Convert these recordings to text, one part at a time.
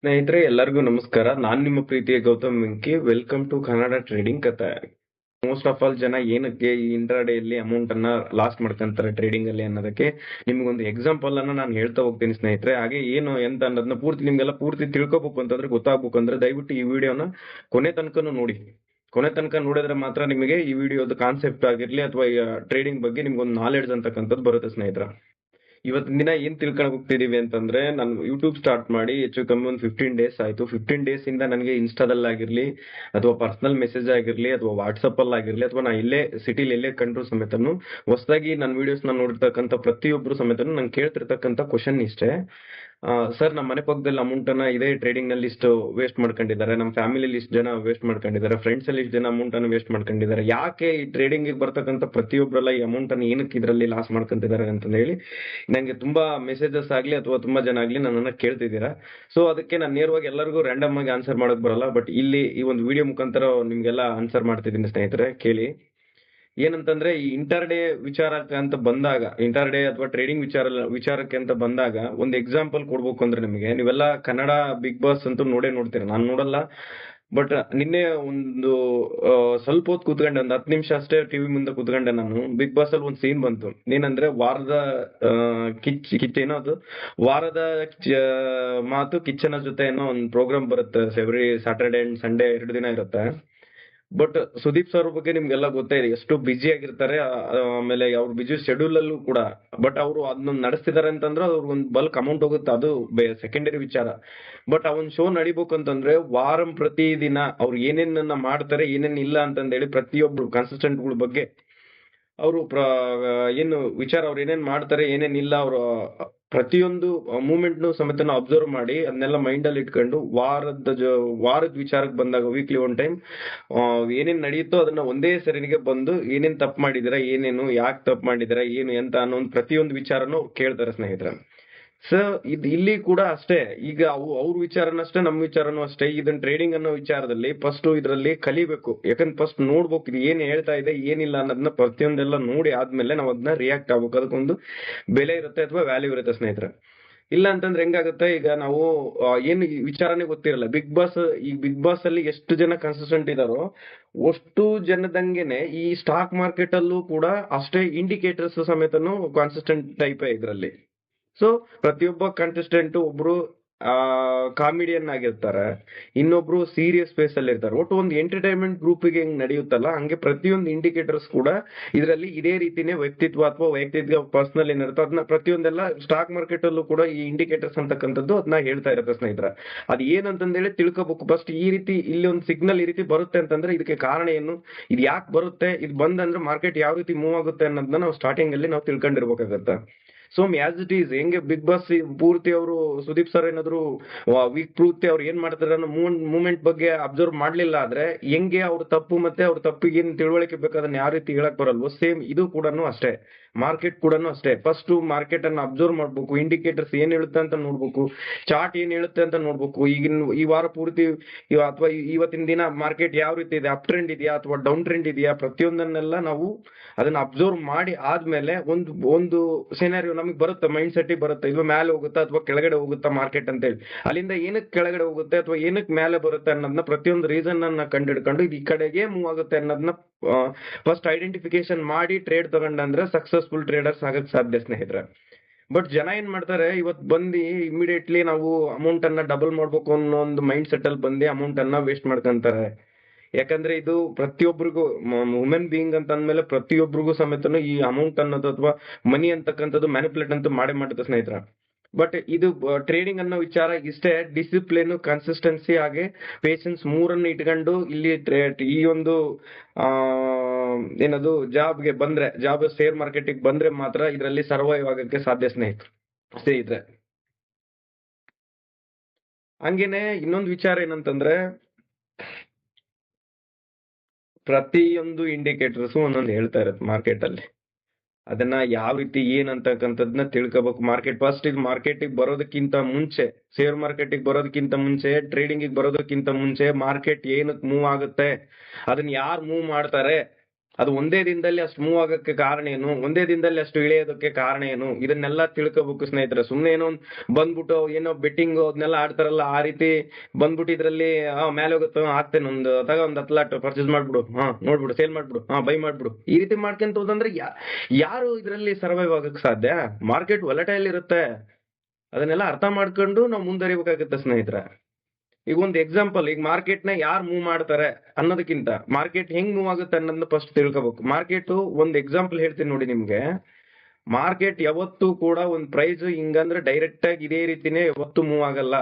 ಸ್ನೇಹಿತರೆ ಎಲ್ಲರಿಗೂ ನಮಸ್ಕಾರ. ನಾನು ನಿಮ್ಮ ಪ್ರೀತಿಯ Gautham Venki. Welcome to Kannada trading ಕಥೆ. ಮೋಸ್ಟ್ ಆಫ್ ಆಲ್ ಜನ ಏನಕ್ಕೆ ಈ ಇಂಟ್ರಾಡೇ ಅಲ್ಲಿ ಅಮೌಂಟ್ ಅನ್ನ ಲಾಸ್ ಮಾಡ್ಕೊಂತಾರೆ ಟ್ರೇಡಿಂಗ್ ಅಲ್ಲಿ ಅನ್ನೋದಕ್ಕೆ ನಿಮ್ಗೊಂದು ಎಕ್ಸಾಂಪಲ್ ಅನ್ನ ನಾನು ಹೇಳ್ತಾ ಹೋಗ್ತೀನಿ ಸ್ನೇಹಿತರೆ. ಹಾಗೆ ಏನು ಎಂತ ಅನ್ನೋದನ್ನ ನಿಮ್ಗೆಲ್ಲ ಪೂರ್ತಿ ತಿಳ್ಕೊಬೇಕು ಅಂತಂದ್ರೆ, ಗೊತ್ತಾಗ್ಬೇಕು ಅಂದ್ರೆ ದಯವಿಟ್ಟು ಈ ವಿಡಿಯೋನ ಕೊನೆ ತನಕನೂ ನೋಡಿ. ಕೊನೆ ತನಕ ನೋಡಿದ್ರೆ ಮಾತ್ರ ನಿಮಗೆ ಈ ವಿಡಿಯೋದ ಕಾನ್ಸೆಪ್ಟ್ ಆಗಿರ್ಲಿ ಅಥವಾ ಟ್ರೇಡಿಂಗ್ ಬಗ್ಗೆ ನಿಮ್ಗೊಂದು ನಾಲೆಡ್ಜ್ ಅಂತಕ್ಕಂಥದ್ದು ಬರುತ್ತೆ ಸ್ನೇಹಿತರ. ಇವತ್ತಿನ ದಿನ ಏನ್ ತಿಳ್ಕೊಂಡ್ ಹೋಗ್ತಿದೀವಿ ಅಂತಂದ್ರೆ, ನಾನು ಯೂಟ್ಯೂಬ್ ಸ್ಟಾರ್ಟ್ ಮಾಡಿ ಹೆಚ್ಚು ಕಮ್ಮಿ ಒಂದು 15 ಡೇಸ್ ಆಯ್ತು. 15 ಡೇಸ್ ಇಂದ ನನಗೆ ಇನ್ಸ್ಟಾದಲ್ಲಿ ಆಗಿರ್ಲಿ ಅಥವಾ ಪರ್ಸನಲ್ ಮೆಸೇಜ್ ಆಗಿರ್ಲಿ ಅಥವಾ ವಾಟ್ಸಪ್ ಅಲ್ಲಿ ಆಗಿರ್ಲಿ ಅಥವಾ ನಾ ಇಲ್ಲೇ ಸಿಟಿಲಿ ಎಲ್ಲೇ ಕಂಡ್ರು ಸಮೇತನು ಹೊಸದಾಗಿ ನನ್ನ ವಿಡಿಯೋಸ್ ನ ನೋಡಿರ್ತಕ್ಕಂಥ ಪ್ರತಿಯೊಬ್ರು ಸಮೇತನು ನಂಗೆ ಕೇಳ್ತಿರ್ತಕ್ಕಂಥ ಕ್ವಶನ್ ಇಷ್ಟೇ. ಸರ್, ನಮ್ಮ ಮನೆ ಪಕ್ಕದಲ್ಲಿ ಅಮೌಂಟ್ ಅನ್ನ ಇದೇ ಟ್ರೇಡಿಂಗ್ ನಲ್ಲಿ ಇಷ್ಟು ವೇಸ್ಟ್ ಮಾಡ್ಕೊಂಡಿದ್ದಾರೆ, ನಮ್ಮ ಫ್ಯಾಮಿಲಿಲಿ ಇಷ್ಟು ಜನ ವೇಸ್ಟ್ ಮಾಡ್ಕೊಂಡಿದ್ದಾರೆ, ಫ್ರೆಂಡ್ಸ್ ಅಲ್ಲಿ ಇಷ್ಟು ಜನ ಅಮೌಂಟ್ ಅನ್ನು ವೇಸ್ಟ್ ಮಾಡ್ಕೊಂಡಿದ್ದಾರೆ, ಯಾಕೆ ಈ ಟ್ರೇಡಿಂಗ್ ಬರ್ತಕ್ಕಂಥ ಪ್ರತಿಯೊಬ್ಬರೆಲ್ಲ ಈ ಅಮೌಂಟ್ ಅನ್ನು ಏನಕ್ಕೆ ಇದರಲ್ಲಿ ಲಾಸ್ ಮಾಡ್ಕೊಂತಿದ್ದಾರೆ ಅಂತ ಹೇಳಿ ನಂಗೆ ತುಂಬಾ ಮೆಸೇಜಸ್ ಆಗ್ಲಿ ಅಥವಾ ತುಂಬಾ ಜನ ಆಗ್ಲಿ ನನ್ನನ್ನ ಕೇಳ್ತಿದ್ದೀರಾ. ಸೊ ಅದಕ್ಕೆ ನಾನು ನೇರವಾಗಿ ಎಲ್ಲರಿಗೂ ರ್ಯಾಂಡಮ್ ಆಗಿ ಆನ್ಸರ್ ಮಾಡಕ್ ಬರಲ್ಲ. ಬಟ್ ಇಲ್ಲಿ ಈ ಒಂದು ವಿಡಿಯೋ ಮುಖಾಂತರ ನಿಮ್ಗೆಲ್ಲ ಆನ್ಸರ್ ಮಾಡ್ತಿದ್ದೀನಿ ಸ್ನೇಹಿತರೆ, ಕೇಳಿ. ಏನಂತಂದ್ರೆ, ಈ ಇಂಟರ್ಡೇ ವಿಚಾರಕ್ಕೆ ಅಂತ ಬಂದಾಗ, ಇಂಟರ್ಡೇ ಅಥವಾ ಟ್ರೇಡಿಂಗ್ ವಿಚಾರಕ್ಕೆ ಅಂತ ಬಂದಾಗ ಒಂದು ಎಕ್ಸಾಂಪಲ್ ಕೊಡ್ಬೇಕು ಅಂದ್ರೆ, ನಿಮಗೆ ನೀವೆಲ್ಲ ಕನ್ನಡ ಬಿಗ್ ಬಾಸ್ ಅಂತೂ ನೋಡ್ತೀರಾ. ನಾನು ನೋಡಲ್ಲ, ಬಟ್ ನಿನ್ನೆ ಒಂದು ಸ್ವಲ್ಪ ಹೊತ್ತು ಕೂತ್ಕೊಂಡೆ, ಒಂದು 10 ನಿಮಿಷ ಅಷ್ಟೇ ಟಿವಿ ಮುಂದೆ ಕೂತ್ಕೊಂಡೆ. ನಾನು ಬಿಗ್ ಬಾಸ್ ಅಲ್ಲಿ ಒಂದು ಸೀನ್ ಬಂತು. ಏನಂದ್ರೆ, ವಾರದ ಏನೋ ಅದು ವಾರದ ಮಾತು ಕಿಚ್ಚನ ಜೊತೆ ಏನೋ ಒಂದು ಪ್ರೋಗ್ರಾಮ್ ಬರುತ್ತೆ. ಎವ್ರಿ ಸ್ಯಾಟರ್ಡೆ ಅಂಡ್ ಸಂಡೇ 2 ದಿನ ಇರುತ್ತೆ. ಬಟ್ ಸುದೀಪ್ ಸರ್ ಬಗ್ಗೆ ನಿಮ್ಗೆಲ್ಲ ಗೊತ್ತೇ ಇದೆ, ಎಷ್ಟು ಬಿಜಿ ಆಗಿರ್ತಾರೆ. ಆಮೇಲೆ ಅವ್ರ ಬಿಜಿ ಶೆಡ್ಯೂಲ್ ಅಲ್ಲೂ ಕೂಡ, ಬಟ್ ಅವರು ಅದನ್ನ ನಡೆಸ್ತಿದ್ದಾರೆ ಅಂತಂದ್ರೆ ಅವ್ರಿಗೊಂದು ಬಲ್ಕ್ ಅಮೌಂಟ್ ಹೋಗುತ್ತೆ, ಅದು ಸೆಕೆಂಡರಿ ವಿಚಾರ. ಬಟ್ ಅವನ್ ಶೋ ನಡಿಬೇಕು ಅಂತಂದ್ರೆ ಪ್ರತಿದಿನ ಅವ್ರು ಏನೇನನ್ನ ಮಾಡ್ತಾರೆ, ಏನೇನ್ ಇಲ್ಲ ಅಂತಂದೇಳಿ ಪ್ರತಿಯೊಬ್ರು ಕನ್ಸಿಸ್ಟೆಂಟ್ಗಳ ಬಗ್ಗೆ ಅವರು ಏನು ವಿಚಾರ, ಅವ್ರು ಏನೇನ್ ಮಾಡ್ತಾರೆ, ಏನೇನಿಲ್ಲ, ಅವ್ರ ಪ್ರತಿಯೊಂದು ಮೂವ್ಮೆಂಟ್ ಸಮೇತ ಅಬ್ಸರ್ವ್ ಮಾಡಿ ಅದನ್ನೆಲ್ಲ ಮೈಂಡ್ ಅಲ್ಲಿ ಇಟ್ಕೊಂಡು ವಾರದ ವಿಚಾರಕ್ಕೆ ಬಂದಾಗ ವೀಕ್ಲಿ ಒನ್ ಟೈಮ್ ಏನೇನ್ ನಡೆಯುತ್ತೋ ಅದನ್ನ ಒಂದೇ ಸರಿನಿಗೆ ಬಂದು ಏನೇನ್ ತಪ್ಪು ಮಾಡಿದಿರ, ಏನೇನು ಯಾಕೆ ತಪ್ಪು ಮಾಡಿದಿರ, ಏನು ಎಂತ ಅನ್ನೋ ಒಂದು ಪ್ರತಿಯೊಂದು ವಿಚಾರನೂ ಕೇಳ್ತಾರೆ ಸ್ನೇಹಿತರ. ಸೊ ಇಲ್ಲಿ ಕೂಡ ಅಷ್ಟೇ. ಈಗ ಅವ್ರ ವಿಚಾರನಷ್ಟೇ, ನಮ್ಮ ವಿಚಾರನೂ ಅಷ್ಟೇ. ಇದನ್ನ ಟ್ರೇಡಿಂಗ್ ಅನ್ನೋ ವಿಚಾರದಲ್ಲಿ ಫಸ್ಟ್ ಇದರಲ್ಲಿ ಕಲಿಬೇಕು. ಯಾಕಂದ್ರೆ ಫಸ್ಟ್ ನೋಡ್ಬೇಕು ಇದು ಏನ್ ಹೇಳ್ತಾ ಇದೆ, ಏನಿಲ್ಲ ಅನ್ನೋದನ್ನ ಪ್ರತಿಯೊಂದೆಲ್ಲ ನೋಡಿ ಆದ್ಮೇಲೆ ನಾವು ಅದನ್ನ ರಿಯಾಕ್ಟ್ ಆಗ್ಬೇಕು. ಅದಕ್ಕೊಂದು ಬೆಲೆ ಇರುತ್ತೆ ಅಥವಾ ವ್ಯಾಲ್ಯೂ ಇರುತ್ತೆ ಸ್ನೇಹಿತರೆ. ಇಲ್ಲ ಅಂತಂದ್ರೆ ಹೆಂಗಾಗುತ್ತೆ, ಈಗ ನಾವು ಏನು ವಿಚಾರನೇ ಗೊತ್ತಿರಲ್ಲ. ಬಿಗ್ ಬಾಸ್ ಅಲ್ಲಿ ಎಷ್ಟು ಜನ ಕನ್ಸಿಸ್ಟೆಂಟ್ ಇದಾರೋ ಅಷ್ಟು ಜನದಂಗೆನೆ ಈ ಸ್ಟಾಕ್ ಮಾರ್ಕೆಟ್ ಅಲ್ಲೂ ಕೂಡ ಅಷ್ಟೇ ಇಂಡಿಕೇಟರ್ಸ್ ಸಮೇತನು ಕಾನ್ಸಿಸ್ಟೆಂಟ್ ಟೈಪ್ ಇದರಲ್ಲಿ. ಸೊ ಪ್ರತಿಯೊಬ್ಬ ಕಂಟೆಸ್ಟೆಂಟ್ ಒಬ್ರು ಕಾಮಿಡಿಯನ್ ಆಗಿರ್ತಾರೆ, ಇನ್ನೊಬ್ರು ಸೀರಿಯಸ್ ಫೇಸ್ ಅಲ್ಲಿ ಇರ್ತಾರೆ. ಒಟ್ಟು ಒಂದು ಎಂಟರ್ಟೈನ್ಮೆಂಟ್ ಗ್ರೂಪಿಗೆ ಹೆಂಗ್ ನಡೆಯುತ್ತಲ್ಲ, ಹಂಗೆ ಪ್ರತಿಯೊಂದು ಇಂಡಿಕೇಟರ್ಸ್ ಕೂಡ ಇದರಲ್ಲಿ ಇದೇ ರೀತಿನೇ ವ್ಯಕ್ತಿತ್ವ ಅಥವಾ ವೈಯಕ್ತಿಕ ಪರ್ಸನಲ್ ಏನಿರುತ್ತೆ ಅದನ್ನ ಪ್ರತಿಯೊಂದೆಲ್ಲ ಸ್ಟಾಕ್ ಮಾರ್ಕೆಟ್ ಅಲ್ಲೂ ಕೂಡ ಈ ಇಂಡಿಕೇಟರ್ಸ್ ಅಂತಕ್ಕಂಥದ್ದು ಅದನ್ನ ಹೇಳ್ತಾ ಇರುತ್ತೆ ಸ್ನೇಹಿತರ. ಅದು ಏನಂತಂದೇಳಿ ತಿಳ್ಕೊಬೇಕು ಫಸ್ಟ್. ಈ ರೀತಿ ಇಲ್ಲಿ ಒಂದು ಸಿಗ್ನಲ್ ಈ ರೀತಿ ಬರುತ್ತೆ ಅಂತಂದ್ರೆ ಇದಕ್ಕೆ ಕಾರಣ ಏನು, ಇದು ಯಾಕೆ ಬರುತ್ತೆ, ಇದು ಬಂದಂದ್ರೆ ಮಾರ್ಕೆಟ್ ಯಾವ ರೀತಿ ಮೂವ್ ಆಗುತ್ತೆ ಅನ್ನೋದನ್ನ ನಾವು ಸ್ಟಾರ್ಟಿಂಗ್ ಅಲ್ಲಿ ನಾವು ತಿಳ್ಕೊಂಡಿರ್ಬೇಕಾಗತ್ತೆ. ಸೊ ಆಸ್ ಇಟ್ ಈಸ್ ಹೆಂಗೆ ಬಿಗ್ ಬಾಸ್ ಪೂರ್ತಿ ಅವರು ಸುದೀಪ್ ಸರ್ ಏನಾದ್ರು ವೀಕ್ ಪೂರ್ತಿ ಅವ್ರು ಏನ್ ಮಾಡ್ತಾರೆ ಅನ್ನೋ ಮೂವ್ಮೆಂಟ್ ಬಗ್ಗೆ ಅಬ್ಸರ್ವ್ ಮಾಡ್ಲಿಲ್ಲ ಆದ್ರೆ ಹೆಂಗೆ ಅವ್ರ ತಪ್ಪು ಮತ್ತೆ ಅವ್ರ ತಪ್ಪಿಗೆ ಏನ್ ತಿಳುವಳಿಕೆ ಬೇಕಾದನ್ನ ಯಾವ ರೀತಿ ಹೇಳಕ್ ಬರಲ್ವೋ, ಸೇಮ್ ಇದು ಕೂಡ ಅಷ್ಟೇ. ಮಾರ್ಕೆಟ್ ಕೂಡ ಅಷ್ಟೇ. ಫಸ್ಟ್ ಮಾರ್ಕೆಟ್ ಅನ್ನ ಅಬ್ಸರ್ವ್ ಮಾಡ್ಬೇಕು, ಇಂಡಿಕೇಟರ್ಸ್ ಏನ್ ಹೇಳುತ್ತೆ ಅಂತ ನೋಡ್ಬೇಕು, ಚಾರ್ಟ್ ಏನ್ ಹೇಳುತ್ತೆ ಅಂತ ನೋಡ್ಬೇಕು. ಈ ವಾರ ಪೂರ್ತಿ ಅಥವಾ ಇವತ್ತಿನ ದಿನ ಮಾರ್ಕೆಟ್ ಯಾವ ರೀತಿ ಇದೆ, ಅಪ್ ಟ್ರೆಂಡ್ ಇದೆಯಾ ಅಥವಾ ಡೌನ್ ಟ್ರೆಂಡ್ ಇದೆಯಾ, ಪ್ರತಿಯೊಂದನ್ನೆಲ್ಲ ನಾವು ಅದನ್ನ ಅಬ್ಸರ್ವ್ ಮಾಡಿ ಆದ್ಮೇಲೆ ಒಂದು ಸಿನಾರಿಯೋ ನಮಗೆ ಬರುತ್ತೆ, ಮೈಂಡ್ ಸೆಟ್ ಬರುತ್ತೆ. ಇದು ಮೇಲೆ ಹೋಗುತ್ತಾ ಅಥವಾ ಕೆಳಗಡೆ ಹೋಗುತ್ತಾ ಮಾರ್ಕೆಟ್ ಅಂತ ಹೇಳಿ, ಅಲ್ಲಿಂದ ಏನಕ್ಕೆ ಕೆಳಗಡೆ ಹೋಗುತ್ತೆ ಅಥವಾ ಏನಕ್ಕೆ ಮೇಲೆ ಬರುತ್ತೆ ಅನ್ನೋದನ್ನ ಪ್ರತಿಯೊಂದು ರೀಸನ್ ಅನ್ನ ಕಂಡಿಡ್ಕೊಂಡು ಇದು ಈ ಕಡೆಗೆ ಮೂವ್ ಆಗುತ್ತೆ ಅನ್ನೋದನ್ನ ಫಸ್ಟ್ ಐಡೆಂಟಿಫಿಕೇಶನ್ ಮಾಡಿ ಟ್ರೇಡ್ ತಗೊಂಡ್ರೆ ಸಕ್ಸಸ್ಫುಲ್ ಟ್ರೇಡರ್ಸ್ ಆಗಕ್ ಸಾಧ್ಯ ಸ್ನೇಹಿತರೆ. ಬಟ್ ಜನ ಏನ್ ಮಾಡ್ತಾರೆ, ಇವತ್ ಬಂದು ಇಮಿಡಿಯೇಟ್ಲಿ ನಾವು ಅಮೌಂಟ್ ಅನ್ನ ಡಬಲ್ ಮಾಡ್ಬೇಕು ಅನ್ನೋ ಒಂದು ಮೈಂಡ್ ಸೆಟ್ ಅಲ್ಲಿ ಬಂದು ಅಮೌಂಟ್ ಅನ್ನ ವೇಸ್ಟ್ ಮಾಡ್ಕೊಂತಾರೆ. ಯಾಕಂದ್ರೆ ಇದು ಪ್ರತಿಯೊಬ್ಬರಿಗೂ, ವುಮೆನ್ ಬೀಯಿಂಗ್ ಅಂತ ಅಂದ್ಮೇಲೆ ಪ್ರತಿಯೊಬ್ಬರಿಗೂ ಸಮೇತನು ಈ ಅಮೌಂಟ್ ಅನ್ನೋದು ಅಥವಾ ಮನಿ ಅಂತಕ್ಕಂಥದ್ದು ಮ್ಯಾನಿಪುಲೇಟ್ ಅಂತೂ ಮಾಡುತ್ತೆ ಸ್ನೇಹಿತರ. ಬಟ್ ಇದು ಟ್ರೇಡಿಂಗ್ ಅನ್ನೋ ವಿಚಾರ ಇಷ್ಟೇ. ಡಿಸಿಪ್ಲಿನ್, ಕನ್ಸಿಸ್ಟೆನ್ಸಿ ಹಾಗೆ ಪೇಷನ್ಸ್ ಮೂರನ್ನು ಇಟ್ಕೊಂಡು ಇಲ್ಲಿ ಈ ಒಂದು ಏನದು ಜಾಬ್ ಶೇರ್ ಮಾರ್ಕೆಟಿಗೆ ಬಂದ್ರೆ ಮಾತ್ರ ಇದರಲ್ಲಿ ಸರ್ವೈವ್ ಆಗಕ್ಕೆ ಸಾಧ್ಯ ಸ್ನೇಹಿತರೆ. ಹಂಗೇನೆ ಇನ್ನೊಂದು ವಿಚಾರ ಏನಂತಂದ್ರೆ, ಪ್ರತಿಯೊಂದು ಇಂಡಿಕೇಟರ್ಸ್ ಒಂದೊಂದು ಹೇಳ್ತಾ ಇರತ್ತೆ ಮಾರ್ಕೆಟ್ ಅಲ್ಲಿ. ಅದನ್ನ ಯಾವ ರೀತಿ ಏನಂತಕ್ಕಂಥದ್ನ ತಿಳ್ಕೋಬೇಕು. ಮಾರ್ಕೆಟ್ ಫಸ್ಟ್ ಇದು ಮಾರ್ಕೆಟಿಗೆ ಬರೋದಕ್ಕಿಂತ ಮುಂಚೆ, ಶೇರ್ ಮಾರ್ಕೆಟಿಗೆ ಬರೋದಕ್ಕಿಂತ ಮುಂಚೆ, ಟ್ರೇಡಿಂಗ್ ಬರೋದಕ್ಕಿಂತ ಮುಂಚೆ ಮಾರ್ಕೆಟ್ ಏನಕ್ಕೆ ಮೂವ್ ಆಗುತ್ತೆ, ಅದನ್ನ ಯಾರು ಮೂವ್ ಮಾಡ್ತಾರೆ, ಅದು ಒಂದೇ ದಿನದಲ್ಲಿ ಅಷ್ಟು ಮೂವ್ ಆಗಕ್ಕೆ ಕಾರಣ ಏನು, ಒಂದೇ ದಿನದಲ್ಲಿ ಅಷ್ಟು ಇಳಿಯೋದಕ್ಕೆ ಕಾರಣ ಏನು, ಇದನ್ನೆಲ್ಲ ತಿಳ್ಕೋಬೇಕು ಸ್ನೇಹಿತರೆ. ಸುಮ್ನೆ ಏನೋ ಬಂದ್ಬಿಟ್ಟು ಏನೋ ಬೆಟ್ಟಿಂಗ್ ಅದನ್ನೆಲ್ಲ ಆಡ್ತಾರಲ್ಲ, ಆ ರೀತಿ ಬಂದ್ಬಿಟ್ಟು ಇದ್ರಲ್ಲಿ ಮೇಲೆ ಹೋಗುತ್ತೆ ಆಗ್ತೇನೆ ಒಂದ್ 10 ಲಾಟ್ ಪರ್ಚೇಸ್ ಮಾಡ್ಬಿಡು, ನೋಡ್ಬಿಡು ಸೇಲ್ ಮಾಡ್ಬಿಡು, ಬೈ ಮಾಡ್ಬಿಡು, ಈ ರೀತಿ ಮಾಡ್ಕೊಂತ ಹೋದಂದ್ರೆ ಯಾರು ಇದರಲ್ಲಿ ಸರ್ವೈವ್ ಆಗಕ್ ಸಾಧ್ಯ? ಮಾರ್ಕೆಟ್ ವೊಲಟೈಲ್ ಇರುತ್ತೆ, ಅದನ್ನೆಲ್ಲ ಅರ್ಥ ಮಾಡ್ಕೊಂಡು ನಾವು ಮುಂದುವರಿಬೇಕಾಗುತ್ತೆ ಸ್ನೇಹಿತರೆ. ಈಗ ಒಂದು ಎಕ್ಸಾಂಪಲ್, ಈಗ ಮಾರ್ಕೆಟ್ ನ ಯಾರು ಮೂವ್ ಮಾಡ್ತಾರೆ ಅನ್ನೋದಕ್ಕಿಂತ ಮಾರ್ಕೆಟ್ ಹೆಂಗ್ ಮೂವ್ ಆಗುತ್ತೆ ಅನ್ನೋದನ್ನ ಫಸ್ಟ್ ತಿಳ್ಕೋಬೇಕು. ಮಾರ್ಕೆಟ್ ಒಂದ್ ಎಕ್ಸಾಂಪಲ್ ಹೇಳ್ತೀನಿ ನೋಡಿ ನಿಮ್ಗೆ. ಮಾರ್ಕೆಟ್ ಯಾವತ್ತೂ ಕೂಡ ಒಂದ್ ಪ್ರೈಸ್ ಹಿಂಗಂದ್ರೆ ಡೈರೆಕ್ಟ್ ಆಗಿ ಇದೇ ರೀತಿನೇ ಯಾವತ್ತೂ ಮೂವ್ ಆಗಲ್ಲ.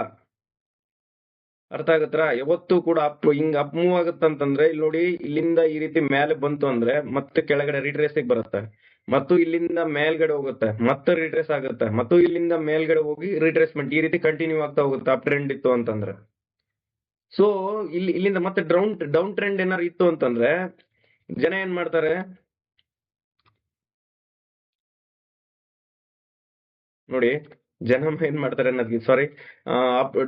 ಅರ್ಥ ಆಗತ್ತಾ? ಯಾವತ್ತೂ ಕೂಡ ಅಪ್ ಮೂವ್ ಆಗುತ್ತಂತಂದ್ರೆ ಇಲ್ಲಿ ನೋಡಿ, ಇಲ್ಲಿಂದ ಈ ರೀತಿ ಮೇಲೆ ಬಂತು ಅಂದ್ರೆ ಮತ್ತೆ ಕೆಳಗಡೆ ರಿಟ್ರೇಸಿಗೆ ಬರುತ್ತೆ, ಮತ್ತು ಇಲ್ಲಿಂದ ಮೇಲ್ಗಡೆ ಹೋಗುತ್ತೆ, ಮತ್ತೆ ರಿಟ್ರೇಸ್ ಆಗುತ್ತೆ, ಮತ್ತು ಇಲ್ಲಿಂದ ಮೇಲ್ಗಡೆ ಹೋಗಿ ರಿಟ್ರೇಸ್ಮೆಂಟ್, ಈ ರೀತಿ ಕಂಟಿನ್ಯೂ ಆಗ್ತಾ ಹೋಗುತ್ತೆ ಅಪ್ ಟ್ರೆಂಡ್ ಇತ್ತು ಅಂತಂದ್ರೆ. ಸೊ ಇಲ್ಲಿಂದ ಮತ್ತೆ ಡೌನ್ ಟ್ರೆಂಡ್ ಏನಾರು ಇತ್ತು ಅಂತಂದ್ರೆ ಜನ ಏನ್ ಮಾಡ್ತಾರೆ ನೋಡಿ, ಜನ ಏನ್ ಮಾಡ್ತಾರೆ ಅನ್ನೋದಕ್ಕೆ ಸಾರಿ,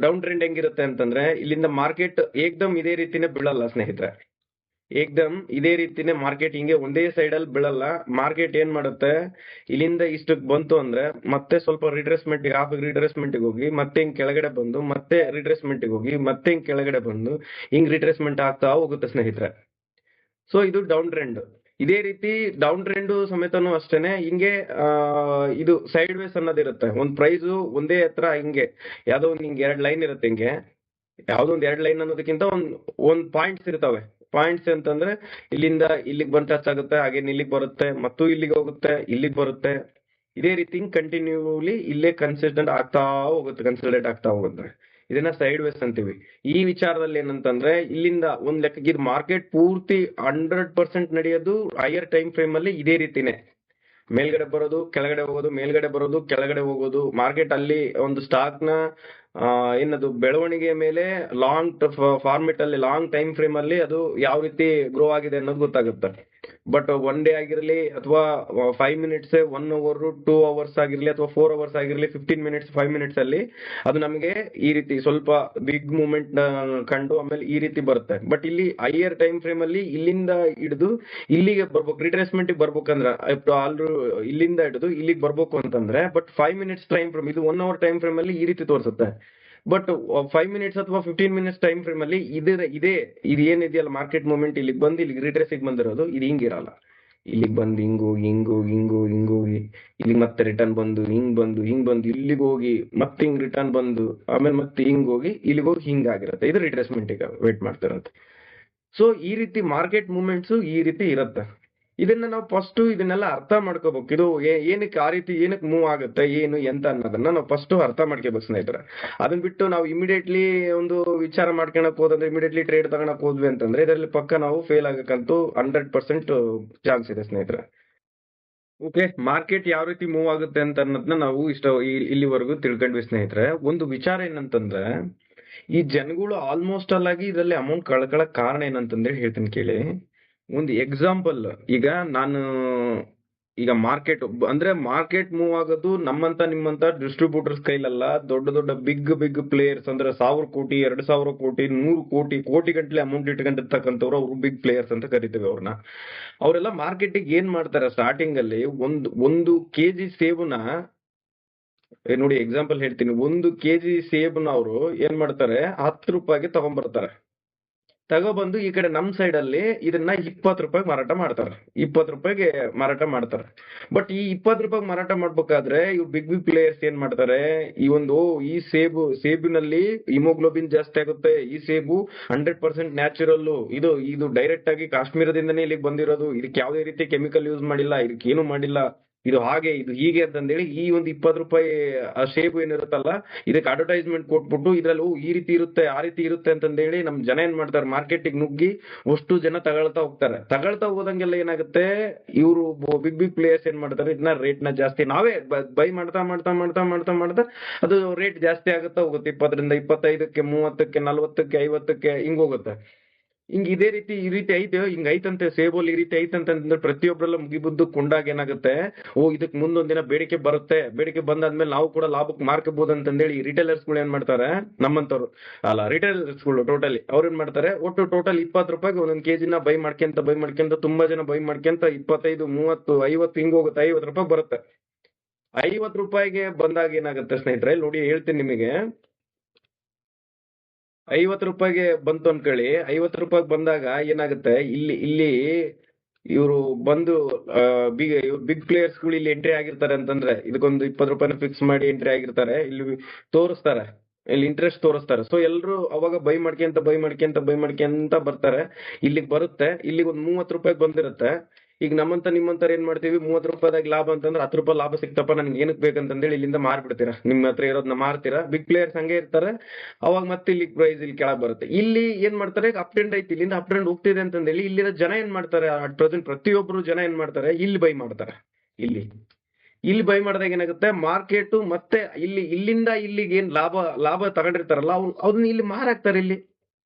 ಡೌನ್ ಟ್ರೆಂಡ್ ಹೆಂಗಿರುತ್ತೆ ಅಂತಂದ್ರೆ ಇಲ್ಲಿಂದ ಮಾರ್ಕೆಟ್ ಏಕ್ದಮ್ ಇದೇ ರೀತಿನೇ ಬೀಳಲ್ಲ ಸ್ನೇಹಿತರೆ. ಏಕ್ದಮ್ ಇದೇ ರೀತಿನೇ ಮಾರ್ಕೆಟ್ ಹಿಂಗೆ ಒಂದೇ ಸೈಡ್ ಅಲ್ಲಿ ಬೀಳಲ್ಲ. ಮಾರ್ಕೆಟ್ ಏನ್ ಮಾಡುತ್ತೆ, ಇಲ್ಲಿಂದ ಇಷ್ಟಕ್ಕೆ ಬಂತು ಅಂದ್ರೆ ಮತ್ತೆ ಸ್ವಲ್ಪ ರಿಟ್ರೇಸ್ಮೆಂಟ್, ಹಾಫ್ ರಿಟ್ರೇಸ್ಮೆಂಟ್ ಹೋಗಿ ಮತ್ತೆ ಹಿಂಗ್ ಕೆಳಗಡೆ ಬಂದು ಮತ್ತೆ ರಿಟ್ರೇಸ್ಮೆಂಟ್ ಹೋಗಿ ಮತ್ತೆ ಹಿಂಗ್ ಕೆಳಗಡೆ ಬಂದು ಹಿಂಗ್ ರಿಟ್ರೇಸ್ಮೆಂಟ್ ಆಗ್ತಾ ಹೋಗುತ್ತೆ ಸ್ನೇಹಿತರೆ. ಸೊ ಇದು ಡೌನ್ ಟ್ರೆಂಡ್. ಇದೇ ರೀತಿ ಡೌನ್ ಟ್ರೆಂಡ್ ಸಮೇತನೂ ಅಷ್ಟೇನೆ ಹಿಂಗೆ ಇದು ಸೈಡ್ ವೇಸ್ ಅನ್ನೋದಿರುತ್ತೆ. ಒಂದ್ ಪ್ರೈಸ್ ಒಂದೇ ಹತ್ರ ಹಿಂಗೆ ಯಾವ್ದೋ ಒಂದ್ ಹಿಂಗೆ 2 ಲೈನ್ ಇರುತ್ತೆ. ಹಿಂಗೆ ಯಾವ್ದೋ ಒಂದ್ 2 ಲೈನ್ ಅನ್ನೋದಕ್ಕಿಂತ ಒಂದ್ ಪಾಯಿಂಟ್ಸ್ ಇರ್ತಾವೆ. ಪಾಯಿಂಟ್ಸ್ ಅಂತಂದ್ರೆ ಇಲ್ಲಿಂದ ಇಲ್ಲಿಗೆ ಬಂದ್ ಟಚ್ ಆಗುತ್ತೆ, ಹಾಗೆ ಇಲ್ಲಿಗೆ ಬರುತ್ತೆ, ಮತ್ತು ಇಲ್ಲಿಗೆ ಹೋಗುತ್ತೆ, ಇಲ್ಲಿಗೆ ಬರುತ್ತೆ. ಇದೇ ರೀತಿ ಕಂಟಿನ್ಯೂಲಿ ಇಲ್ಲೇ ಕನ್ಸಿಸ್ಟೆಂಟ್ ಆಗ್ತಾ ಹೋಗುತ್ತೆ, ಕನ್ಸಲ್ಟೇಟ್ ಆಗ್ತಾ ಹೋಗುತ್ತೆ. ಇದನ್ನ ಸೈಡ್ ವೇಸ್ ಅಂತೀವಿ. ಈ ವಿಚಾರದಲ್ಲಿ ಏನಂತಂದ್ರೆ ಇಲ್ಲಿಂದ ಒಂದ್ ಲೆಕ್ಕಕ್ಕೆ ಇದು ಮಾರ್ಕೆಟ್ ಪೂರ್ತಿ 100% ನಡೆಯೋದು ಹೈಯರ್ ಟೈಮ್ ಫ್ರೇಮ್ ಅಲ್ಲಿ ಇದೇ ರೀತಿನೇ. ಮೇಲ್ಗಡೆ ಬರೋದು, ಕೆಳಗಡೆ ಹೋಗೋದು, ಮೇಲ್ಗಡೆ ಬರೋದು, ಕೆಳಗಡೆ ಹೋಗೋದು. ಮಾರ್ಕೆಟ್ ಅಲ್ಲಿ ಒಂದು ಸ್ಟಾಕ್ ನ ಏನದು ಬೆಳವಣಿಗೆ ಮೇಲೆ ಲಾಂಗ್ ಫಾರ್ಮೆಟ್ ಅಲ್ಲಿ ಲಾಂಗ್ ಟೈಮ್ ಫ್ರೇಮ್ ಅಲ್ಲಿ ಅದು ಯಾವ ರೀತಿ ಗ್ರೋ ಆಗಿದೆ ಅನ್ನೋದು ಗೊತ್ತಾಗುತ್ತೆ. ಬಟ್ 1 ಡೇ ಆಗಿರ್ಲಿ ಅಥವಾ 5 ಮಿನಿಟ್ಸ್, 1 ಅವರ್, 2 ಅವರ್ಸ್ ಆಗಿರ್ಲಿ ಅಥವಾ 4 ಅವರ್ಸ್ ಆಗಿರ್ಲಿ, 15 ಮಿನಿಟ್ಸ್, 5 ಮಿನಿಟ್ಸ್ ಅಲ್ಲಿ ಅದು ನಮಗೆ ಈ ರೀತಿ ಸ್ವಲ್ಪ ಬಿಗ್ ಮೂವ್ಮೆಂಟ್ ಕಂಡು ಆಮೇಲೆ ಈ ರೀತಿ ಬರುತ್ತೆ. ಬಟ್ ಇಲ್ಲಿ ಹೈಯರ್ ಟೈಮ್ ಫ್ರೇಮ್ ಅಲ್ಲಿ ಇಲ್ಲಿಂದ ಹಿಡಿದು ಇಲ್ಲಿಗೆ ಬರ್ಬೇಕು, ರಿಟ್ರೇಸ್ಮೆಂಟ್ ಬರ್ಬೇಕಂದ್ರೆ ಇಲ್ಲಿಂದ ಹಿಡಿದು ಇಲ್ಲಿಗೆ ಬರ್ಬೇಕು ಅಂತಂದ್ರೆ ಬಟ್ 5 ಮಿನಿಟ್ಸ್ ಟೈಮ್ ಫ್ರೇಮ್, ಇದು 1 ಅವರ್ ಟೈಮ್ ಫ್ರೇಮ್ ಅಲ್ಲಿ ಈ ರೀತಿ ತೋರಿಸುತ್ತೆ. ಬಟ್ 5 ಮಿನಿಟ್ಸ್ ಅಥವಾ 15 ಮಿನಿಟ್ಸ್ ಟೈಮ್ ಫ್ರೇಮ್ ಅಲ್ಲಿ ಇದು ಏನಿದೆಯಲ್ಲ ಮಾರ್ಕೆಟ್ ಮೂವ್ಮೆಂಟ್, ಇಲ್ಲಿಗೆ ಬಂದು ಇಲ್ಲಿಗೆ ರಿಟ್ರೇಸಿಗೆ ಬಂದಿರೋದು ಇದು ಹಿಂಗಿರಲ್ಲ. ಇಲ್ಲಿಗೆ ಬಂದು ಹಿಂಗೋಗಿ ಇಲ್ಲಿಗೆ ಮತ್ತೆ ರಿಟರ್ನ್ ಬಂದು ಹಿಂಗ್ ಬಂದು ಇಲ್ಲಿಗೆ ಹೋಗಿ ಮತ್ತೆ ಹಿಂಗ್ ರಿಟರ್ನ್ ಬಂದು ಆಮೇಲೆ ಮತ್ತೆ ಹಿಂಗ್ ಹೋಗಿ ಇಲ್ಲಿಗೆ ಹೋಗಿ ಹಿಂಗಾಗಿರುತ್ತೆ. ಇದು ರಿಟ್ರೇಸ್ಮೆಂಟ್ ಈಗ ವೇಟ್ ಮಾಡ್ತಿರುತ್ತೆ. ಸೊ ಈ ರೀತಿ ಮಾರ್ಕೆಟ್ ಮೂವ್ಮೆಂಟ್ಸ್ ಈ ರೀತಿ ಇರುತ್ತೆ. ಇದನ್ನ ನಾವು ಫಸ್ಟ್ ಇದನ್ನೆಲ್ಲ ಅರ್ಥ ಮಾಡ್ಕೋಬೇಕು. ಇದು ಏನಕ್ಕೆ ಆ ರೀತಿ ಏನಕ್ಕೆ ಮೂವ್ ಆಗುತ್ತೆ, ಏನು ಎಂತ ಅನ್ನೋದನ್ನ ನಾವು ಫಸ್ಟ್ ಅರ್ಥ ಮಾಡ್ಕೋಬೇಕು ಸ್ನೇಹಿತರೆ. ಅದನ್ನ ಬಿಟ್ಟು ನಾವು ಇಮಿಡಿಯೇಟ್ಲಿ ಒಂದು ವಿಚಾರ ಮಾಡ್ಕೊಳಕ್ ಹೋದಂದ್ರೆ, ಇಮಿಡಿಯೇಟ್ಲಿ ಟ್ರೇಡ್ ತಗೊಳಕ್ ಹೋದ್ವಿ ಅಂತಂದ್ರೆ ಇದರಲ್ಲಿ ಪಕ್ಕ ನಾವು ಫೇಲ್ ಆಗಕ್ಕಂತೂ 100% ಚಾನ್ಸ್ ಇದೆ ಸ್ನೇಹಿತರೆ. ಓಕೆ, ಮಾರ್ಕೆಟ್ ಯಾವ ರೀತಿ ಮೂವ್ ಆಗುತ್ತೆ ಅಂತ ಅನ್ನೋದನ್ನ ನಾವು ಇಲ್ಲಿವರೆಗೂ ತಿಳ್ಕೊಂಡ್ವಿ ಸ್ನೇಹಿತರೆ. ಒಂದು ವಿಚಾರ ಏನಂತಂದ್ರೆ, ಈ ಜನಗಳು ಆಲ್ಮೋಸ್ಟ್ ಆಗಿ ಇದರಲ್ಲಿ ಅಮೌಂಟ್ ಕಳ್ಕೊಳಕ್ ಕಾರಣ ಏನಂತಂದ್ರೆ ಹೇಳ್ತೀನಿ ಕೇಳಿ. ಒಂದು ಎಕ್ಸಾಂಪಲ್, ಈಗ ಮಾರ್ಕೆಟ್ ಮೂವ್ ಆಗೋದು ನಮ್ಮಂತ ನಿಮ್ಮಂತ ಡಿಸ್ಟ್ರಿಬ್ಯೂಟರ್ಸ್ ಕೈಲಲ್ಲ. ದೊಡ್ಡ ದೊಡ್ಡ ಬಿಗ್ ಪ್ಲೇಯರ್ಸ್ ಅಂದ್ರೆ 1000 ಕೋಟಿ, 2000 ಕೋಟಿ, 100 ಕೋಟಿ ಗಂಟ್ಲೆ ಅಮೌಂಟ್ ಇಟ್ಕೊಂಡಿರ್ತಕ್ಕಂಥವ್ರು ಅವ್ರು ಬಿಗ್ ಪ್ಲೇಯರ್ಸ್ ಅಂತ ಕರಿತೀವಿ ಅವ್ರನ್ನ. ಅವರೆಲ್ಲ ಮಾರ್ಕೆಟಿಗೆ ಏನ್ ಮಾಡ್ತಾರೆ, ಸ್ಟಾರ್ಟಿಂಗ್ ಅಲ್ಲಿ ಒಂದು ಕೆಜಿ ಸೇಬುನ ನೋಡಿ, ಎಕ್ಸಾಂಪಲ್ ಹೇಳ್ತೀನಿ. 1 ಕೆಜಿ ಸೇಬುನ ಅವರು ಏನ್ ಮಾಡ್ತಾರೆ, 10 ರೂಪಾಯಿಗೆ ತಗೊಂಡ್ಬರ್ತಾರೆ. ತಗೊಬಂದು ಈ ಕಡೆ ನಮ್ ಸೈಡ್ ಅಲ್ಲಿ ಇದನ್ನ 20 ರೂಪಾಯಿಗೆ ಮಾರಾಟ ಮಾಡ್ತಾರೆ. 20 ರೂಪಾಯಿಗೆ ಮಾರಾಟ ಮಾಡ್ತಾರೆ. ಬಟ್ ಈ 20 ರೂಪಾಯಿಗೆ ಮಾರಾಟ ಮಾಡ್ಬೇಕಾದ್ರೆ ಇವ್ ಬಿಗ್ ಪ್ಲೇಯರ್ಸ್ ಏನ್ ಮಾಡ್ತಾರೆ, ಈ ಸೇಬಿನಲ್ಲಿ ಹಿಮೋಗ್ಲೋಬಿನ್ ಜಾಸ್ತಿ ಆಗುತ್ತೆ, ಈ ಸೇಬು 100% ನ್ಯಾಚುರಲ್, ಇದು ಡೈರೆಕ್ಟ್ ಆಗಿ ಕಾಶ್ಮೀರದಿಂದನೇ ಇಲ್ಲಿಗೆ ಬಂದಿರೋದು, ಇದಕ್ಕೆ ಯಾವುದೇ ರೀತಿ ಕೆಮಿಕಲ್ ಯೂಸ್ ಮಾಡಿಲ್ಲ, ಇದಕ್ಕೆ ಏನು ಮಾಡಿಲ್ಲ, ಇದು ಹಾಗೆ ಇದು ಹೀಗೆ ಅಂತಂದೇಳಿ ಈ ಒಂದು 20 ರೂಪಾಯಿ ಸೇಬು ಏನಿರುತ್ತಲ್ಲ ಇದಕ್ಕೆ ಅಡ್ವರ್ಟೈಸ್ಮೆಂಟ್ ಕೊಟ್ಬಿಟ್ಟು ಇದ್ರಲ್ಲಿ ಈ ರೀತಿ ಇರುತ್ತೆ, ಆ ರೀತಿ ಇರುತ್ತೆ ಅಂತಂದೇಳಿ ನಮ್ ಜನ ಏನ್ ಮಾಡ್ತಾರೆ, ಮಾರ್ಕೆಟಿಗೆ ನುಗ್ಗಿ ಅಷ್ಟು ಜನ ತಗೊಳ್ತಾ ಹೋಗ್ತಾರೆ. ತಗೊಳ್ತಾ ಹೋದಂಗೆಲ್ಲ ಏನಾಗುತ್ತೆ, ಇವರು ಬಿಗ್ ಪ್ಲೇಯರ್ಸ್ ಏನ್ ಮಾಡ್ತಾರೆ, ಇದನ್ನ ರೇಟ್ ನ ಜಾಸ್ತಿ ನಾವೇ ಬೈ ಮಾಡ್ತಾ ಅದು ರೇಟ್ ಜಾಸ್ತಿ ಆಗುತ್ತಾ ಹೋಗುತ್ತೆ. 20ರಿಂದ 25ಕ್ಕೆ, 30ಕ್ಕೆ, 40ಕ್ಕೆ, 50ಕ್ಕೆ ಹಿಂಗ್ ಹೋಗುತ್ತೆ. ಹಿಂಗ್ ಇದೇ ರೀತಿ ಈ ರೀತಿ ಐತೆ ಹಿಂಗ್ ಐತಂತೆ ಸೇಬಲ್ ಈ ರೀತಿ ಐತಂತಂದ್ರೆ ಪ್ರತಿಯೊಬ್ಬರೆಲ್ಲ ಮುಗಿಬುದ್ದು ಕೊಂಡಾಗ ಏನಾಗುತ್ತೆ, ಓ ಇದಕ್ ಮುಂದೊಂದ್ ದಿನ ಬೇಡಿಕೆ ಬರುತ್ತೆ, ಬೇಡಿಕೆ ಬಂದಾದ್ಮೇಲೆ ನಾವು ಕೂಡ ಲಾಭಕ್ಕೆ ಮಾರ್ಕಬಹುದು ಅಂತಂದೇಳಿ ರಿಟೇಲರ್ಸ್ ಗಳು ಏನ್ ಮಾಡ್ತಾರೆ, ನಮ್ಮಂತವ್ರು ಅಲ್ಲ ರಿಟೇಲರ್ಸ್ ಗಳು ಟೋಟಲಿ ಅವ್ರು ಏನ್ ಮಾಡ್ತಾರೆ, ಒಟ್ಟು ಟೋಟಲ್ 20 ರೂಪಾಯಿಗೆ ಒಂದೊಂದ್ ಕೆಜಿನ ಬೈ ಮಾಡ್ಕೊಂತ ತುಂಬಾ ಜನ ಬೈ ಮಾಡ್ಕೊಂತ 25, 30, 50 ಹಿಂಗ್ ಹೋಗುತ್ತೆ. 50 ರೂಪಾಯಿ ಬರುತ್ತೆ. 50 ರೂಪಾಯಿಗೆ ಬಂದಾಗ ಏನಾಗುತ್ತೆ ಸ್ನೇಹಿತರೆ, ನೋಡಿ ಹೇಳ್ತೀನಿ ನಿಮಗೆ. 50 ರೂಪಾಯಿಗೆ ಬಂತು ಅನ್ಕೊಳ್ಳಿ. 50 ರೂಪಾಯಿಗೆ ಬಂದಾಗ ಏನಾಗುತ್ತೆ, ಇಲ್ಲಿ ಇವರು ಬಂದು ಬಿಗ್ ಪ್ಲೇಯರ್ಸ್ ಗಳು ಇಲ್ಲಿ ಎಂಟ್ರಿ ಆಗಿರ್ತಾರೆ ಅಂತಂದ್ರೆ ಇದಕ್ಕೊಂದು 20 ರೂಪಾಯಿನ ಫಿಕ್ಸ್ ಮಾಡಿ ಎಂಟ್ರಿ ಆಗಿರ್ತಾರೆ. ಇಲ್ಲಿ ತೋರಿಸ್ತಾರೆ, ಇಲ್ಲಿ ಇಂಟ್ರೆಸ್ಟ್ ತೋರಿಸ್ತಾರೆ. ಸೊ ಎಲ್ರು ಅವಾಗ ಬೈ ಮಾಡ್ಕೊಂತ ಬರ್ತಾರೆ. ಇಲ್ಲಿಗೆ ಬರುತ್ತೆ, ಇಲ್ಲಿಗೆ ಒಂದು 30 ರೂಪಾಯಿಗೆ ಬಂದಿರುತ್ತೆ. ಈಗ ನಿಮ್ಮಂತರ ಏನ್ ಮಾಡ್ತೀವಿ, 30 ರೂಪಾಯಿದಾಗ ಲಾಭ ಅಂತಂದ್ರೆ 10 ರೂಪಾಯಿ ಲಾಭ ಸಿಕ್ತಪ್ಪ, ನನ್ಗೆ ಏನಕ್ಕೆ ಬೇಕಂತಂದೇಳಿ ಇಲ್ಲಿಂದ ಮಾರ್ಬಿಡ್ತೀರಾ, ನಿಮ್ಮ ಹತ್ರ ಇರೋದನ್ನ ಮಾರ್ತೀರಾ. ಬಿಗ್ ಪ್ಲೇಯರ್ಸ್ ಹಂಗೆ ಇರ್ತಾರೆ. ಅವಾಗ ಮತ್ತೆ ಇಲ್ಲಿ ಪ್ರೈಸ್ ಇಲ್ಲಿ ಕೆಳಗೆ ಬರುತ್ತೆ. ಇಲ್ಲಿ ಏನ್ ಮಾಡ್ತಾರೆ, ಅಪ್ ಟ್ರೆಂಡ್ ಐತಿ, ಇಲ್ಲಿಂದ ಅಪ್ ಟ್ರೆಂಡ್ ಹೋಗ್ತಿದೆ ಅಂತಂದೇಳಿ ಇಲ್ಲಿರೋ ಜನ ಏನ್ ಮಾಡ್ತಾರೆ, ಅಟ್ ಪ್ರೆಸೆಂಟ್ ಪ್ರತಿಯೊಬ್ರು ಜನ ಏನ್ ಮಾಡ್ತಾರೆ, ಇಲ್ಲಿ ಬೈ ಮಾಡ್ತಾರೆ. ಇಲ್ಲಿ ಬೈ ಮಾಡಿದಾಗ ಏನಾಗುತ್ತೆ, ಮಾರ್ಕೆಟ್ ಮತ್ತೆ ಇಲ್ಲಿಂದ ಇಲ್ಲಿಗೆ ಏನ್ ಲಾಭ ತಗೊಂಡಿರ್ತಾರಲ್ಲ ಅವ್ರನ್ನ ಇಲ್ಲಿ ಮಾರಾಕ್ತಾರೆ. ಇಲ್ಲಿ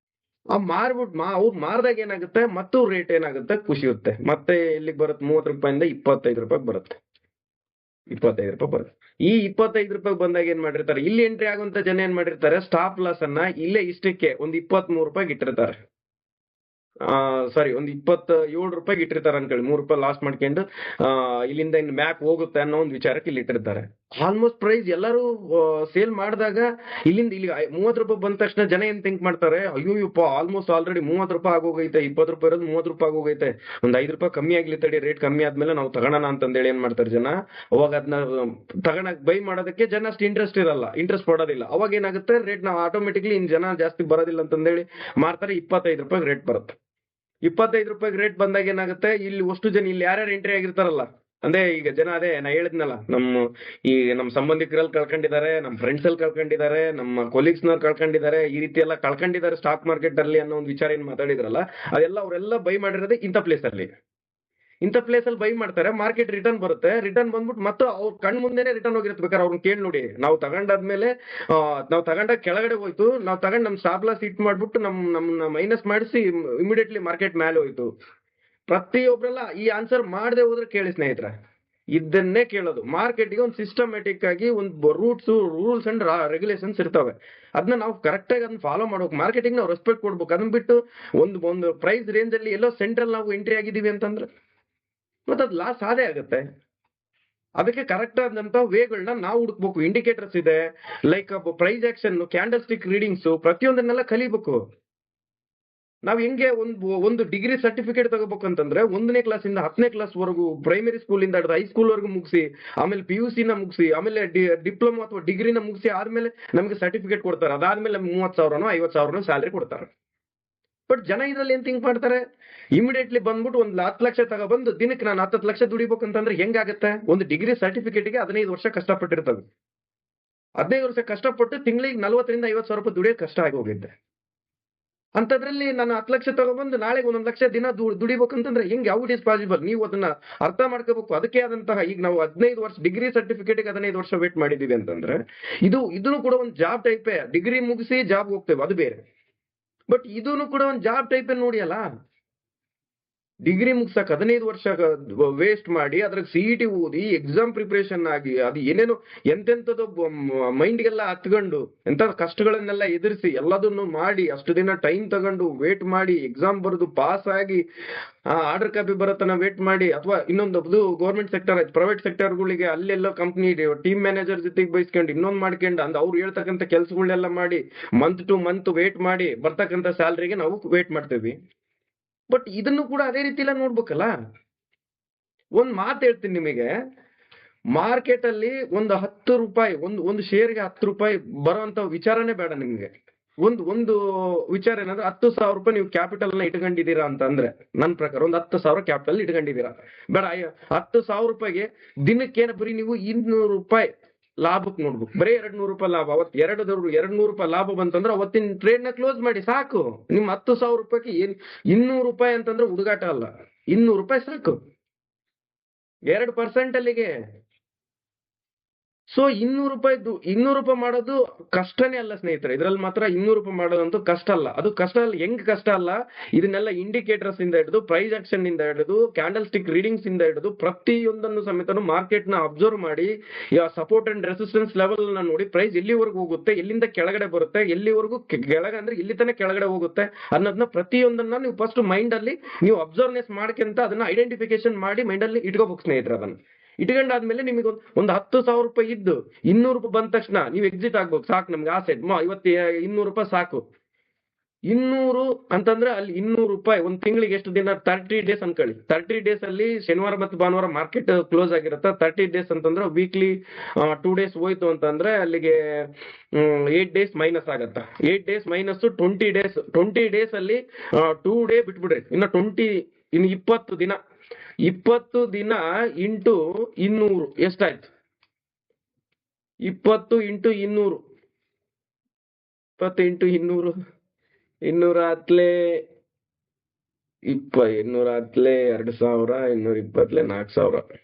ಅವ್ರು ಮಾರ್ದಾಗ ಏನಾಗುತ್ತೆ, ಮತ್ತು ರೇಟ್ ಏನಾಗುತ್ತೆ ಕುಸಿಯುತ್ತೆ. ಮತ್ತೆ ಇಲ್ಲಿಗೆ ಬರುತ್ತೆ 30 ರೂಪಾಯಿಂದ 25 ರೂಪಾಯಿ ಬರುತ್ತೆ. 25 ರೂಪಾಯಿ ಬರುತ್ತೆ. ಈ 25 ರೂಪಾಯಿ ಬಂದಾಗ ಏನ್ ಮಾಡಿರ್ತಾರೆ, ಇಲ್ಲಿ ಎಂಟ್ರಿ ಆಗುವಂತ ಜನ ಏನ್ ಮಾಡಿರ್ತಾರೆ, ಸ್ಟಾಪ್ ಲಾಸ್ ಅನ್ನ ಇಲ್ಲೇ ಇಷ್ಟಕ್ಕೆ ಒಂದು 23 ರೂಪಾಯಿಗೆ ಇಟ್ಟಿರ್ತಾರೆ. ಸಾರಿ, ಒಂದು 27 ರೂಪಾಯಿಗೆ ಇಟ್ಟಿರ್ತಾರೆ ಅನ್ಕೊಳ್ಳಿ. 3 ರೂಪಾಯಿ ಲಾಸ್ ಮಾಡ್ಕೊಂಡು ಇಲ್ಲಿಂದ ಇನ್ನು ಮ್ಯಾಕ್ ಹೋಗುತ್ತೆ ಅನ್ನೋ ಒಂದು ವಿಚಾರಕ್ಕೆ ಇಲ್ಲಿ ಇಟ್ಟಿರ್ತಾರೆ. ಆಲ್ಮೋಸ್ಟ್ ಪ್ರೈಸ್ ಎಲ್ಲರೂ ಸೇಲ್ ಮಾಡಿದಾಗ ಇಲ್ಲಿಂದ ಇಲ್ಲಿ 30 ರೂಪಾಯಿ ಬಂದ ತಕ್ಷಣ ಜನ ಏನ್ ಥಿಂಕ್ ಮಾಡ್ತಾರೆ, ಅಯ್ಯೋಪ್ಪ ಆಲ್ಮೋಸ್ಟ್ ಆಲ್ರೆಡಿ 30 ರೂಪಾಯಿ ಆಗೋಗೈತೆ, 20 ರೂಪಾಯಿ ಇರೋದು 30 ರೂಪಾಯಿ ಆಗೋಗೈತೆ, ಒಂದ್ 5 ರೂಪಾಯಿ ಕಮ್ಮಿ ಆಗ್ಲಿ ತಡಿ, ರೇಟ್ ಕಮ್ಮಿ ಆದ್ಮೇಲೆ ನಾವು ತಗೋಣ ಅಂತಂದೇಳಿ ಏನ್ ಮಾಡ್ತಾರೆ ಜನ. ಅವಾಗ ಅದನ್ನ ತಗೊಳಕ್ ಬೈ ಮಾಡೋದಕ್ಕೆ ಜನ ಅಷ್ಟು ಇಂಟ್ರೆಸ್ಟ್ ಪಡೋದಿಲ್ಲ. ಅವಾಗ ಏನಾಗುತ್ತೆ, ರೇಟ್ ನಾವು ಆಟೋಮೆಟಿಕ್ಲಿ ಇನ್ ಜನ ಜಾಸ್ತಿ ಬರೋದಿಲ್ಲ ಅಂತಂದೇಳಿ ಮಾರ್ತಾರೆ. 25 ರೂಪಾಯಿ ರೇಟ್ ಬರುತ್ತೆ. 25 ರೂಪಾಯಿಗೆ ರೇಟ್ ಬಂದಾಗ ಏನಾಗುತ್ತೆ, ಇಲ್ಲಿ ಅಷ್ಟು ಜನ ಇಲ್ಲಿ ಯಾರ್ಯಾರು ಎಂಟ್ರಿ ಆಗಿರ್ತಾರಲ್ಲ, ಅಂದ್ರೆ ಈಗ ಜನ ಅದೇ ನಾ ಹೇಳಿದ್ನಲ್ಲ, ನಮ್ಮ ಸಂಬಂಧಿಕರಲ್ಲಿ ಕಳ್ಕೊಂಡಿದ್ದಾರೆ, ನಮ್ಮ ಫ್ರೆಂಡ್ಸ್ ಅಲ್ಲಿ ಕಳ್ಕೊಂಡಿದ್ದಾರೆ, ನಮ್ಮ ಕೊಲೀಗ್ಸ್ ನವ್ರು ಕಳ್ಕೊಂಡಿದ್ದಾರೆ, ಈ ರೀತಿ ಎಲ್ಲ ಕಳ್ಕೊಂಡಿದ್ದಾರೆ ಸ್ಟಾಕ್ ಮಾರ್ಕೆಟ್ ಅಲ್ಲಿ ಅನ್ನೋ ಒಂದು ವಿಚಾರ ಏನ್ ಮಾತಾಡಿದ್ರಲ್ಲ, ಅದೆಲ್ಲ ಅವರೆಲ್ಲ ಬೈ ಮಾಡಿರೋದೇ ಇಂಥ ಪ್ಲೇಸ್ ಅಲ್ಲಿ ಬೈ ಮಾಡ್ತಾರೆ. ಮಾರ್ಕೆಟ್ ರಿಟರ್ನ್ ಬರುತ್ತೆ. ರಿಟರ್ನ್ ಬಂದ್ಬಿಟ್ಟು ಮತ್ತೆ ಅವ್ರ ಕಣ್ ಮುಂದೆನೆ ರಿಟರ್ನ್ ಹೋಗಿರುತ್ತೆ. ಬೇಕಾದ್ರೆ ಅವ್ರನ್ನ ಕೇಳಿ ನೋಡಿ, ನಾವು ತಗೊಂಡಾದ್ಮೇಲೆ ನಾವು ತಗೊಂಡಾಗ ಕೆಳಗಡೆ ಹೋಯ್ತು, ನಾವು ತಗೊಂಡ್ ನಮ್ ಸ್ಟಾಪ್ ಲಾಸ್ ಹಿಟ್ ಮಾಡ್ಬಿಟ್ಟು ನಮ್ಮನ್ನ ಮೈನಸ್ ಮಾಡಿಸಿ ಇಮಿಡಿಯೇಟ್ಲಿ ಮಾರ್ಕೆಟ್ ಮೇಲೆ ಹೋಯ್ತು. ಪ್ರತಿಯೊಬ್ರೆಲ್ಲ ಈ ಆನ್ಸರ್ ಮಾಡದೆ ಹೋದ್ರೆ ಕೇಳಿ ಸ್ನೇಹಿತರೆ, ಇದನ್ನೇ ಕೇಳೋದು. ಮಾರ್ಕೆಟ್ಗೆ ಒಂದು ಸಿಸ್ಟಮ್ಯಾಟಿಕ್ ಆಗಿ ಒಂದು ರೂಲ್ಸ್ ಅಂಡ್ ರೆಗ್ಯುಲೇಷನ್ಸ್ ಇರ್ತವೆ. ಅದನ್ನ ನಾವು ಕರೆಕ್ಟ್ ಆಗಿ ಅದನ್ನ ಫಾಲೋ ಮಾಡ್ಬೇಕು. ಮಾರ್ಕೆಟಿಂಗ್ ನಾವು ರೆಸ್ಪೆಕ್ಟ್ ಕೊಡ್ಬೇಕು. ಅದನ್ನ ಬಿಟ್ಟು ಒಂದು ಪ್ರೈಸ್ ರೇಂಜ್ ಅಲ್ಲಿ ಎಲ್ಲೋ ಸೆಂಟ್ರಲ್ ನಾವು ಎಂಟ್ರಿ ಆಗಿದೀವಿ ಅಂತಂದ್ರೆ ಮತ್ತೆ ಅದು ಲಾಸ್ ಆದೇ ಆಗುತ್ತೆ. ಅದಕ್ಕೆ ಕರೆಕ್ಟ್ ಆದಂತ ವೇಗಳನ್ನ ನಾವು ಹುಡುಕ್ಬೇಕು. ಇಂಡಿಕೇಟರ್ಸ್ ಇದೆ, like price action, candlestick readings, ಪ್ರತಿಯೊಂದನ್ನೆಲ್ಲ ಕಲಿಬೇಕು. ನಾವ್ ಹೆಂಗೆ ಒಂದು ಡಿಗ್ರಿ ಸರ್ಟಿಫಿಕೇಟ್ ತಗೋಬೇಕು ಅಂತಂದ್ರೆ 1ನೇ ಕ್ಲಾಸಿಂದ 10ನೇ ಕ್ಲಾಸ್ ವರೆಗೂ, ಪ್ರೈಮರಿ ಸ್ಕೂಲ್ ಇಂದ ಹೈಸ್ಕೂಲ್ ವರೆಗೂ ಮುಗಿಸಿ, ಆಮೇಲೆ PUC ನ ಮುಗಿಸಿ, ಆಮೇಲೆ ಡಿಪ್ಲೊಮಾ ಅಥವಾ ಡಿಗ್ರಿನ ಮುಗಿಸಿ ಆದ್ಮೇಲೆ ನಮಗೆ ಸರ್ಟಿಫಿಕೇಟ್ ಕೊಡ್ತಾರೆ. ಅದಾದ್ಮೇಲೆ 30,000ನೋ 50,000ನೋ ಸ್ಯಾಲರಿ ಕೊಡ್ತಾರೆ. ಬಟ್ ಜನ ಇದ್ರಲ್ಲಿ ಏನ್ ಥಿಂಕ್ ಮಾಡ್ತಾರೆ, ಇಮಿಡಿಯೇಟ್ಲಿ ಬಂದ್ಬಿಟ್ಟು ಒಂದು 10 ಲಕ್ಷ ತಗೊಬಂದು ದಿನಕ್ಕೆ ನಾನು 10 ಲಕ್ಷ ದುಡಿಬೇಕು ಅಂತಂದ್ರೆ ಹೆಂಗಾಗತ್ತೆ? ಒಂದು ಡಿಗ್ರಿ ಸರ್ಟಿಫಿಕೇಟ್ಗೆ 15 ವರ್ಷ ಕಷ್ಟಪಟ್ಟಿರ್ತದೆ. 15 ವರ್ಷ ಕಷ್ಟಪಟ್ಟು ತಿಂಗಳಿಗೆ 40,000ರಿಂದ 50,000 ರೂಪಾಯಿ ದುಡಿಯೋದು ಕಷ್ಟ ಆಗಿ ಹೋಗಿದ್ದೆ. ಅಂತದ್ರಲ್ಲಿ ನಾನು 10 ಲಕ್ಷ ತಗೊಬಂದು ನಾಳೆಗೆ 1 ಲಕ್ಷ ದಿನ ದುಡಿಬೇಕು ಅಂತಂದ್ರೆ ಹೆಂಗೆ? How it is possible? ನೀವು ಅದನ್ನ ಅರ್ಥ ಮಾಡ್ಕೋಬೇಕು. ಅದಕ್ಕೆ ಆದಂತಹ, ಈಗ ನಾವು 15 ವರ್ಷ ಡಿಗ್ರಿ ಸರ್ಟಿಫಿಕೇಟ್ಗೆ 15 ವರ್ಷ ವೇಟ್ ಮಾಡಿದೀವಿ ಅಂತಂದ್ರೆ ಇದನ್ನು ಕೂಡ ಒಂದು ಜಾಬ್ ಟೈಪೇ. ಡಿಗ್ರಿ ಮುಗಿಸಿ ಜಾಬ್ ಹೋಗ್ತೇವೆ, ಅದು ಬೇರೆ. ಬಟ್ ಇದನ್ನು ಕೂಡ ಒಂದು ಜಾಬ್ ಟೈಪ್ ನೋಡಿ ಅಲ್ಲ. ಡಿಗ್ರಿ ಮುಗ್ಸಕ್ 15 ವರ್ಷ ವೇಸ್ಟ್ ಮಾಡಿ ಅದ್ರಾಗ CET ಓದಿ ಎಕ್ಸಾಮ್ ಪ್ರಿಪರೇಷನ್ ಆಗಿ ಅದು ಏನೇನೋ ಎಂತೆಂಥದ್ದು ಮೈಂಡ್ಗೆಲ್ಲ ಹತ್ಕೊಂಡು ಎಂತ ಕಷ್ಟಗಳನ್ನೆಲ್ಲ ಎದುರಿಸಿ ಎಲ್ಲದನ್ನು ಮಾಡಿ ಅಷ್ಟು ದಿನ ಟೈಮ್ ತಗೊಂಡು ವೇಟ್ ಮಾಡಿ ಎಕ್ಸಾಮ್ ಬರೆದು ಪಾಸ್ ಆಗಿ ಆರ್ಡರ್ ಕಾಪಿ ಬರತನ ವೇಟ್ ಮಾಡಿ, ಅಥವಾ ಇನ್ನೊಂದು ಗೌರ್ಮೆಂಟ್ ಸೆಕ್ಟರ್ ಆಯ್ತು, ಪ್ರೈವೇಟ್ ಸೆಕ್ಟರ್ಗಳಿಗೆ ಅಲ್ಲೆಲ್ಲ ಕಂಪ್ನಿ ಟೀಮ್ ಮ್ಯಾನೇಜರ್ ಜೊತೆಗೆ ಬೈಸ್ಕೊಂಡು ಇನ್ನೊಂದು ಮಾಡ್ಕೊಂಡು ಅವ್ರು ಹೇಳ್ತಕ್ಕಂಥ ಕೆಲಸಗಳನ್ನೆಲ್ಲ ಮಾಡಿ ಮಂತ್ ಟು ಮಂತ್ ವೇಟ್ ಮಾಡಿ ಬರ್ತಕ್ಕಂಥ ಸ್ಯಾಲ್ರಿಗೆ ನಾವು ವೇಟ್ ಮಾಡ್ತೇವಿ. ಬಟ್ ಇದನ್ನು ಕೂಡ ಅದೇ ರೀತಿ ಎಲ್ಲ ನೋಡ್ಬೇಕಲ್ಲ. ಒಂದ್ ಮಾತು ಹೇಳ್ತೀನಿ ನಿಮಗೆ, ಮಾರ್ಕೆಟ್ ಅಲ್ಲಿ ಒಂದು 10 ರೂಪಾಯಿ ಒಂದು ಶೇರ್ಗೆ 10 ರೂಪಾಯಿ ಬರುವಂತ ವಿಚಾರನೇ ಬೇಡ ನಿಮ್ಗೆ. ಒಂದು ವಿಚಾರ ಏನಂದ್ರೆ 10,000 ರೂಪಾಯಿ ನೀವು ಕ್ಯಾಪಿಟಲ್ ನ ಇಟ್ಕೊಂಡಿದ್ದೀರಾ ಅಂತ ಅಂದ್ರೆ, ನನ್ನ ಪ್ರಕಾರ ಒಂದು 10,000 ಕ್ಯಾಪಿಟಲ್ ಇಟ್ಕೊಂಡಿದ್ದೀರಾ. ಬೇಡ, 10,000 ರೂಪಾಯಿಗೆ ದಿನಕ್ಕೇನ ಬರೀ ನೀವು 200 ರೂಪಾಯಿ ಲಾಭಕ್ಕೆ ನೋಡ್ಬೇಕು. ಬರೀ 200 ರೂಪಾಯಿ ಲಾಭ. ಅವತ್ತು 200 ರೂಪಾಯಿ ಲಾಭ ಬಂತಂದ್ರೆ ಅವತ್ತಿನ ಟ್ರೇಡ್ ನ ಕ್ಲೋಸ್ ಮಾಡಿ ಸಾಕು. ನಿಮ್ 10,000 ರೂಪಾಯಿಗೆ 200 ರೂಪಾಯಿ ಅಂತಂದ್ರೆ ಹುಡುಗಾಟ ಅಲ್ಲ. 200 ರೂಪಾಯಿ ಸಾಕು. 2% ಅಲ್ಲಿಗೆ ಸೊ ₹200 ಮಾಡೋದು ಕಷ್ಟನೇ ಅಲ್ಲ ಸ್ನೇಹಿತರೆ. ಇದ್ರಲ್ಲಿ ಮಾತ್ರ ₹200 ಮಾಡೋದಂತೂ ಕಷ್ಟ ಅಲ್ಲ. ಅದು ಕಷ್ಟ ಅಲ್ಲ, ಹೆಂಗ್ ಕಷ್ಟ ಅಲ್ಲ, ಇದನ್ನೆಲ್ಲ ಇಂಡಿಕೇಟರ್ಸ್ ಇಂದ ಹಿಡಿದು ಪ್ರೈಸ್ ಆಕ್ಷನ್ ಇಂದ ಹಿಡಿದು ಕ್ಯಾಂಡಲ್ ಸ್ಟಿಕ್ ರೀಡಿಂಗ್ಸ್ ಇಂದ ಹಿಡಿದು ಪ್ರತಿಯೊಂದನ್ನು ಸಮೇತನು ಮಾರ್ಕೆಟ್ ನ ಅಬ್ಸರ್ವ್ ಮಾಡಿ ಸಪೋರ್ಟ್ ಅಂಡ್ ರೆಸಿಸ್ಟೆನ್ಸ್ ಲೆವೆಲ್ ನ ನೋಡಿ ಪ್ರೈಸ್ ಎಲ್ಲಿವರೆಗೂ ಹೋಗುತ್ತೆ, ಎಲ್ಲಿಂದ ಕೆಳಗಡೆ ಬರುತ್ತೆ, ಎಲ್ಲಿವರೆಗೂ ಕೆಳಗೆ ಅಂದ್ರೆ ಇಲ್ಲಿ ತನಕ ಕೆಳಗಡೆ ಹೋಗುತ್ತೆ ಅನ್ನೋದನ್ನ ಪ್ರತಿಯೊಂದನ್ನ ನೀವು ಫಸ್ಟ್ ಮೈಂಡ್ ಅಲ್ಲಿ ನೀವು ಅಬ್ಸರ್ವ್ನೆಸ್ ಮಾಡ್ಕೊಂತ ಅದನ್ನ ಐಡೆಂಟಿಫಿಕೇಶನ್ ಮಾಡಿ ಮೈಂಡ್ ಅಲ್ಲಿ ಇಟ್ಕೋಬೇಕು ಸ್ನೇಹಿತರೆ. ಅದನ್ನ ಇಟ್ಕೊಂಡಾದ್ಮೇಲೆ ನಿಮಗೆ ಒಂದು ₹10,000 ಇದ್ದು ₹200 ಬಂದ ತಕ್ಷಣ ನೀವು ಎಕ್ಸಿಟ್ ಆಗ್ಬೇಕು. ಸಾಕು ನಮ್ಗೆ ಆ ಸೆಟ್ ಇವತ್ತು ₹200 ಸಾಕು. 200 ಅಂತಂದ್ರೆ ಅಲ್ಲಿ ₹200 ಒಂದ್ ತಿಂಗಳಿಗೆ ಎಷ್ಟು ದಿನ, 30 ಡೇಸ್ ಅನ್ಕೊಳ್ಳಿ. 30 ಡೇಸ್ ಅಲ್ಲಿ ಶನಿವಾರ ಮತ್ತು ಭಾನುವಾರ ಮಾರ್ಕೆಟ್ ಕ್ಲೋಸ್ ಆಗಿರುತ್ತೆ. 30 ಡೇಸ್ ಅಂತಂದ್ರೆ ವೀಕ್ಲಿ 2 ಡೇಸ್ ಹೋಯ್ತು ಅಂತಂದ್ರೆ ಅಲ್ಲಿಗೆ 8 ಡೇಸ್ ಮೈನಸ್ ಆಗತ್ತ. 8 ಡೇಸ್ ಮೈನಸ್ 20 ಡೇಸ್. 20 ಡೇಸ್ ಅಲ್ಲಿ 2 ಡೇ ಬಿಟ್ಬಿಡ್ರಿ, ಇನ್ನು 20 ದಿನ. 20 ದಿನ ಇಂಟು 200 ಎಷ್ಟಾಯ್ತು? 20 ಇಂಟು 200 20 ಇಂಟು 200 200 ಹತ್ಲೆ 200 ಹತ್ಲೆ 2000, 220 4000.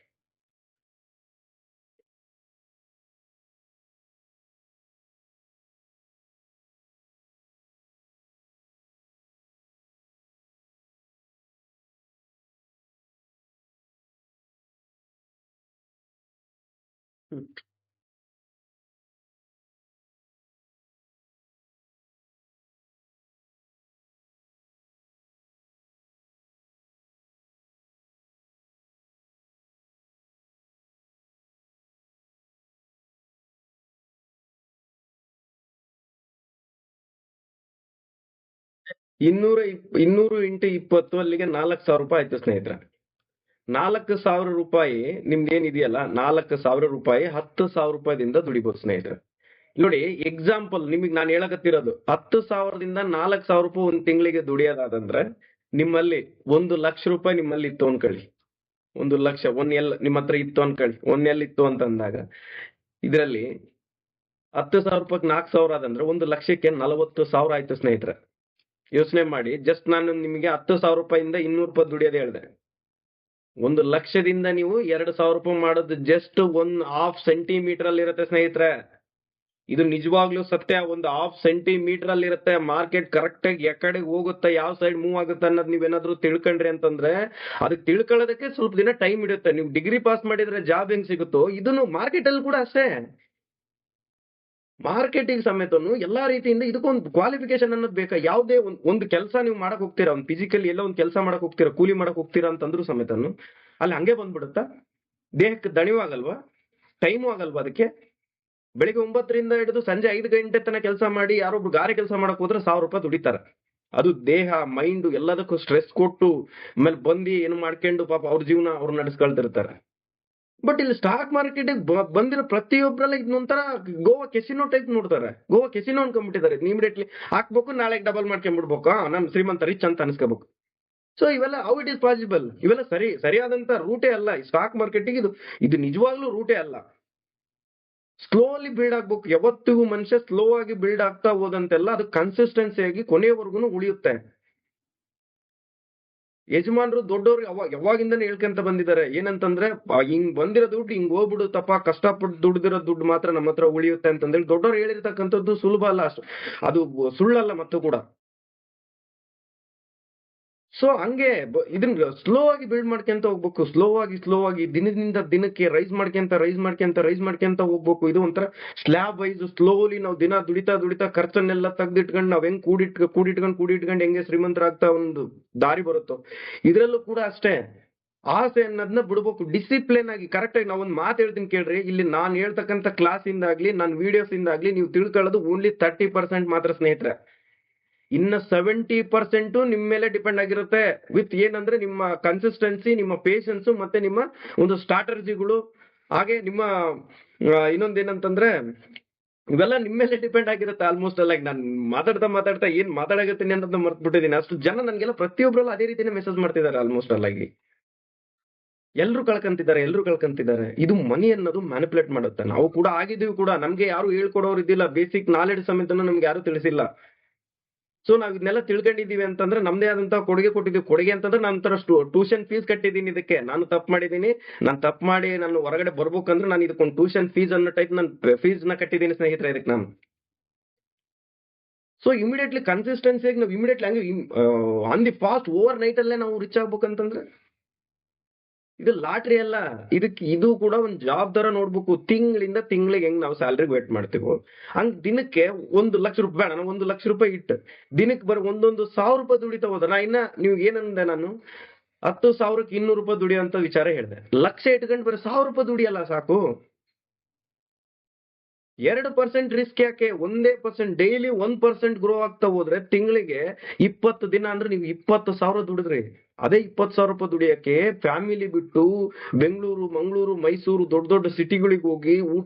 ಇನ್ನೂರು ಇಂಟು 20 ಅಲ್ಲಿಗೆ ₹4,000 ಆಯ್ತು ಸ್ನೇಹಿತರೆ. ₹4,000 ನಿಮ್ದೇನಿದೆಯಲ್ಲ, ₹4,000 ₹10,000ದಿಂದ ದುಡಿಬಹುದು ಸ್ನೇಹಿತರೆ. ನೋಡಿ ಎಕ್ಸಾಂಪಲ್ ನಿಮಗೆ ನಾನು ಹೇಳಕತ್ತಿರೋದು, 10,000ದಿಂದ ₹4,000 ಒಂದ್ ತಿಂಗಳಿಗೆ ದುಡಿಯೋದಾದಂದ್ರೆ ನಿಮ್ಮಲ್ಲಿ ₹1,00,000 ನಿಮ್ಮಲ್ಲಿ ಇತ್ತು ಅನ್ಕೊಳ್ಳಿ. 1,00,000 ನಿಮ್ಮ ಹತ್ರ ಇತ್ತು ಅನ್ಕೊಳ್ಳಿ. 1 ಇತ್ತು ಅಂತಂದಾಗ ಇದರಲ್ಲಿ 10,000 4,000 ಆದಂದ್ರೆ 1,00,000ಕ್ಕೆ 40,000 ಆಯ್ತು ಸ್ನೇಹಿತರೆ. ಯೋಚನೆ ಮಾಡಿ. ಜಸ್ಟ್ ನಾನು ನಿಮಗೆ ₹10,000ಇಂದ ₹200 ದುಡಿಯೋದು ಹೇಳಿದೆ. 1,00,000ದಿಂದ ನೀವು ₹2,000 ಮಾಡೋದು ಜಸ್ಟ್ 1/2 ಸೆಂಟಿಮೀಟರ್ ಅಲ್ಲಿ ಇರುತ್ತೆ ಸ್ನೇಹಿತರೆ. ಇದು ನಿಜವಾಗ್ಲೂ ಸತ್ಯ. ಒಂದು 1/2 ಸೆಂಟಿಮೀಟರ್ ಅಲ್ಲಿ ಇರುತ್ತೆ. ಮಾರ್ಕೆಟ್ ಕರೆಕ್ಟ್ ಆಗಿ ಯಾಕಡೆ ಹೋಗುತ್ತೆ, ಯಾವ ಸೈಡ್ ಮೂವ್ ಆಗುತ್ತೆ ಅನ್ನೋದು ನೀವೇನಾದ್ರೂ ತಿಳ್ಕೊಂಡ್ರಿ ಅಂತಂದ್ರೆ ಅದಕ್ಕೆ ತಿಳ್ಕೊಳ್ಳೋದಕ್ಕೆ ಸ್ವಲ್ಪ ದಿನ ಟೈಮ್ ಇಡುತ್ತೆ. ನೀವು ಡಿಗ್ರಿ ಪಾಸ್ ಮಾಡಿದ್ರೆ ಜಾಬ್ ಹೆಂಗ್ ಸಿಗುತ್ತೋ ಇದನ್ನು ಮಾರ್ಕೆಟ್ ಅಲ್ಲಿ ಕೂಡ ಅಷ್ಟೇ. ಮಾರ್ಕೆಟಿಂಗ್ ಸಮೇತನು ಎಲ್ಲಾ ರೀತಿಯಿಂದ ಇದಕ್ಕೊಂದು ಕ್ವಾಲಿಫಿಕೇಶನ್ ಅನ್ನೋದು ಬೇಕಾ? ಯಾವುದೇ ಒಂದು ಕೆಲಸ ನೀವು ಮಾಡಕ್ ಹೋಗ್ತೀರಾ, ಒಂದು ಫಿಸಿಕಲಿ ಎಲ್ಲ ಒಂದು ಕೆಲಸ ಮಾಡಕ್ ಹೋಗ್ತೀರಾ, ಕೂಲಿ ಮಾಡಕ್ ಹೋಗ್ತೀರಾ ಅಂತಂದ್ರು ಸಮೇತನು ಅಲ್ಲಿ ಹಂಗೆ ಬಂದ್ಬಿಡುತ್ತಾ? ದೇಹಕ್ಕೆ ದಣಿವು ಆಗಲ್ವಾ? ಟೈಮು ಆಗಲ್ವಾ ಅದಕ್ಕೆ? ಬೆಳಿಗ್ಗೆ 9ರಿಂದ ಹಿಡಿದು ಸಂಜೆ 5 ಗಂಟೆ ತನಕ ಕೆಲಸ ಮಾಡಿ ಯಾರೊಬ್ರು ಗಾರೆ ಕೆಲಸ ಮಾಡಕ್ ಹೋದ್ರೆ ₹1,000 ದುಡಿತಾರೆ. ಅದು ದೇಹ ಮೈಂಡ್ ಎಲ್ಲದಕ್ಕೂ ಸ್ಟ್ರೆಸ್ ಕೊಟ್ಟು ಆಮೇಲೆ ಬಂದು ಏನು ಮಾಡ್ಕೊಂಡು ಪಾಪ ಅವ್ರ ಜೀವನ ಅವ್ರು ನಡೆಸ್ಕೊಳ್ತಿರ್ತಾರೆ. ಬಟ್ ಇಲ್ಲಿ ಸ್ಟಾಕ್ ಮಾರ್ಕೆಟ್ ಬಂದಿರೋ ಪ್ರತಿಯೊಬ್ಬರಲ್ಲ ಇದನ್ನೊಂಥರ ಗೋವಾ ಕೆಸಿನೋ ಟೈಪ್ ನೋಡ್ತಾರೆ. ಗೋವಾ ಕೆಸಿನೋ ಅನ್ಕೊಂಡ್ಬಿಟ್ಟಿದ್ದಾರೆ. ಇಮಿಡಿಯೇಟ್ಲಿ ಹಾಕ್ಬೇಕು, ನಾಳೆ ಡಬಲ್ ಮಾಡ್ಕೊಂಡ್ಬಿಡ್ಬೇಕು, ನಾನು ಶ್ರೀಮಂತ ರಿಚ್ ಅಂತ ಅನ್ಸ್ಕೋಬೇಕು. ಸೊ ಇವೆಲ್ಲ ಹೌ ಇಟ್ ಇಸ್ ಪಾಸಿಬಲ್? ಇವೆಲ್ಲ ಸರಿಯಾದಂತ ರೂಟೇ ಅಲ್ಲ. ಈ ಸ್ಟಾಕ್ ಮಾರ್ಕೆಟಿಗೆ ಇದು ನಿಜವಾಗ್ಲೂ ರೂಟೇ ಅಲ್ಲ. ಸ್ಲೋಲಿ ಬಿಲ್ಡ್ ಆಗ್ಬೇಕು. ಯಾವತ್ತಿಗೂ ಮನುಷ್ಯ ಸ್ಲೋ ಆಗಿ ಬಿಲ್ಡ್ ಆಗ್ತಾ ಹೋದಂತೆಲ್ಲ ಅದು ಕನ್ಸಿಸ್ಟೆನ್ಸಿ ಆಗಿ ಕೊನೆಯವರೆಗೂ ಉಳಿಯುತ್ತೆ. ಯಜಮಾನರು ದೊಡ್ಡವರು ಯಾವಾಗಿಂದಾನೆ ಹೇಳ್ಕೊಂತ ಬಂದಿದ್ದಾರೆ ಏನಂತಂದ್ರೆ, ಹಿಂಗ್ ಬಂದಿರೋ ದುಡ್ಡು ಹಿಂಗ್ ಹೋಗ್ಬಿಡುತ್ತಪ್ಪ, ಕಷ್ಟಪಟ್ಟು ದುಡ್ದಿರೋ ದುಡ್ಡು ಮಾತ್ರ ನಮ್ಮ ಹತ್ರ ಉಳಿಯುತ್ತೆ ಅಂತಂದೇಳಿ ದೊಡ್ಡವರು ಹೇಳಿರ್ತಕ್ಕಂಥದ್ದು ಸುಲಭ ಅಲ್ಲ, ಅಷ್ಟು ಅದು ಸುಳ್ಳಲ್ಲ ಮತ್ತು ಕೂಡ. ಸೊ ಹಂಗೆ ಇದನ್ನ ಸ್ಲೋ ಆಗಿ ಬಿಲ್ಡ್ ಮಾಡ್ಕೊಂತ ಹೋಗ್ಬೇಕು. ಸ್ಲೋ ಆಗಿ ದಿನದಿಂದ ದಿನಕ್ಕೆ ರೈಸ್ ಮಾಡ್ಕೊಂತ ಹೋಗ್ಬೇಕು. ಇದು ಒಂಥರ ಸ್ಲ್ಯಾಬ್ ವೈಸ್ ಸ್ಲೋಲಿ ನಾವು ದಿನ ದುಡಿತಾ ಖರ್ಚನ್ನೆಲ್ಲ ತೆಗ್ದಿಟ್ಕೊಂಡು ನಾವ್ ಹೆಂಗ್ ಕೂಡಿಟ್ಕೊಂಡು ಹೆಂಗೆ ಶ್ರೀಮಂತರಾಗ್ತಾ ಒಂದು ದಾರಿ ಬರುತ್ತೋ ಇದ್ರಲ್ಲೂ ಕೂಡ ಅಷ್ಟೇ. ಆಸೆ ಅನ್ನೋದನ್ನ ಬಿಡ್ಬೇಕು. ಡಿಸಿಪ್ಲಿನ್ ಆಗಿ ಕರೆಕ್ಟ್ ಆಗಿ ನಾವೊಂದು ಮಾತು ಹೇಳ್ತೀನಿ ಕೇಳ್ರಿ. ಇಲ್ಲಿ ನಾನು ಹೇಳ್ತಕ್ಕಂಥ ಕ್ಲಾಸ್ ಇಂದಾಗ್ಲಿ ನನ್ನ ವಿಡಿಯೋಸ್ ಇಂದಾಗ್ಲಿ ನೀವು ತಿಳ್ಕೊಳ್ಳೋದು ಓನ್ಲಿ 30% ಮಾತ್ರ ಸ್ನೇಹಿತರೆ. ಇನ್ನ 70% ನಿಮ್ ಮೇಲೆ ಡಿಪೆಂಡ್ ಆಗಿರುತ್ತೆ. ವಿತ್ ಏನಂದ್ರೆ ನಿಮ್ಮ ಕನ್ಸಿಸ್ಟೆನ್ಸಿ, ನಿಮ್ಮ ಪೇಷನ್ಸ್ ಮತ್ತೆ ನಿಮ್ಮ ಒಂದು ಸ್ಟ್ರಾಟಜಿಗಳು, ಹಾಗೆ ನಿಮ್ಮ ಇನ್ನೊಂದೇನಂತಂದ್ರೆ ಇವೆಲ್ಲ ನಿಮ್ಮ ಮೇಲೆ ಡಿಪೆಂಡ್ ಆಗಿರುತ್ತೆ ಆಲ್ಮೋಸ್ಟ್ ಅಲ್ಲ. ನಾನು ಮಾತಾಡ್ತಾ ಏನ್ ಮಾತಾಡಕತ್ತೀನಿ ಅಂತ ಮರ್ತ್ಬಿಟ್ಟಿದ್ದೀನಿ. ಅಷ್ಟು ಜನ ನನ್ಗೆಲ್ಲ ಪ್ರತಿಯೊಬ್ಬರಲ್ಲ ಅದೇ ರೀತಿನೇ ಮೆಸೇಜ್ ಮಾಡ್ತಿದ್ದಾರೆ ಆಲ್ಮೋಸ್ಟ್ ಅಲ್ಲ. ಆಗಿ ಎಲ್ರು ಕಳ್ಕಂತಿದ್ದಾರೆ. ಇದು ಮನಿ ಅನ್ನೋದು ಮ್ಯಾನಿಪುಲೇಟ್ ಮಾಡುತ್ತೆ. ನಾವು ಕೂಡ ಆಗಿದ್ದೀವಿ ಕೂಡ. ನಮ್ಗೆ ಯಾರು ಹೇಳ್ಕೊಡೋರು ಇದ್ದಿಲ್ಲ. ಬೇಸಿಕ್ ನಾಲೆಡ್ಜ್ ಸಮೇತ ನಮ್ಗೆ ಯಾರು ತಿಳಿಸಿಲ್ಲ. ಸೊ ನಾವ್ ಇದನ್ನೆಲ್ಲ ತಿಳ್ಕೊಂಡಿದೀವಿ ಅಂತಂದ್ರೆ ನಮ್ದೇ ಆದಂತ ಕೊಡುಗೆ ಕೊಟ್ಟಿದ್ದೀವಿ. ಕೊಡುಗೆ ಅಂತಂದ್ರೆ ನಾನು ತರ ಟ್ಯೂಷನ್ ಫೀಸ್ ಕಟ್ಟಿದ್ದೀನಿ ಇದಕ್ಕೆ. ನಾನು ತಪ್ಪು ಮಾಡಿದ್ದೀನಿ, ನಾನು ತಪ್ಪು ಮಾಡಿ ನಾನು ಹೊರಗಡೆ ಬರ್ಬೇಕಂದ್ರೆ ನಾನು ಇದಕ್ಕೊಂದು ಟ್ಯೂಷನ್ ಫೀಸ್ ಅನ್ನೋ ಟೈಪ್ ನಾನು ಫೀಸ್ ನ ಕಟ್ಟಿದ್ದೀನಿ ಸ್ನೇಹಿತರೆ ಇದಕ್ಕೆ ನಾನು. ಸೊ ಇಮಿಡಿಯೇಟ್ಲಿ ಕನ್ಸಿಸ್ಟೆನ್ಸಿಯಾಗಿ ನಾವು ಇಮಿಡಿಯೇಟ್ಲಿ ಹಂಗೆ on the fast over night ಅಲ್ಲೇ ನಾವು ರಿಚ್ ಆಗ್ಬೇಕಂತಂದ್ರೆ ಇದು ಲಾಟ್ರಿ ಅಲ್ಲ. ಇದು ಕೂಡ ಒಂದು ಜಾಬ್ ತರ ನೋಡ್ಬೇಕು. ತಿಂಗಳಿಂದ ತಿಂಗಳಿಗೆ ಹೆಂಗ್ ನಾವು ಸ್ಯಾಲ್ರಿಗೆ ವೇಟ್ ಮಾಡ್ತೀವೋ ಹಂಗ್ ದಿನಕ್ಕೆ 1,00,000 ರೂಪಾಯಿ ಬೇಡ, 1,00,000 ರೂಪಾಯಿ ಇಟ್ಟು ದಿನಕ್ಕೆ ಒಂದೊಂದು 1,000 ರೂಪಾಯಿ ದುಡಿತಾ ಹೋದ. ನಾ ಇನ್ನ ನೀವು ಏನಂದೆ, ನಾನು 10,000ಕ್ಕೆ 200 ರೂಪಾಯಿ ದುಡಿಯೋಂತ ವಿಚಾರ ಹೇಳಿದೆ. ಲಕ್ಷ ಇಟ್ಕೊಂಡು ಬರೀ 1,000 ರೂಪಾಯಿ ದುಡಿಯಲ್ಲ ಸಾಕು. 2% ರಿಸ್ಕ್ ಯಾಕೆ? 1% ಡೈಲಿ 1% ಗ್ರೋ ಆಗ್ತಾ ಹೋದ್ರೆ ತಿಂಗಳಿಗೆ 20 ದಿನ ಅಂದ್ರೆ ನೀವು 20,000 ದುಡಿದ್ರಿ. ಅದೇ 20,000 ರೂಪಾಯಿ ದುಡಿಯಕ್ಕೆ ಫ್ಯಾಮಿಲಿ ಬಿಟ್ಟು ಬೆಂಗಳೂರು, ಮಂಗಳೂರು, ಮೈಸೂರು ದೊಡ್ಡ ದೊಡ್ಡ ಸಿಟಿಗಳಿಗೆ ಹೋಗಿ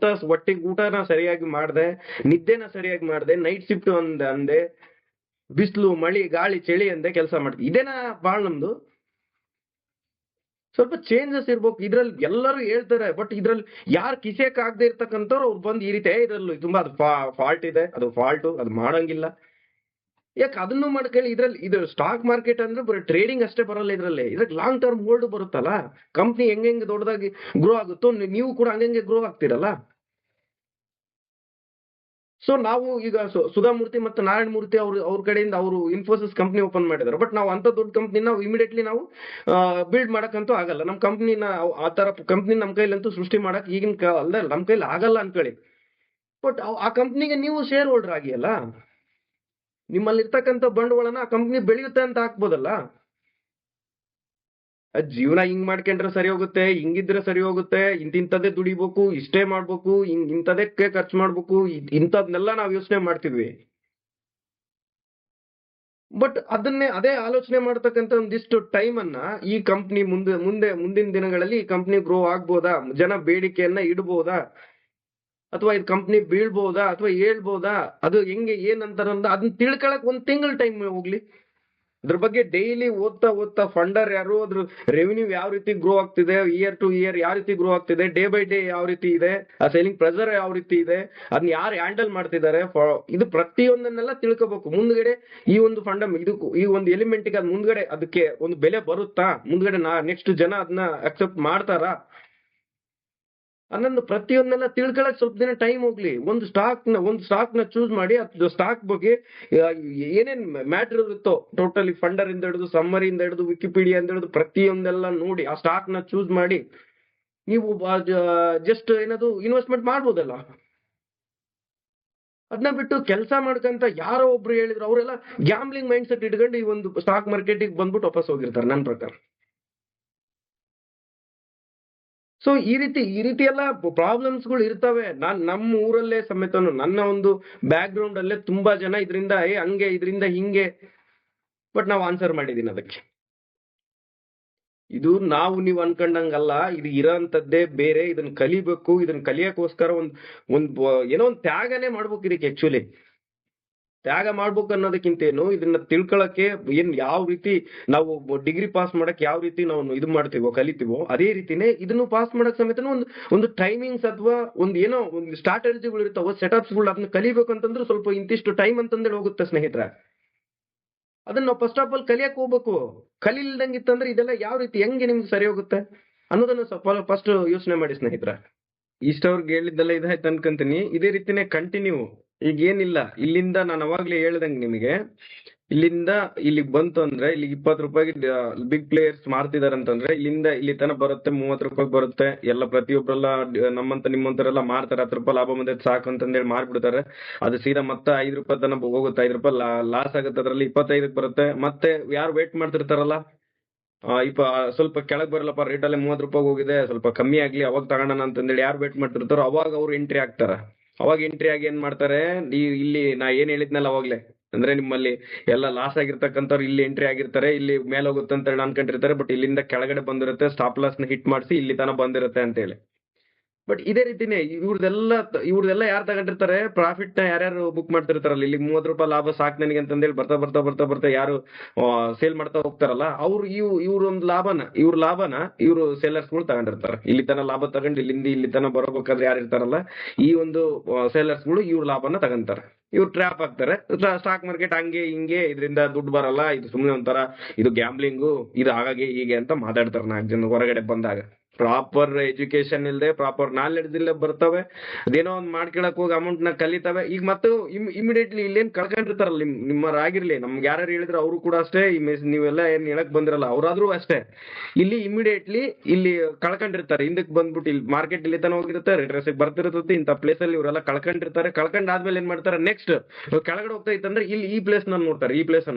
ಹೊಟ್ಟೆಗೆ ಊಟನ ಸರಿಯಾಗಿ ಮಾಡ್ದೆ, ನಿದ್ದೆನ ಸರಿಯಾಗಿ ಮಾಡ್ದೆ, ನೈಟ್ ಶಿಫ್ಟ್ ಅಂದೆ, ಬಿಸಿಲು ಮಳಿ ಗಾಳಿ ಚಳಿ ಅಂದೆ ಕೆಲಸ ಮಾಡ್ತೀವಿ. ಇದೇನಾ ಬಾಳ್ ನಮ್ದು? ಸ್ವಲ್ಪ ಚೇಂಜಸ್ ಇರ್ಬೇಕು ಇದ್ರಲ್ಲಿ. ಎಲ್ಲರೂ ಹೇಳ್ತಾರೆ, ಬಟ್ ಇದ್ರಲ್ಲಿ ಯಾರು ಕಿಸೆಕ್ ಆಗದೆ ಇರ್ತಕ್ಕಂಥವ್ರು ಅವ್ರು ಬಂದು ಈ ರೀತಿ ಇದ್ರಲ್ಲಿ ತುಂಬಾ ಅದು ಫಾಲ್ಟ್ ಇದೆ, ಅದು ಫಾಲ್ಟು, ಅದು ಮಾಡಂಗಿಲ್ಲ. ಯಾಕೆ ಅದನ್ನು ಮಾಡ್ಕೊಳ್ಳಿ. ಇದು ಸ್ಟಾಕ್ ಮಾರ್ಕೆಟ್ ಅಂದ್ರೆ ಬರೀ ಟ್ರೇಡಿಂಗ್ ಅಷ್ಟೇ ಬರಲ್ಲ ಇದ್ರಲ್ಲಿ ಲಾಂಗ್ ಟರ್ಮ್ ಹೋಲ್ಡ್ ಬರುತ್ತಲ್ಲ. ಕಂಪ್ನಿ ಹೆಂಗೆ ದೊಡ್ಡದಾಗಿ ಗ್ರೋ ಆಗುತ್ತೋ ನೀವು ಕೂಡ ಹಂಗೆ ಗ್ರೋ ಆಗ್ತಿರಲ್ಲ. ಸೊ ನಾವು ಈಗ ಸುಧಾಮೂರ್ತಿ ಮತ್ತು ನಾರಾಯಣ ಮೂರ್ತಿ ಅವ್ರ ಕಡೆಯಿಂದ ಅವರು ಇನ್ಫೋಸಿಸ್ ಕಂಪ್ನಿ ಓಪನ್ ಮಾಡಿದಾರೆ. ಬಟ್ ನಾವು ಅಂತ ದೊಡ್ಡ ಕಂಪ್ನಿ ನಾವು ಇಮಿಡಿಯೇಟ್ಲಿ ನಾವು ಬಿಲ್ಡ್ ಮಾಡಕ್ಕಂತೂ ಆಗಲ್ಲ. ನಮ್ಮ ಕಂಪ್ನಿನ ಆ ತರ ಕಂಪ್ನಿ ನಮ್ಮ ಕೈಲಂತೂ ಸೃಷ್ಟಿ ಮಾಡಕ್ ಈಗಿನ ಅಲ್ಲದೆ ನಮ್ಮ ಕೈಲಿ ಆಗಲ್ಲ ಅನ್ಕೊಳ್ಳಿ. ಬಟ್ ಆ ಕಂಪ್ನಿಗೆ ನೀವು ಶೇರ್ ಹೋಲ್ಡರ್ ಆಗಿ ಅಲ್ಲ, ನಿಮ್ಮಲ್ಲಿ ಇರ್ತಕ್ಕಂಥ ಬಂಡವಾಳನ ಆ ಕಂಪ್ನಿ ಬೆಳೆಯುತ್ತೆ ಅಂತ ಹಾಕ್ಬೋದಲ್ಲ. ಜೀವನ ಹಿಂಗ್ ಮಾಡ್ಕೊಂಡ್ರೆ ಸರಿ ಹೋಗುತ್ತೆ, ಹಿಂಗಿದ್ರೆ ಸರಿ ಹೋಗುತ್ತೆ, ಇಂಥದ್ದೇ ದುಡಿಬೇಕು, ಇಷ್ಟೇ ಮಾಡ್ಬೇಕು, ಇಂಥದಕ್ಕೆ ಖರ್ಚು ಮಾಡ್ಬೇಕು, ಇಂಥದ್ನೆಲ್ಲ ನಾವು ಯೋಚನೆ ಮಾಡ್ತಿದ್ವಿ. ಬಟ್ ಅದೇ ಆಲೋಚನೆ ಮಾಡ್ತಕ್ಕಂಥ ಒಂದಿಷ್ಟು ಟೈಮ್ ಅನ್ನ ಈ ಕಂಪ್ನಿ ಮುಂದಿನ ದಿನಗಳಲ್ಲಿ ಈ ಕಂಪ್ನಿ ಗ್ರೋ ಆಗ್ಬೋದಾ, ಜನ ಬೇಡಿಕೆಯನ್ನ ಇಡ್ಬೋದಾ, ಅಥವಾ ಇದು ಕಂಪ್ನಿ ಬೀಳ್ಬೋದಾ ಅಥವಾ ಹೇಳ್ಬೋದಾ, ಅದು ಹೆಂಗೆ ಏನಂತಾರ ಅದನ್ನ ತಿಳ್ಕೊಳಕ್ 1 ತಿಂಗಳು ಟೈಮ್ ಹೋಗ್ಲಿ. ಅದ್ರ ಬಗ್ಗೆ ಡೈಲಿ ಓದ್ತಾ ಫಂಡರ್ ಯಾರು, ಅದ್ರ ರೆವಿನ್ಯೂ ಯಾವ ರೀತಿ ಗ್ರೋ ಆಗ್ತಿದೆ, ಇಯರ್ ಟು ಇಯರ್ ಯಾವ ರೀತಿ ಗ್ರೋ ಆಗ್ತಿದೆ, ಡೇ ಬೈ ಡೇ ಯಾವ ರೀತಿ ಇದೆ, ಆ ಸೆಲ್ಲಿಂಗ್ ಪ್ರೆಷರ್ ಯಾವ ರೀತಿ ಇದೆ, ಅದನ್ನ ಯಾರು ಹ್ಯಾಂಡಲ್ ಮಾಡ್ತಿದ್ದಾರೆ, ಇದು ಪ್ರತಿಯೊಂದನ್ನೆಲ್ಲ ತಿಳ್ಕೋಬೇಕು. ಮುಂದ್ಗಡೆ ಈ ಒಂದು ಈ ಒಂದು ಎಲಿಮೆಂಟ್ಗೆ ಅದ್ ಮುಂದ್ಗಡೆ ಅದಕ್ಕೆ ಒಂದು ಬೆಲೆ ಬರುತ್ತಾ, ಮುಂದ್ಗಡೆ ನೆಕ್ಸ್ಟ್ ಜನ ಅದನ್ನ ಅಕ್ಸೆಪ್ಟ್ ಮಾಡ್ತಾರಾ ಅನ್ನೊಂದು ಪ್ರತಿಯೊಂದೆಲ್ಲ ತಿಳ್ಕೊಳಕ್ ಸ್ವಲ್ಪ ದಿನ ಟೈಮ್ ಹೋಗ್ಲಿ. ಒಂದು ಸ್ಟಾಕ್ ನ ಚೂಸ್ ಮಾಡಿ ಅದು ಸ್ಟಾಕ್ ಬಗ್ಗೆ ಏನೇನ್ ಮ್ಯಾಟರ್ ಇರುತ್ತೋ ಟೋಟಲಿ ಫಂಡರ್ ಇಂದ ಹಿಡಿದು ಸಮ್ಮರಿ ಇಂದ ಹಿಡಿದು ವಿಕಿಪೀಡಿಯಾ ಇಂದ ಹಿಡಿದು ಪ್ರತಿಯೊಂದೆಲ್ಲ ನೋಡಿ ಆ ಸ್ಟಾಕ್ ನ ಚೂಸ್ ಮಾಡಿ ನೀವು ಜಸ್ಟ್ ಏನದು ಇನ್ವೆಸ್ಟ್ಮೆಂಟ್ ಮಾಡ್ಬೋದಲ್ಲ. ಅದನ್ನ ಬಿಟ್ಟು ಕೆಲಸ ಮಾಡ್ಕಂತ ಯಾರೋ ಒಬ್ರು ಹೇಳಿದ್ರು, ಅವರೆಲ್ಲ ಗ್ಯಾಮ್ಲಿಂಗ್ ಮೈಂಡ್ ಸೆಟ್ ಇಟ್ಕೊಂಡು ಈ ಒಂದು ಸ್ಟಾಕ್ ಮಾರ್ಕೆಟಿಗೆ ಬಂದ್ಬಿಟ್ಟು ವಾಪಸ್ ಹೋಗಿರ್ತಾರೆ ನನ್ನ ಪ್ರಕಾರ. ಸೊ ಈ ರೀತಿ ಎಲ್ಲ ಪ್ರಾಬ್ಲಮ್ಸ್ ಗಳು ಇರ್ತವೆ. ನಮ್ಮ ಊರಲ್ಲೇ ಸಮೇತ ನನ್ನ ಒಂದು ಬ್ಯಾಕ್ ಗ್ರೌಂಡ್ ಅಲ್ಲೇ ತುಂಬಾ ಜನ ಇದರಿಂದ ಹಂಗೆ ಇದರಿಂದ ಹಿಂಗೆ, ಬಟ್ ನಾವು ಆನ್ಸರ್ ಮಾಡಿದೀನಿ ಅದಕ್ಕೆ. ಇದು ನೀವು ಅನ್ಕೊಂಡಂಗಲ್ಲ, ಇದು ಇರೋಂಥದ್ದೇ ಬೇರೆ. ಇದನ್ನ ಕಲಿಬೇಕು, ಇದನ್ನ ಕಲಿಯಕ್ಕೋಸ್ಕರ ಏನೋ ಒಂದು ತ್ಯಾಗನೇ ಮಾಡ್ಬೇಕು ಇದಕ್ಕೆ. ಆಕ್ಚುಲಿ ತ್ಯಾಗ ಮಾಡ್ಬೇಕು ಅನ್ನೋದಕ್ಕಿಂತ ಇದನ್ನ ತಿಳ್ಕೊಳಕ್ಕೆ ಯಾವ ರೀತಿ ನಾವು ಡಿಗ್ರಿ ಪಾಸ್ ಮಾಡಕ್ ಯಾವ ರೀತಿ ನಾವು ಇದು ಮಾಡ್ತೀವೋ ಕಲಿತೀವೋ ಅದೇ ರೀತಿನೇ ಇದನ್ನು ಪಾಸ್ ಮಾಡಕ್ ಸಮೇತ ಒಂದು ಟೈಮಿಂಗ್ಸ್ ಅಥವಾ ಏನೋ ಒಂದು ಸ್ಟ್ರಾಟಜಿಗಳು ಇರ್ತಾವ, ಸೆಟಪ್ಸ್ ಗಳು, ಅದನ್ನ ಕಲಿಬೇಕು ಅಂತಂದ್ರೆ ಸ್ವಲ್ಪ ಇಂತಿಷ್ಟು ಟೈಮ್ ಅಂತಂದೇಳಿ ಹೋಗುತ್ತೆ ಸ್ನೇಹಿತರೆ. ಅದನ್ನ ನಾವು ಫಸ್ಟ್ ಆಫ್ ಆಲ್ ಕಲಿಯಕ್ ಹೋಗ್ಬೇಕು. ಕಲಿಲ್ದಂಗಿತ್ತಂದ್ರೆ ಇದೆಲ್ಲ ಯಾವ ರೀತಿ ಹೆಂಗೆ ನಿಮ್ಗೆ ಸರಿ ಹೋಗುತ್ತೆ ಅನ್ನೋದನ್ನ ಸ್ವಲ್ಪ ಫಸ್ಟ್ ಯೋಚನೆ ಮಾಡಿ ಸ್ನೇಹಿತರೆ. ಇಷ್ಟವ್ರಿಗೆ ಹೇಳಿದ್ದೆಲ್ಲ ಇದಾಯ್ತು ಅನ್ಕೊಂತೀನಿ. ಇದೇ ರೀತಿನೇ ಕಂಟಿನ್ಯೂ. ಈಗ ಏನಿಲ್ಲ, ಇಲ್ಲಿಂದ ನಾನು ಅವಾಗ್ಲೇ ಹೇಳ್ದಂಗೆ ನಿಮಗೆ, ಇಲ್ಲಿಂದ ಇಲ್ಲಿಗೆ ಬಂತು ಅಂದ್ರೆ ಇಲ್ಲಿ 20 ರೂಪಾಯಿಗೆ ಬಿಗ್ ಪ್ಲೇಯರ್ಸ್ ಮಾರ್ತಿದಾರೆ ಅಂತಂದ್ರೆ ಇಲ್ಲಿಂದ ಇಲ್ಲಿ ತನಕ ಬರುತ್ತೆ, 30 ರೂಪಾಯಿಗೆ ಬರುತ್ತೆ. ಎಲ್ಲ ಪ್ರತಿಯೊಬ್ಬರೆಲ್ಲ ನಿಮ್ಮಂತರೆಲ್ಲ ಮಾರ್ತಾರೆ. 10 ರೂಪಾಯಿ ಲಾಭ ಬಂದೈತೆ ಸಾಕು ಅಂತಂದೇಳಿ ಮಾರ್ಬಿಡ್ತಾರೆ. ಅದು ಸೀದಾ ಮತ್ತೆ 5 ರೂಪಾಯಿ ತನಕ ಹೋಗುತ್ತೆ. 5 ರೂಪಾಯಿ ಲಾಸ್ ಆಗುತ್ತೆ. ಅದ್ರಲ್ಲಿ 25ಕ್ಕೆ ಬರುತ್ತೆ. ಮತ್ತೆ ಯಾರು ವೇಟ್ ಮಾಡ್ತಿರ್ತಾರಲ್ಲ, ಸ್ವಲ್ಪ ಕೆಳಗ್ ಬರಲ್ಲಪ್ಪ, ರೇಟ್ ಅಲ್ಲೇ 30 ರೂಪಾಯಿ ಹೋಗಿದೆ, ಸ್ವಲ್ಪ ಕಮ್ಮಿ ಆಗ್ಲಿ ಅವಾಗ ತಗೋಣ ಅಂತಂದೇಳಿ ಯಾರು ವೇಟ್ ಮಾಡ್ತಿರ್ತಾರೋ ಅವಾಗ ಅವ್ರು ಎಂಟ್ರಿ ಆಗ್ತಾರ. ಅವಾಗ ಎಂಟ್ರಿ ಆಗಿ ಏನ್ ಮಾಡ್ತಾರೆ, ಇಲ್ಲಿ ನಾ ಏನ್ ಹೇಳಿದ್ನಲ್ಲ ಅವಾಗ್ಲೇ, ಅಂದ್ರೆ ನಿಮ್ಮಲ್ಲಿ ಎಲ್ಲ ಲಾಸ್ ಆಗಿರ್ತಕ್ಕಂಥವ್ರು ಇಲ್ಲಿ ಎಂಟ್ರಿ ಆಗಿರ್ತಾರೆ, ಇಲ್ಲಿ ಮೇಲೆ ಹೋಗುತ್ತೆ ಅಂತ ಹೇಳಿ ಅನ್ಕೊಂಡಿರ್ತಾರೆ. ಬಟ್ ಇಲ್ಲಿಂದ ಕೆಳಗಡೆ ಬಂದಿರುತ್ತೆ, ಸ್ಟಾಪ್ ಲಾಸ್ ನ ಹಿಟ್ ಮಾಡಿಸಿ ಇಲ್ಲಿ ತನಕ ಬಂದಿರುತ್ತೆ ಅಂತ ಹೇಳಿ. ಬಟ್ ಇದೇ ರೀತಿನೇ ಇವ್ರದೆಲ್ಲ ಯಾರು ತಗೊಂಡಿರ್ತಾರೆ, ಪ್ರಾಫಿಟ್ ನ ಯಾರ್ಯಾರು ಬುಕ್ ಮಾಡ್ತಿರ್ತಾರಲ್ಲ, ಇಲ್ಲಿ 30 ರೂಪಾಯಿ ಲಾಭ ಸಾಕು ನನಗೆ ಅಂತಂದೇಳಿ ಬರ್ತಾ ಬರ್ತಾ ಬರ್ತಾ ಬರ್ತಾ ಯಾರು ಸೇಲ್ ಮಾಡ್ತಾ ಹೋಗ್ತಾರಲ್ಲ, ಅವ್ರು ಇವ್ರೊಂದು ಲಾಭನ ಇವರು ಸೇಲರ್ಸ್ಗಳು ತಗೊಂಡಿರ್ತಾರೆ. ಇಲ್ಲಿ ತನ ಲಾಭ ತಗೊಂಡು ಇಲ್ಲಿ ತನ ಬರೋಬೇಕಾದ್ರೆ ಯಾರು ಇರ್ತಾರಲ್ಲ, ಈ ಒಂದು ಸೇಲರ್ಸ್ಗಳು ಇವ್ರ ಲಾಭನ ತಗೊಂತಾರೆ. ಇವ್ರು ಟ್ರ್ಯಾಪ್ ಆಗ್ತಾರೆ. ಸ್ಟಾಕ್ ಮಾರ್ಕೆಟ್ ಹಂಗೆ ಹಿಂಗೆ, ಇದರಿಂದ ದುಡ್ಡು ಬರಲ್ಲ, ಇದು ಸುಮ್ಮನೆ ಒಂಥರ ಇದು ಗ್ಯಾಂಬ್ಲಿಂಗು, ಇದು ಹಾಗಾಗಿ ಹೀಗೆ ಅಂತ ಮಾತಾಡ್ತಾರೆ 4 ಜನ ಹೊರಗಡೆ ಬಂದಾಗ. ಪ್ರಾಪರ್ ಎಜುಕೇಶನ್ ಇಲ್ಲದೆ, ಪ್ರಾಪರ್ ನಾಲೆಡ್ಜ್ ಇಲ್ಲ ಬರ್ತವೆ, ಅದೇನೋ ಒಂದ್ ಮಾಡ್ಕೊಳಕ್ ಹೋಗಿ ಅಮೌಂಟ್ ನ ಕಲಿತವೆ. ಈಗ ಮತ್ತು ಇಮಿಡಿಯೇಟ್ಲಿ ಇಲ್ಲೇನ್ ಕಳ್ಕೊಂಡಿರ್ತಾರಲ್ಲ, ನಿಮ್ಮರಾಗಿರ್ಲಿ, ನಮ್ಗೆ ಯಾರು ಹೇಳಿದ್ರು ಅವರು ಕೂಡ ಅಷ್ಟೇ, ನೀವೆಲ್ಲ ಏನ್ ಹೇಳಕ್ ಬಂದಿರಲ್ಲ ಅವರಾದ್ರೂ ಅಷ್ಟೇ, ಇಲ್ಲಿ ಇಮಿಡಿಯೇಟ್ಲಿ ಇಲ್ಲಿ ಕಳ್ಕೊಂಡಿರ್ತಾರೆ. ಹಿಂದಕ್ಕೆ ಬಂದ್ಬಿಟ್ಟು ಇಲ್ಲಿ ಮಾರ್ಕೆಟ್ ಇಲ್ಲಿ ತನ ಹೋಗಿರುತ್ತೆ, ರಿಟ್ರೆಸ್ ಬರ್ತಿರ್ತದೆ, ಇಂಥ ಪ್ಲೇಸ್ ಅಲ್ಲಿ ಇವರೆಲ್ಲ ಕಳ್ಕೊಂಡಿರ್ತಾರೆ. ಕಳ್ಕೊಂಡಾದ್ಮೇಲೆ ಏನ್ ಮಾಡ್ತಾರೆ, ನೆಕ್ಸ್ಟ್ ಕೆಳಗಡೆ ಹೋಗ್ತಾ ಇತ್ತಂದ್ರೆ ಇಲ್ಲಿ ಈ ಪ್ಲೇಸ್ ನ ನೋಡ್ತಾರೆ. ಈ ಪ್ಲೇಸ್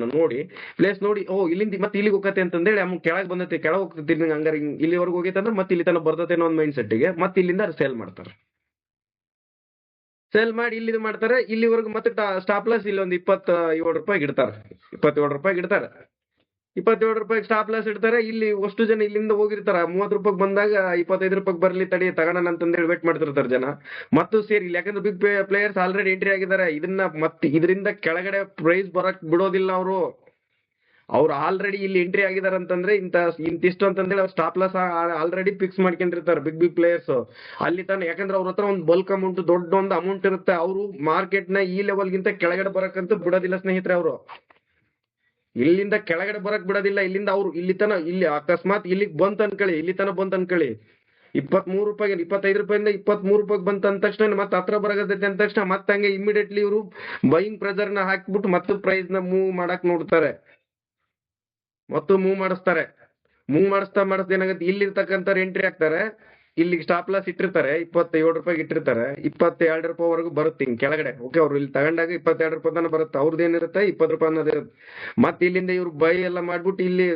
ನೋಡಿ ಓ ಇಲ್ಲಿಂದ ಮತ್ತೆ ಇಲ್ಲಿಗೆ ಹೋಗತ್ತೆ ಅಂತಂದೇಳಿ ಅಮೌಂಟ್ ಕೆಳಗೆ ಬಂದೈತಿ, ಕೆಳಗೆ ಹೋಗ್ತೈತಿ, ಹಂಗಾರೆ ಇಲ್ಲಿವರೆಗೂ ಹೋಗೈತಂದ್ರೆ ಮತ್ತೆ ಇಲ್ಲಿ ತನ ಬರ್ತೈತೆ ಅನ್ನೋ ಒಂದು ಮೈಂಡ್ ಸೆಟ್ಗೆ ಮತ್ತೆ ಇಲ್ಲಿಂದ ಸೇಲ್ ಮಾಡ್ತಾರೆ. ಸೇಲ್ ಮಾಡಿ ಇಲ್ಲಿ ಮಾಡ್ತಾರೆ, ಇಲ್ಲಿವರೆಗೂ ಮತ್ತೆ ಸ್ಟಾಪ್ ಲಾಸ್ ಇಲ್ಲಿ ಒಂದು 27 ರೂಪಾಯಿಗೆ ಇಡ್ತಾರೆ. 27 ರೂಪಾಯಿಗೆ ಸ್ಟಾಪ್ ಲಾಸ್ ಇಡ್ತಾರೆ. ಇಲ್ಲಿ ಅಷ್ಟು ಜನ ಇಲ್ಲಿಂದ ಹೋಗಿರ್ತಾರ, 30 ರೂಪಾಯಿಗೆ ಬಂದಾಗ 25 ರೂಪಾಯಿಗೆ ಬರ್ಲಿ ತಡಿ ತಗೋಣ ಅಂತಂದೇಳಿ ವೇಟ್ ಮಾಡ್ತಿರ್ತಾರೆ ಜನ. ಮತ್ತು ಸೇರಿ ಇಲ್ಲಿ, ಯಾಕಂದ್ರೆ ಬಿಗ್ ಪ್ಲೇಯರ್ಸ್ ಆಲ್ರೆಡಿ ಎಂಟ್ರಿ ಆಗಿದ್ದಾರೆ. ಮತ್ತೆ ಇದರಿಂದ ಕೆಳಗಡೆ ಪ್ರೈಸ್ ಬರಕ್ ಬಿಡೋದಿಲ್ಲ ಅವರು. ಅವ್ರು ಆಲ್ರೆಡಿ ಇಲ್ಲಿ ಎಂಟ್ರಿ ಆಗಿದಾರೆ ಅಂತಂದ್ರೆ ಇಂತಿಷ್ಟು ಅಂತಂದೇಳಿ ಅವ್ರು ಸ್ಟಾಪ್ ಲಾಸ್ ಆಲ್ರೆಡಿ ಫಿಕ್ಸ್ ಮಾಡ್ಕೊಂಡಿರ್ತಾರೆ ಬಿಗ್ ಪ್ಲೇಯರ್ಸ್ ಅಲ್ಲಿ ತಾನೆ. ಯಾಕಂದ್ರೆ ಅವ್ರ ಹತ್ರ ಒಂದು ಬಲ್ಕ್ ಅಮೌಂಟ್, ದೊಡ್ಡ ಒಂದು ಅಮೌಂಟ್ ಇರುತ್ತೆ. ಅವರು ಮಾರ್ಕೆಟ್ ನ ಈ ಲೆವೆಲ್ಗಿಂತ ಕೆಳಗಡೆ ಬರಕ್ಕಂತೂ ಬಿಡೋದಿಲ್ಲ ಸ್ನೇಹಿತರೆ. ಅವರು ಇಲ್ಲಿಂದ ಕೆಳಗಡೆ ಬರಕ್ ಬಿಡೋದಿಲ್ಲ. ಇಲ್ಲಿಂದ ಅವ್ರು ಇಲ್ಲಿ ಅಕಸ್ಮಾತ್ ಇಲ್ಲಿಗೆ ಬಂತ ಅನ್ಕೊಳ್ಳಿ, ಇಲ್ಲಿ ತನ ಬಂತ ಅನ್ಕೊಳ್ಳಿ, 23 ರೂಪಾಯಿಗೆ 25 ರೂಪಾಯಿಂದ 23 ರೂಪಾಯಿಗೆ ಬಂತ ಅಂದ ತಕ್ಷಣ ಮತ್ತೆ ಹತ್ರ ಬರಗತೈತೆ ಅಂದ ತಕ್ಷಣ ಮತ್ತೆ ಹಂಗೆ ಇಮಿಡಿಯೇಟ್ಲಿ ಇವರು ಬೈಯಿಂಗ್ ಪ್ರೆಸರ್ ನ ಹಾಕ್ಬಿಟ್ಟು ಮತ್ತೆ ಪ್ರೈಸ್ ನ ಮೂವ್ ಮಾಡಕ್ ನೋಡ್ತಾರೆ, ಮತ್ತು ಮೂವ್ ಮಾಡಿಸ್ತಾರೆ. ಏನಾಗುತ್ತೆ, ಇಲ್ಲಿರ್ತಕ್ಕಂಥ ಎಂಟ್ರಿ ಆಗ್ತಾರೆ, ಇಲ್ಲಿಗೆ ಸ್ಟಾಪ್ ಲಾಸ್ ಇಟ್ಟಿರ್ತಾರೆ, 27 ರೂಪಾಯಿಗೆ ಇಟ್ಟಿರ್ತಾರೆ, 22 ರೂಪಾಯಿವರೆಗೂ ಬರುತ್ತೆ ಹಿಂಗ್ ಕೆಳಗಡೆ. ಓಕೆ, ಅವ್ರು ಇಲ್ಲಿ ತಗೊಂಡಾಗ 22 ರೂಪಾಯಿ ತನಕ ಬರುತ್ತೆ, ಅವ್ರದ್ದು ಏನಿರುತ್ತೆ 20 ರೂಪಾಯಿ ಅನ್ನೋದಿರುತ್ತೆ. ಮತ್ತೆ ಇಲ್ಲಿಂದ ಇವ್ರು ಬೈ ಎಲ್ಲ ಮಾಡ್ಬಿಟ್ಟು ಇಲ್ಲಿ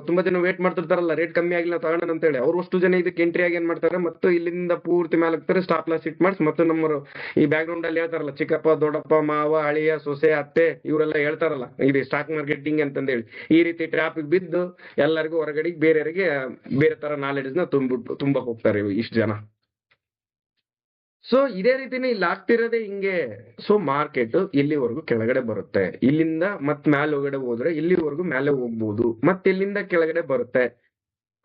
ತುಂಬಾ ಜನ ವೇಟ್ ಮಾಡ್ತಿರ್ತಾರಲ್ಲ, ರೇಟ್ ಕಮ್ಮಿ ಆಗಿಲ್ಲ ತಗೋಣ ಅಂತ ಹೇಳಿ, ಅವ್ರು ಅಷ್ಟು ಜನ ಇದಕ್ಕೆ ಎಂಟ್ರಿ ಆಗಿ ಏನ್ ಮಾಡ್ತಾರೆ, ಮತ್ತು ಇಲ್ಲಿಂದ ಪೂರ್ತಿ ಮೇಲೆ ಹಾಕ್ತಾರೆ, ಸ್ಟಾಪ್ ಲಾಸ್ ಇಟ್ ಮಾಡಿಸಿ. ಮತ್ತು ನಮ್ಮ ಈ ಬ್ಯಾಕ್ ಗ್ರೌಂಡ್ ಅಲ್ಲಿ ಹೇಳ್ತಾರಲ್ಲ, ಚಿಕ್ಕಪ್ಪ, ದೊಡ್ಡಪ್ಪ, ಮಾವ, ಅಳಿಯ, ಸೊಸೆ, ಅತ್ತೆ, ಇವರೆಲ್ಲ ಹೇಳ್ತಾರಲ್ಲ ಇದು ಸ್ಟಾಕ್ ಮಾರ್ಕೆಟಿಂಗ್ ಅಂತಂದೇಳಿ, ಈ ರೀತಿ ಟ್ರಾಫಿಕ್ ಬಿದ್ದು ಎಲ್ಲರಿಗೂ ಹೊರಗಡೆ ಬೇರೆ ತರ ನಾಲೆಡ್ಜ್ ನ ತುಂಬಕ್ ಹೋಗ್ತಾರೆ ಇಷ್ಟು ಜನ. ಸೊ ಇದೇ ರೀತಿನೇ ಇಲ್ಲಿ ಆಗ್ತಿರೋದೇ ಹಿಂಗೆ. ಸೊ ಮಾರ್ಕೆಟ್ ಇಲ್ಲಿವರೆಗೂ ಕೆಳಗಡೆ ಬರುತ್ತೆ, ಇಲ್ಲಿಂದ ಮತ್ ಮೇಲೆ ಹೊರಗಡೆ ಹೋದ್ರೆ ಇಲ್ಲಿವರೆಗೂ ಮೇಲೆ ಹೋಗ್ಬೋದು, ಮತ್ತೆ ಇಲ್ಲಿಂದ ಕೆಳಗಡೆ ಬರುತ್ತೆ.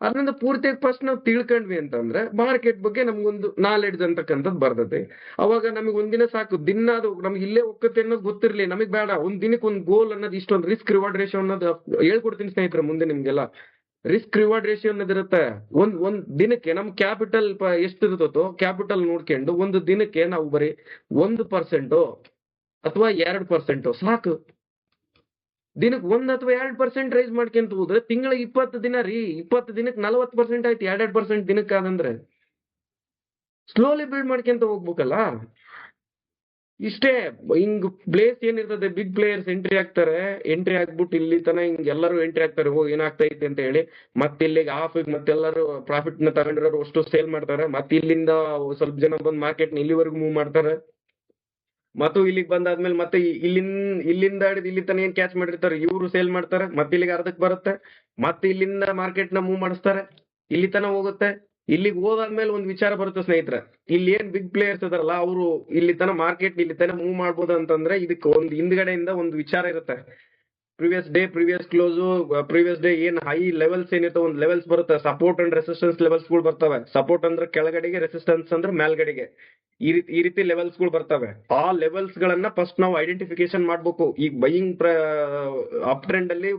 ಅದರಿಂದ ಪೂರ್ತಿಯಾಗಿ ಫಸ್ಟ್ ನಾವು ತಿಳ್ಕೊಂಡ್ವಿ ಅಂತಂದ್ರೆ ಮಾರ್ಕೆಟ್ ಬಗ್ಗೆ ನಮ್ಗೊಂದು ನಾಲೆಡ್ಜ್ ಅಂತಕ್ಕಂಥದ್ದು ಬರ್ತದೆ. ಅವಾಗ ನಮಗೆ ಒಂದಿನ ಸಾಕು, ದಿನ ಅದು ನಮ್ಗೆ ಇಲ್ಲೇ ಹೋಗುತ್ತೆ ಅನ್ನೋದು ಗೊತ್ತಿರ್ಲಿ, ನಮಗ್ ಬೇಡ. ಒಂದ್ ದಿನಕ್ಕೆ ಒಂದು ಗೋಲ್ ಅನ್ನೋದು, ಇಷ್ಟೊಂದು ರಿಸ್ಕ್ ರಿವಾರ್ಡ್ ರೇಷಿಯೋ ಅನ್ನೋದು ಹೇಳ್ಕೊಡ್ತೀನಿ ಸ್ನೇಹಿತರೆ ಮುಂದೆ ನಿಮ್ಗೆಲ್ಲ. ರಿಸ್ಕ್ ರಿವಾರ್ಡ್ ರೇಷಿಯೋ ಅನ್ನೋದಿರುತ್ತೆ. ಒಂದ್ ದಿನಕ್ಕೆ ನಮ್ ಕ್ಯಾಪಿಟಲ್ ಎಷ್ಟು ಇರುತ್ತೋ ಕ್ಯಾಪಿಟಲ್ ನೋಡ್ಕೊಂಡು ಒಂದು ದಿನಕ್ಕೆ ನಾವು ಬರೀ 1% ಅಥವಾ 2% ಸಾಕು. ದಿನಕ್ಕೆ 1 ಅಥವಾ 2% ರೈಸ್ ಮಾಡ್ಕೊಂತ ಹೋದ್ರೆ ತಿಂಗಳಿಗೆ 20 ದಿನ ರೀ, 20 ದಿನಕ್ಕೆ 40% ಆಯ್ತು. 2% ದಿನಕ್ಕೆ ಆದಂದ್ರೆ ಸ್ಲೋಲಿ ಬಿಲ್ಡ್ ಮಾಡ್ಕೊಂತ ಹೋಗ್ಬೇಕಲ್ಲ. ಇಷ್ಟೇ ಹಿಂಗ್ ಪ್ಲೇಸ್ ಏನಿರ್ತದೆ, ಬಿಗ್ ಪ್ಲೇಯರ್ಸ್ ಎಂಟ್ರಿ ಆಗ್ಬಿಟ್ಟು ಇಲ್ಲಿ ತನ ಹಿಂಗ್ ಎಲ್ಲರೂ ಎಂಟ್ರಿ ಆಗ್ತಾರೆ, ಏನಾಗ್ತೈತೆ ಅಂತ ಹೇಳಿ. ಮತ್ತೆ ಇಲ್ಲಿಗೆ ಮತ್ತೆಲ್ಲರೂ ಪ್ರಾಫಿಟ್ ನ ತಗೊಂಡಿರೋರು ಅಷ್ಟು ಸೇಲ್ ಮಾಡ್ತಾರೆ. ಮತ್ತೆ ಇಲ್ಲಿಂದ ಸ್ವಲ್ಪ ಜನ ಬಂದ್ ಮಾರ್ಕೆಟ್ ನ ಇಲ್ಲಿವರೆಗೂ ಮೂವ್ ಮಾಡ್ತಾರೆ. ಮತ್ತು ಇಲ್ಲಿಗೆ ಬಂದಾದ್ಮೇಲೆ ಮತ್ತೆ ಇಲ್ಲಿಂದ ಹಿಡಿದು ಇಲ್ಲಿ ತನ ಏನ್ ಕ್ಯಾಚ್ ಮಾಡಿರ್ತಾರೆ ಇವರು ಸೇಲ್ ಮಾಡ್ತಾರೆ. ಮತ್ತೆ ಇಲ್ಲಿಗೆ ಅರ್ಧಕ್ಕೆ ಬರುತ್ತೆ, ಮತ್ತೆ ಇಲ್ಲಿಂದ ಮಾರ್ಕೆಟ್ ನ ಮೂವ್ ಮಾಡಿಸ್ತಾರೆ, ಇಲ್ಲಿ ತನ ಹೋಗುತ್ತೆ. ಇಲ್ಲಿಗೆ ಹೋದಾದ್ಮೇಲೆ ಒಂದು ವಿಚಾರ ಬರುತ್ತೆ ಸ್ನೇಹಿತರೆ, ಇಲ್ಲಿ ಏನ್ ಬಿಗ್ ಪ್ಲೇಯರ್ಸ್ ಇದಾರಲ್ಲ, ಅವರು ಇಲ್ಲಿ ತನ ಮಾರ್ಕೆಟ್ ಇಲ್ಲಿ ತನ ಮೂವ್ ಮಾಡ್ಬೋದು ಅಂತಂದ್ರೆ ಇದಕ್ಕೆ ಒಂದು ಹಿಂದ್ಗಡೆಯಿಂದ ಒಂದು ವಿಚಾರ ಇರುತ್ತೆ. ಪ್ರಿವಿಯಸ್ ಕ್ಲೋಸ್ ಡೇ ಏನ್ ಹೈ ಲೆವೆಲ್ಸ್ ಏನಿರ್ತವೆ, ಒಂದು ಲೆವೆಲ್ಸ್ ಬರುತ್ತೆ, ಸಪೋರ್ಟ್ ಅಂಡ್ ರೆಸಿಸ್ಟೆನ್ಸ್ ಲೆವೆಲ್ಸ್ ಗಳು ಬರ್ತವೆ. ಸಪೋರ್ಟ್ ಅಂದ್ರೆ ಕೆಳಗಡೆಗೆ, ರೆಸಿಸ್ಟೆನ್ಸ್ ಅಂದ್ರೆ ಮೇಲ್ಗಡೆಗೆ, ಈ ರೀತಿ ಲೆವೆಲ್ಸ್ ಗಳು ಬರ್ತವೆ. ಆ ಲೆವೆಲ್ಸ್ ಗಳನ್ನ ಫಸ್ಟ್ ನಾವು ಐಡೆಂಟಿಫಿಕೇಶನ್ ಮಾಡ್ಬೇಕು. ಈಗ ಬೈಯಿಂಗ್ ಅಪ್ ಟ್ರೆಂಡ್ ಅಲ್ಲಿ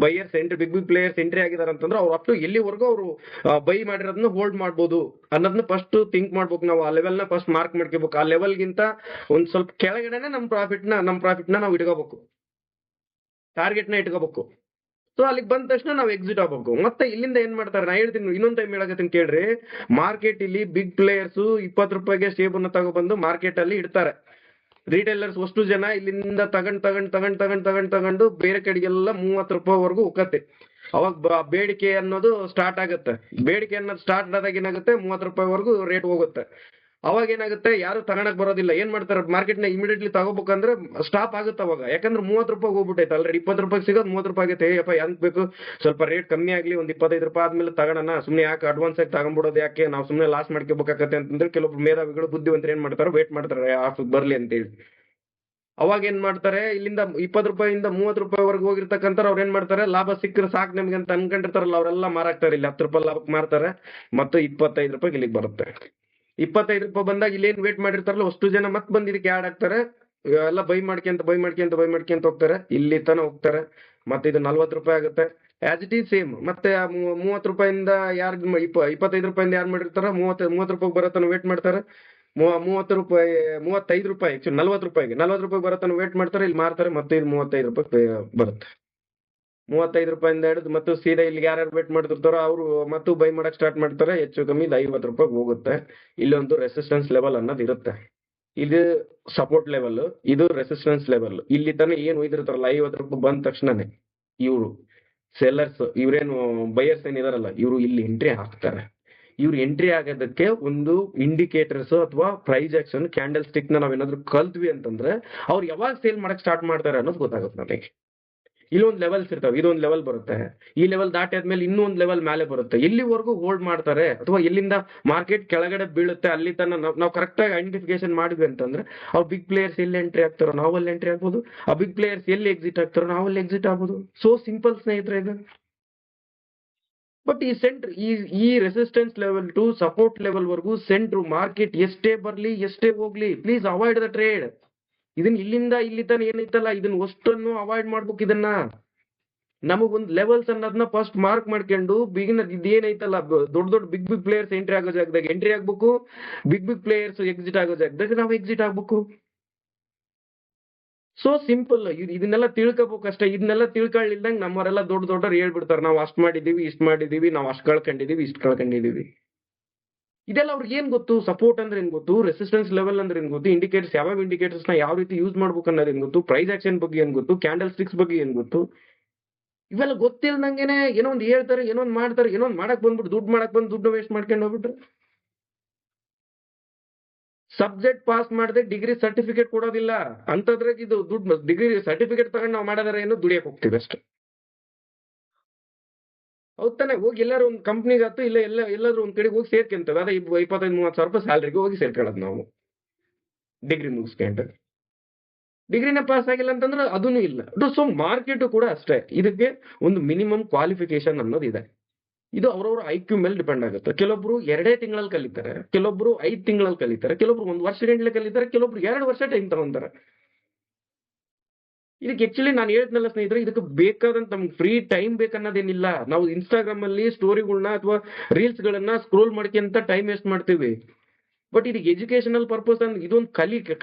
ಬೈಯರ್ಸ್ ಬಿಗ್ ಪ್ಲೇಯರ್ಸ್ ಎಂಟ್ರಿ ಆಗಿದಾರೆ ಅಂತಂದ್ರೆ ಅವ್ರು ಅಪ್ ಟು ಎಲ್ಲಿವರೆಗೂ ಅವರು ಬೈ ಮಾಡಿರೋದನ್ನ ಹೋಲ್ಡ್ ಮಾಡ್ಬೋದು ಅನ್ನೋದನ್ನ ಫಸ್ಟ್ ಥಿಂಕ್ ಮಾಡ್ಬೇಕು. ನಾವು ಆ ಲೆವೆಲ್ ನ ಫಸ್ಟ್ ಮಾರ್ಕ್ ಮಾಡ್ಕೋಬೇಕು. ಆ ಲೆವೆಲ್ ಗಿಂತ ಒಂದ್ ಸ್ವಲ್ಪ ಕೆಳಗಡೆನೆ ನಮ್ ಪ್ರಾಫಿಟ್ ನ ನಾವು ಇಟ್ಕೋಬೇಕು, ಟಾರ್ಗೆಟ್ ನ ಇಟ್ಕೋಬೇಕು. ಸೊ ಅಲ್ಲಿಗೆ ಬಂದ ತಕ್ಷಣ ನಾವು ಎಕ್ಸಿಟ್ ಆಗ್ಬೇಕು. ಮತ್ತೆ ಇಲ್ಲಿಂದ ಏನ್ ಮಾಡ್ತಾರೆ, ನಾ ಹೇಳ್ತೀನಿ ಇನ್ನೊಂದ್ ಟೈಮ್ ಹೇಳಕತ್ತೀನಿ ಕೇಳ್ರಿ. ಮಾರ್ಕೆಟ್ ಇಲ್ಲಿ ಬಿಗ್ ಪ್ಲೇಯರ್ಸ್ 20 ರೂಪಾಯಿಗೆ ಶೇಬ್ ಅನ್ನ ತಗೊಬಂದು ಮಾರ್ಕೆಟ್ ಅಲ್ಲಿ ಇಡ್ತಾರೆ. ರಿಟೇಲರ್ಸ್ ಅಷ್ಟು ಜನ ಇಲ್ಲಿಂದ ತಗೊಂಡು ಬೇರೆ ಕಡೆಗೆಲ್ಲ 30 ರೂಪಾಯಿವರೆಗೂ ಹೋಗತ್ತೆ. ಅವಾಗ ಬೇಡಿಕೆ ಅನ್ನೋದು ಸ್ಟಾರ್ಟ್ ಆಗುತ್ತೆ. ಬೇಡಿಕೆ ಅನ್ನೋದು ಸ್ಟಾರ್ಟ್ ಆದಾಗ ಏನಾಗುತ್ತೆ, 30 ರೂಪಾಯಿವರೆಗೂ ರೇಟ್ ಹೋಗುತ್ತೆ. ಅವಾಗ ಏನಾಗುತ್ತೆ, ಯಾರು ತಗೊಳಕ್ ಬರೋದಿಲ್ಲ. ಏನ್ ಮಾಡ್ತಾರೆ, ಮಾರ್ಕೆಟ್ ನ ಇಮಿಡಿಯೇಟ್ಲಿ ತಗೋಬೇಕಂದ್ರೆ ಸ್ಟಾಪ್ ಆಗುತ್ತೆ ಅವಾಗ. ಯಾಕಂದ್ರೆ 30 ರೂಪಾಯಿ ಹೋಗ್ಬಿಟ್ಟೈತೆ ಆಲ್ರೆಡಿ. 20 ರೂಪಾಯಿ ಸಿಗೋದು 30 ರೂಪಾಯಿ ಆಗೈತೆ. ಏಯಪ್ಪ ಎಂತ ಬೇಕು, ಸ್ವಲ್ಪ ರೇಟ್ ಕಮ್ಮಿ ಆಗ್ಲಿ, ಒಂದ್ 25 ರೂಪಾಯಿ ಆದ್ಮೇಲೆ ತಗೋಣ, ಸುಮ್ನೆ ಯಾಕೆ ಅಡ್ವಾನ್ಸ್ ಆಗಿ ತಗೊಂಡ್ಬಿಡೋದು, ಯಾಕೆ ನಾವು ಸುಮ್ನೆ ಲಾಸ್ ಮಾಡ್ಕೋಬೇಕಾಗತ್ತೆ ಅಂತಂದ್ರೆ ಕೆಲವೊಬ್ರು ಮೇಧಾವಿಗಳು ಬುದ್ಧಿವಂತರು ಏನ್ ಮಾಡ್ತಾರೆ, ವೇಟ್ ಮಾಡ್ತಾರೆ ಆಫ್ ಬರ್ಲಿ ಅಂತೇಳಿ. ಅವಾಗ ಏನ್ ಮಾಡ್ತಾರೆ, ಇಲ್ಲಿಂದ 20 ರೂಪಾಯಿಂದ 30 ರೂಪಾಯಿವರೆಗೆ ಹೋಗಿರ್ತಕ್ಕಂಥ ಅವ್ರು ಏನ್ ಮಾಡ್ತಾರೆ, ಲಾಭ ಸಿಕ್ಕರೆ ಸಾಕು ನಮ್ಗೆ ಅಂತ ಅನ್ಕೊಂಡಿರ್ತಾರಲ್ಲ, ಅವರೆಲ್ಲ ಮಾರಾಕ್ತಾರೆ. ಇಲ್ಲಿ 10 ರೂಪಾಯಿ ಲಾಭಕ್ಕೆ ಮಾರ್ತಾರೆ, ಮತ್ತು 25 ರೂಪಾಯಿ ಇಲ್ಲಿಗೆ ಬರುತ್ತೆ. 25 ರೂಪಾಯಿ ಬಂದಾಗ ಇಲ್ಲಿ ಏನ್ ವೇಟ್ ಮಾಡಿರ್ತಾರಲ್ಲ ಅಷ್ಟು ಜನ ಮತ್ತೆ ಬಂದು ಇದಕ್ಕೆ ಆಡ್ ಆಗ್ತಾರೆ. ಎಲ್ಲ ಬೈ ಮಾಡ್ಕೊಂತ ಹೋಗ್ತಾರೆ, ಇಲ್ಲಿ ತನ ಹೋಗ್ತಾರೆ. ಮತ್ತೆ ಇದು 40 ರೂಪಾಯಿ ಆಗುತ್ತೆ. As it is same. ಮತ್ತೆ 30 ರೂಪಾಯಿಂದ ಯಾರು 25 ರೂಪಾಯಿಂದ ಯಾರು ಮಾಡಿರ್ತಾರ, 30 ರೂಪಾಯಿ ಬರತ್ತನ ವೇಟ್ ಮಾಡ್ತಾರೆ. 30 ರೂಪಾಯಿ 35 ರೂಪಾಯಿ 40 ರೂಪಾಯಿ ಬರತ್ತನ ವೇಟ್ ಮಾಡ್ತಾರೆ, ಇಲ್ಲಿ ಮಾರ್ತಾರೆ, ಮತ್ತೆ ಇದು 35 ರೂಪಾಯಿ ಬರುತ್ತೆ. 35 ರೂಪಾಯಿಂದ ಹಿಡಿದು ಮತ್ತು ಸೀದಾ ಇಲ್ಲಿ ಯಾರ್ಯಾರು ವೇಟ್ ಮಾಡ್ತಿರ್ತಾರೋ ಅವರು ಮತ್ತು ಬೈ ಮಾಡಕ್ ಸ್ಟಾರ್ಟ್ ಮಾಡ್ತಾರೆ. ಹೆಚ್ಚು ಕಮ್ಮಿ ಇದು 50 ರೂಪಾಯಿ ಹೋಗುತ್ತೆ. ಇಲ್ಲೊಂದು ರೆಸಿಸ್ಟೆನ್ಸ್ ಲೆವೆಲ್ ಅನ್ನೋದು ಇರುತ್ತೆ. ಇದು ಸಪೋರ್ಟ್ ಲೆವೆಲ್, ಇದು ರೆಸಿಸ್ಟೆನ್ಸ್ ಲೆವೆಲ್. ಇಲ್ಲಿ ತನಕ ಏನು ಒಯ್ದಿರ್ತಾರಲ್ಲ 50 ರೂಪಾಯಿ ಬಂದ ತಕ್ಷಣನೇ ಇವರು ಸೆಲ್ಲರ್ಸ್, ಇವ್ರೇನು ಬಯರ್ಸ್ ಏನಿದಾರಲ್ಲ, ಇವರು ಇಲ್ಲಿ ಎಂಟ್ರಿ ಹಾಕ್ತಾರೆ. ಇವ್ರು ಎಂಟ್ರಿ ಆಗೋದಕ್ಕೆ ಒಂದು ಇಂಡಿಕೇಟರ್ಸ್ ಅಥವಾ ಪ್ರೈಸ್ ಆಕ್ಷನ್ ಕ್ಯಾಂಡಲ್ ಸ್ಟಿಕ್ ನ ನಾವೇನಾದ್ರೂ ಕಲ್ತ್ವಿ ಅಂತಂದ್ರೆ ಅವ್ರು ಯಾವಾಗ ಸೇಲ್ ಮಾಡಕ್ ಸ್ಟಾರ್ಟ್ ಮಾಡ್ತಾರೆ ಅನ್ನೋದು ಗೊತ್ತಾಗುತ್ತೆ ನಮಗೆ. ಇಲ್ಲೊಂದು ಲೆವೆಲ್ಸ್ ಇರ್ತಾವೆ, ಇದೊಂದು ಲೆವೆಲ್ ಬರುತ್ತೆ, ಈ ಲೆವೆಲ್ ದಾಟಿ ಆದ್ಮೇಲೆ ಇನ್ನೊಂದು ಲೆವೆಲ್ ಮೇಲೆ ಬರುತ್ತೆ. ಎಲ್ಲಿವರೆಗೂ ಹೋಲ್ಡ್ ಮಾಡ್ತಾರೆ ಅಥವಾ ಎಲ್ಲಿಂದ ಮಾರ್ಕೆಟ್ ಕೆಳಗಡೆ ಬೀಳುತ್ತೆ ಅಲ್ಲಿ ತನ ನಾವು ಕರೆಕ್ಟ್ ಆಗಿ ಐಡೆಂಟಿಫಿಕೇಶನ್ ಮಾಡಿದ್ವಿ ಅಂತಂದ್ರೆ ಅವ್ರು ಬಿಗ್ ಪ್ಲೇಯರ್ಸ್ ಎಲ್ಲಿ ಎಂಟ್ರಿ ಆಗ್ತಾರೋ ನಾವು ಅಲ್ಲಿ ಎಂಟ್ರಿ ಆಗ್ಬೋದು, ಆ ಬಿಗ್ ಪ್ಲೇಯರ್ಸ್ ಎಲ್ಲಿ ಎಕ್ಸಿಟ್ ಆಗ್ತಾರೋ ನಾವು ಅಲ್ಲಿ ಎಕ್ಸಿಟ್ ಆಗ್ಬೋದು. ಸೋ ಸಿಂಪಲ್ ಸ್ನೇಹಿತರೆ ಇದು. ಬಟ್ ಈ ಸೆಂಟ್ರ್ ಈ resistance level to support level ವರೆಗೂ ಸೆಂಟ್ರ್ ಮಾರ್ಕೆಟ್ ಎಷ್ಟೇ ಬರ್ಲಿ ಎಷ್ಟೇ ಹೋಗ್ಲಿ, ಪ್ಲೀಸ್ ಅವಾಯ್ಡ್ ದ ಟ್ರೇಡ್. ಇದನ್ನ ಇಲ್ಲಿಂದ ಇಲ್ಲಿ ತನ ಏನೈತಲ್ಲ ಇದನ್ನ ಅಷ್ಟನ್ನು ಅವಾಯ್ಡ್ ಮಾಡ್ಬೇಕು. ಇದನ್ನ ನಮಗೊಂದು ಲೆವೆಲ್ಸ್ ಅನ್ನೋದನ್ನ ಫಸ್ಟ್ ಮಾರ್ಕ್ ಮಾಡ್ಕೊಂಡು ಬಿಗಿನರ್ ಇದೇನೈತಲ್ಲ ದೊಡ್ಡ ಬಿಗ್ ಪ್ಲೇಯರ್ಸ್ ಎಂಟ್ರಿ ಆಗೋ ಜಾಗದಾಗ ಎಂಟ್ರಿ ಆಗ್ಬೇಕು, ಬಿಗ್ ಪ್ಲೇಯರ್ಸ್ ಎಕ್ಸಿಟ್ ಆಗೋ ಜಾಗದಾಗ ನಾವು ಎಕ್ಸಿಟ್ ಆಗ್ಬೇಕು. So simple. ಇದನ್ನೆಲ್ಲ ತಿಳ್ಕೋಬೇಕು ಅಷ್ಟೇ. ಇದನ್ನೆಲ್ಲ ತಿಳ್ಕೊಳ್ಳಿಲ್ದಂಗೆ ನಮ್ಮವರೆಲ್ಲ ದೊಡ್ಡವ್ರು ಹೇಳ್ಬಿಡ್ತಾರೆ, ನಾವು ಅಷ್ಟ್ ಮಾಡಿದೀವಿ, ಇಷ್ಟ್ ಮಾಡಿದೀವಿ, ನಾವು ಅಷ್ಟ್ ಕಳ್ಕೊಂಡಿದೀವಿ, ಇಷ್ಟ್ ಕಳ್ಕೊಂಡಿದೀವಿ. ಇದೆಲ್ಲ ಅವ್ರಿಗೆ ಏನ್ ಗೊತ್ತು? ಸಪೋರ್ಟ್ ಅಂದ್ರೆ ಏನ್ ಗೊತ್ತು, ರೆಸಿಸ್ಟೆನ್ಸ್ ಲೆವೆಲ್ ಅಂದ್ರೆ ಏನ್ ಗೊತ್ತು, ಇಂಡಿಕೇಟರ್ಸ್ ಯಾವ ಇಂಡಿಕೇಟರ್ಸ್ ನ ಯಾವ ರೀತಿ ಯೂಸ್ ಮಾಡ್ಬೇಕು ಅನ್ನೋದು ಏನ್ ಗೊತ್ತು, ಪ್ರೈಸ್ ಆಕ್ಷನ್ ಬಗ್ಗೆ ಏನ್ ಗೊತ್ತು, ಕ್ಯಾಂಡಲ್ ಸ್ಟಿಕ್ಸ್ ಬಗ್ಗೆ ಏನ್ ಗೊತ್ತು, ಇವೆಲ್ಲ ಗೊತ್ತಿಲ್ದಂಗೆನೆ ಏನೋ ಒಂದು ಹೇಳ್ತಾರೆ, ಏನೋ ಒಂದು ಮಾಡ್ತಾರೆ, ಏನೋ ಒಂದು ಮಾಡಕ್ ಬಂದ್ಬಿಟ್ಟು ದುಡ್ಡು ವೇಸ್ಟ್ ಮಾಡ್ಕೊಂಡು ಹೋಗ್ಬಿಟ್ರೆ. ಸಬ್ಜೆಕ್ಟ್ ಪಾಸ್ ಮಾಡದೆ ಡಿಗ್ರಿ ಸರ್ಟಿಫಿಕೇಟ್ ಕೊಡೋದಿಲ್ಲ ಅಂತದ್ರಾಗ ಇದು ದುಡ್ಡು ಡಿಗ್ರಿ ಸರ್ಟಿಫಿಕೇಟ್ ತಗೊಂಡು ನಾವು ಮಾಡಿದಾರೆ ಏನು ದುಡಿಯಕ್ ಹೋಗ್ತೀವಿ ಅಷ್ಟೇ. ಹೌದ್ ತಾನೆ? ಹೋಗಿ ಎಲ್ಲಾರು ಒಂದು ಕಂಪ್ನಿಗೆ ಆತು ಇಲ್ಲ ಎಲ್ಲಾದ್ರೂ ಒಂದ್ ಕಡೆಗೆ ಹೋಗಿ ಸೇರ್ಕೊಂತೇವೆ. ಅದೇ 25-30 ಸಾವಿರ ರೂಪಾಯಿ ಸ್ಯಾಲ್ರಿಗೆ ಹೋಗಿ ಸೇರ್ಕೊಳ್ಳೋದು ನಾವು ಡಿಗ್ರಿ ಮುಗಿಸ್ಕೊಂಡು. ಡಿಗ್ರಿನ ಪಾಸ್ ಆಗಿಲ್ಲ ಅಂತಂದ್ರೆ ಅದೂ ಇಲ್ಲ. ಸೊ ಮಾರ್ಕೆಟ್ ಕೂಡ ಅಷ್ಟೇ, ಇದಕ್ಕೆ ಒಂದು ಮಿನಿಮಮ್ ಕ್ವಾಲಿಫಿಕೇಶನ್ ಅನ್ನೋದು ಇದೆ. ಇದು ಅವ್ರವ್ರ ಐಕ್ಯೂ ಮೇಲೆ ಡಿಪೆಂಡ್ ಆಗುತ್ತೆ. ಕೆಲವೊಬ್ರು 2 ತಿಂಗಳಲ್ಲಿ ಕಲಿತಾರೆ, ಕೆಲವೊಬ್ರು 5 ತಿಂಗಳಲ್ಲಿ ಕಲಿತಾರೆ, ಕೆಲವೊಬ್ರು 1 ವರ್ಷ ಗಂಟ್ಲೆ ಕಲಿತಾರೆ, ಕೆಲವೊಬ್ರು 2 ವರ್ಷ ಟೈಮ್ ತಗೊಂತಾರೆ. ಇದಕ್ಕೆ ಆಕ್ಚುಲಿ ನಾನು ಹೇಳ್ತೀನಲ್ಲ ಸ್ನೇಹಿತರೆ, ಇದಕ್ಕೆ ಬೇಕಾದಂತ ನಮ್ಗೆ ಫ್ರೀ ಟೈಮ್ ಬೇಕನ್ನೋದೇನಿಲ್ಲ. ನಾವು ಇನ್ಸ್ಟಾಗ್ರಾಮ್ ಅಲ್ಲಿ ಸ್ಟೋರಿಗಳನ್ನ ಅಥವಾ ರೀಲ್ಸ್ ಗಳನ್ನ ಸ್ಕ್ರೋಲ್ ಮಾಡ್ಕೊಂತ ಟೈಮ್ ವೇಸ್ಟ್ ಮಾಡ್ತೀವಿ. ಬಟ್ ಇದಕ್ಕೆ ಎಜುಕೇಶನಲ್ ಪರ್ಪಸ್ ಅಂದ್ರೆ ಇದೊಂದು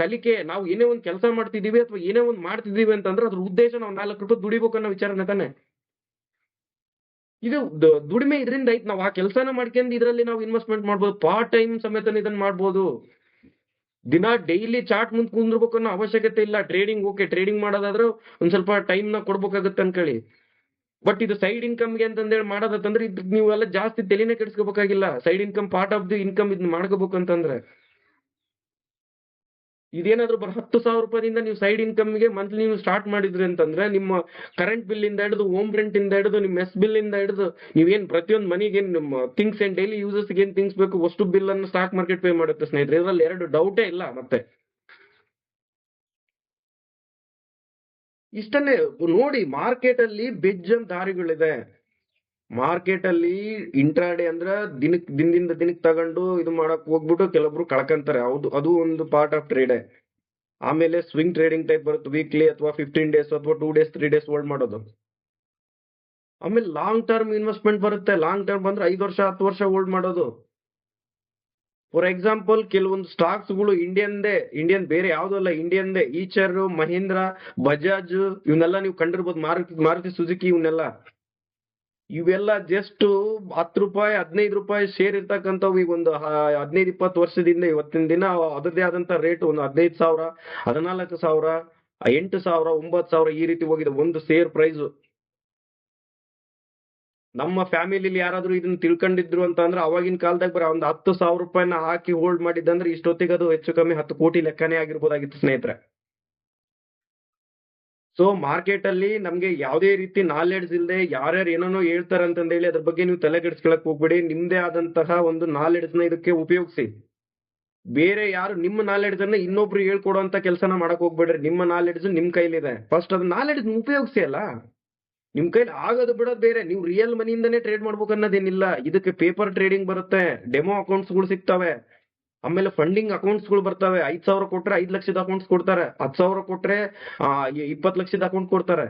ಕಲಿಕೆ. ನಾವು ಏನೇ ಒಂದು ಕೆಲಸ ಮಾಡ್ತಿದೀವಿ ಅಥವಾ ಏನೇ ಒಂದು ಮಾಡ್ತಿದೀವಿ ಅಂತಂದ್ರೆ ಅದ್ರ ಉದ್ದೇಶ ನಾವು 4 ರೂಪಾಯಿ ದುಡಿಬೇಕು ಅನ್ನೋ ವಿಚಾರನೆ ತಾನೆ. ಇದು ದುಡಿಮೆ ಇದರಿಂದ ಐತ್. ನಾವು ಆ ಕೆಲಸನ ಮಾಡ್ಕೊಂಡು ಇದರಲ್ಲಿ ನಾವು ಇನ್ವೆಸ್ಟ್ಮೆಂಟ್ ಮಾಡ್ಬೋದು, ಪಾರ್ಟ್ ಟೈಮ್ ಸಮೇತ ಇದನ್ನ ಮಾಡ್ಬೋದು. ದಿನ ಡೈಲಿ ಚಾರ್ಟ್ ಮುಂದೆ ಕುಂದ್ರಬೇಕು ಅನ್ನೋ ಅವಶ್ಯಕತೆ ಇಲ್ಲ. ಟ್ರೇಡಿಂಗ್ ಓಕೆ, ಟ್ರೇಡಿಂಗ್ ಮಾಡೋದಾದ್ರೆ ಒಂದ್ ಸ್ವಲ್ಪ ಟೈಮ್ ನ ಕೊಡ್ಬೇಕಾಗತ್ತೆ ಅನ್ಕೊಳ್ಳಿ. ಬಟ್ ಇದು ಸೈಡ್ ಇನ್ಕಮ್ಗೆ ಅಂತಂದೇಳಿ ಮಾಡೋದಂದ್ರೆ ಇದು ನೀವೆಲ್ಲ ಜಾಸ್ತಿ ತಲೆನೇ ಕೆಡಿಸ್ಕೋಬೇಕಾಗಿಲ್ಲ. Side income part of the income ಇದನ್ನ ಮಾಡ್ಕೋಬೇಕು ಅಂತಂದ್ರೆ ಇದೇನಾದ್ರೂ 10,000 ರೂಪಾಯಿಂದ ನೀವು ಸೈಡ್ ಇನ್ಕಮ್ಗೆ ಮಂತ್ಲಿ ನೀವು ಸ್ಟಾರ್ಟ್ ಮಾಡಿದ್ರಿ ಅಂತಂದ್ರೆ ನಿಮ್ಮ ಕರೆಂಟ್ ಬಿಲ್ ಇಂದ ಹಿಡಿದು, ಹೋಮ್ ರೆಂಟ್ ಇಂದ ಹಿಡಿದು, ನಿಮ್ಮ ಮೆಸ್ ಬಿಲ್ ಇಂದ ಹಿಡಿದು ನೀವೇನ್ ಪ್ರತಿಯೊಂದು ಮನಿಗೆ ನಿಮ್ಮ ಥಿಂಗ್ಸ್ ಅಂಡ್ ಡೈಲಿ ಯೂಸಸ್ ಏನ್ ಥಿಂಗ್ಸ್ ಬೇಕು ಅಷ್ಟು ಬಿಲ್ ಅನ್ನು ಸ್ಟಾಕ್ ಮಾರ್ಕೆಟ್ ಪೇ ಮಾಡುತ್ತೆ ಸ್ನೇಹಿತರೆ. ಇದರಲ್ಲಿ 2 ಡೌಟೇ ಇಲ್ಲ. ಮತ್ತೆ ಇಷ್ಟನ್ನೇ ನೋಡಿ, ಮಾರ್ಕೆಟ್ ಅಲ್ಲಿ ಬೆಜ್ಜನ್ ದಾರಿಗಳಿದೆ. ಮಾರ್ಕೆಟ್ ಅಲ್ಲಿ ಇಂಟ್ರಾಡೇ ಅಂದ್ರೆ ದಿನದಿಂದ ದಿನಕ್ಕೆ ತಗೊಂಡು ಇದು ಮಾಡಕ್ ಹೋಗ್ಬಿಟ್ಟು ಕೆಲವೊಬ್ರು ಕಳ್ಕಂತಾರೆ. ಹೌದು, ಅದು ಒಂದು ಪಾರ್ಟ್ ಆಫ್ ಟ್ರೇಡ್. ಆಮೇಲೆ ಸ್ವಿಂಗ್ ಟ್ರೇಡಿಂಗ್ ಟೈಪ್ ಬರುತ್ತೆ, ವೀಕ್ಲಿ ಅಥವಾ 15 ಡೇಸ್ ಅಥವಾ 2 ಡೇಸ್ 3 ಡೇಸ್ ಹೋಲ್ಡ್ ಮಾಡೋದು. ಆಮೇಲೆ ಲಾಂಗ್ ಟರ್ಮ್ ಇನ್ವೆಸ್ಟ್ಮೆಂಟ್ ಬರುತ್ತೆ. ಲಾಂಗ್ ಟರ್ಮ್ ಬಂದ್ರೆ 5 ವರ್ಷ 10 ವರ್ಷ ಹೋಲ್ಡ್ ಮಾಡೋದು. ಫಾರ್ ಎಕ್ಸಾಂಪಲ್ ಕೆಲವೊಂದು ಸ್ಟಾಕ್ಸ್ ಗಳು ಇಂಡಿಯನ್ ಬೇರೆ ಯಾವ್ದು ಅಲ್ಲ, ಇಂಡಿಯನ್ದೇ. ಈಚರ್, ಮಹೀಂದ್ರ, ಬಜಾಜ್ ಇವನ್ನೆಲ್ಲ ನೀವು ಕಂಡಿರ್ಬೋದು. ಮಾರುತಿ ಸುಜುಕಿ ಇವನ್ನೆಲ್ಲ ಇವೆಲ್ಲ ಜಸ್ಟ್ 10 ರೂಪಾಯಿ 15 ರೂಪಾಯಿ ಶೇರ್ ಇರ್ತಕ್ಕಂಥವು. ಈಗ ಒಂದು 15-20 ವರ್ಷದಿಂದ ಇವತ್ತಿನ ದಿನ ಅದರದೇ ಆದಂತ ರೇಟ್ ಒಂದು 15,000, 14,000, 8,000, 9,000 ಈ ರೀತಿ ಹೋಗಿದೆ ಒಂದು ಶೇರ್ ಪ್ರೈಸ್. ನಮ್ಮ ಫ್ಯಾಮಿಲಿಲಿ ಯಾರಾದ್ರೂ ಇದನ್ನ ತಿಳ್ಕೊಂಡಿದ್ರು ಅಂತ ಅಂದ್ರೆ ಅವಾಗಿನ ಕಾಲದಾಗ ಬರ ಒಂದು 10,000 ರೂಪಾಯಿನ ಹಾಕಿ ಹೋಲ್ಡ್ ಮಾಡಿದ್ದಂದ್ರೆ ಇಷ್ಟೊತ್ತಿಗೆ ಅದು ಹೆಚ್ಚು ಕಮ್ಮಿ 10 ಕೋಟಿ ಲೆಕ್ಕನೇ ಆಗಿರ್ಬೋದಾಗಿತ್ತು ಸ್ನೇಹಿತರೆ. ಸೊ ಮಾರ್ಕೆಟ್ ಅಲ್ಲಿ ನಮ್ಗೆ ಯಾವುದೇ ರೀತಿ ನಾಲೆಡ್ಜ್ ಇಲ್ಲದೆ ಯಾರ್ಯಾರು ಏನೇನೋ ಹೇಳ್ತಾರೆ ಅಂತಂದೇಳಿ ಅದ್ರ ಬಗ್ಗೆ ನೀವು ತಲೆ ಕೆಡಿಸ್ಕೊಳಕ್ ಹೋಗ್ಬೇಡಿ. ನಿಮ್ದೇ ಆದಂತಹ ಒಂದು ನಾಲೆಡ್ಜ್ ನ ಇದಕ್ಕೆ ಉಪಯೋಗಿಸಿ. ಬೇರೆ ಯಾರು ನಿಮ್ಮ ನಾಲೆಡ್ಜ್ ಅನ್ನ ಇನ್ನೊಬ್ರು ಹೇಳ್ಕೊಡುವಂತ ಕೆಲಸನ ಮಾಡಕ್ ಹೋಗ್ಬೇಡ್ರಿ. ನಿಮ್ಮ ನಾಲೆಡ್ಜ್ ನಿಮ್ ಕೈಲಿದೆ, ಫಸ್ಟ್ ಅದ್ ನಾಲೆಡ್ಜ್ ಉಪಯೋಗಿಸಿ. ಅಲ್ಲ ನಿಮ್ ಕೈಲಿ ಆಗೋದು ಬಿಡೋದು ಬೇರೆ. ನೀವು ರಿಯಲ್ ಮನಿಯಿಂದನೇ ಟ್ರೇಡ್ ಮಾಡ್ಬೇಕು ಅನ್ನೋದೇನಿಲ್ಲ. ಇದಕ್ಕೆ ಪೇಪರ್ ಟ್ರೇಡಿಂಗ್ ಬರುತ್ತೆ, ಡೆಮೋ ಅಕೌಂಟ್ಸ್ ಗಳು ಸಿಗ್ತವೆ, ಆಮೇಲೆ ಫಂಡಿಂಗ್ ಅಕೌಂಟ್ಸ್ ಗಳು ಬರ್ತವೆ. 5,000 ಕೊಟ್ರೆ 5 ಲಕ್ಷದ ಅಕೌಂಟ್ಸ್ ಕೊಡ್ತಾರೆ, 10,000 ಕೊಟ್ರೆ 20 ಲಕ್ಷದ ಅಕೌಂಟ್ ಕೊಡ್ತಾರೆ.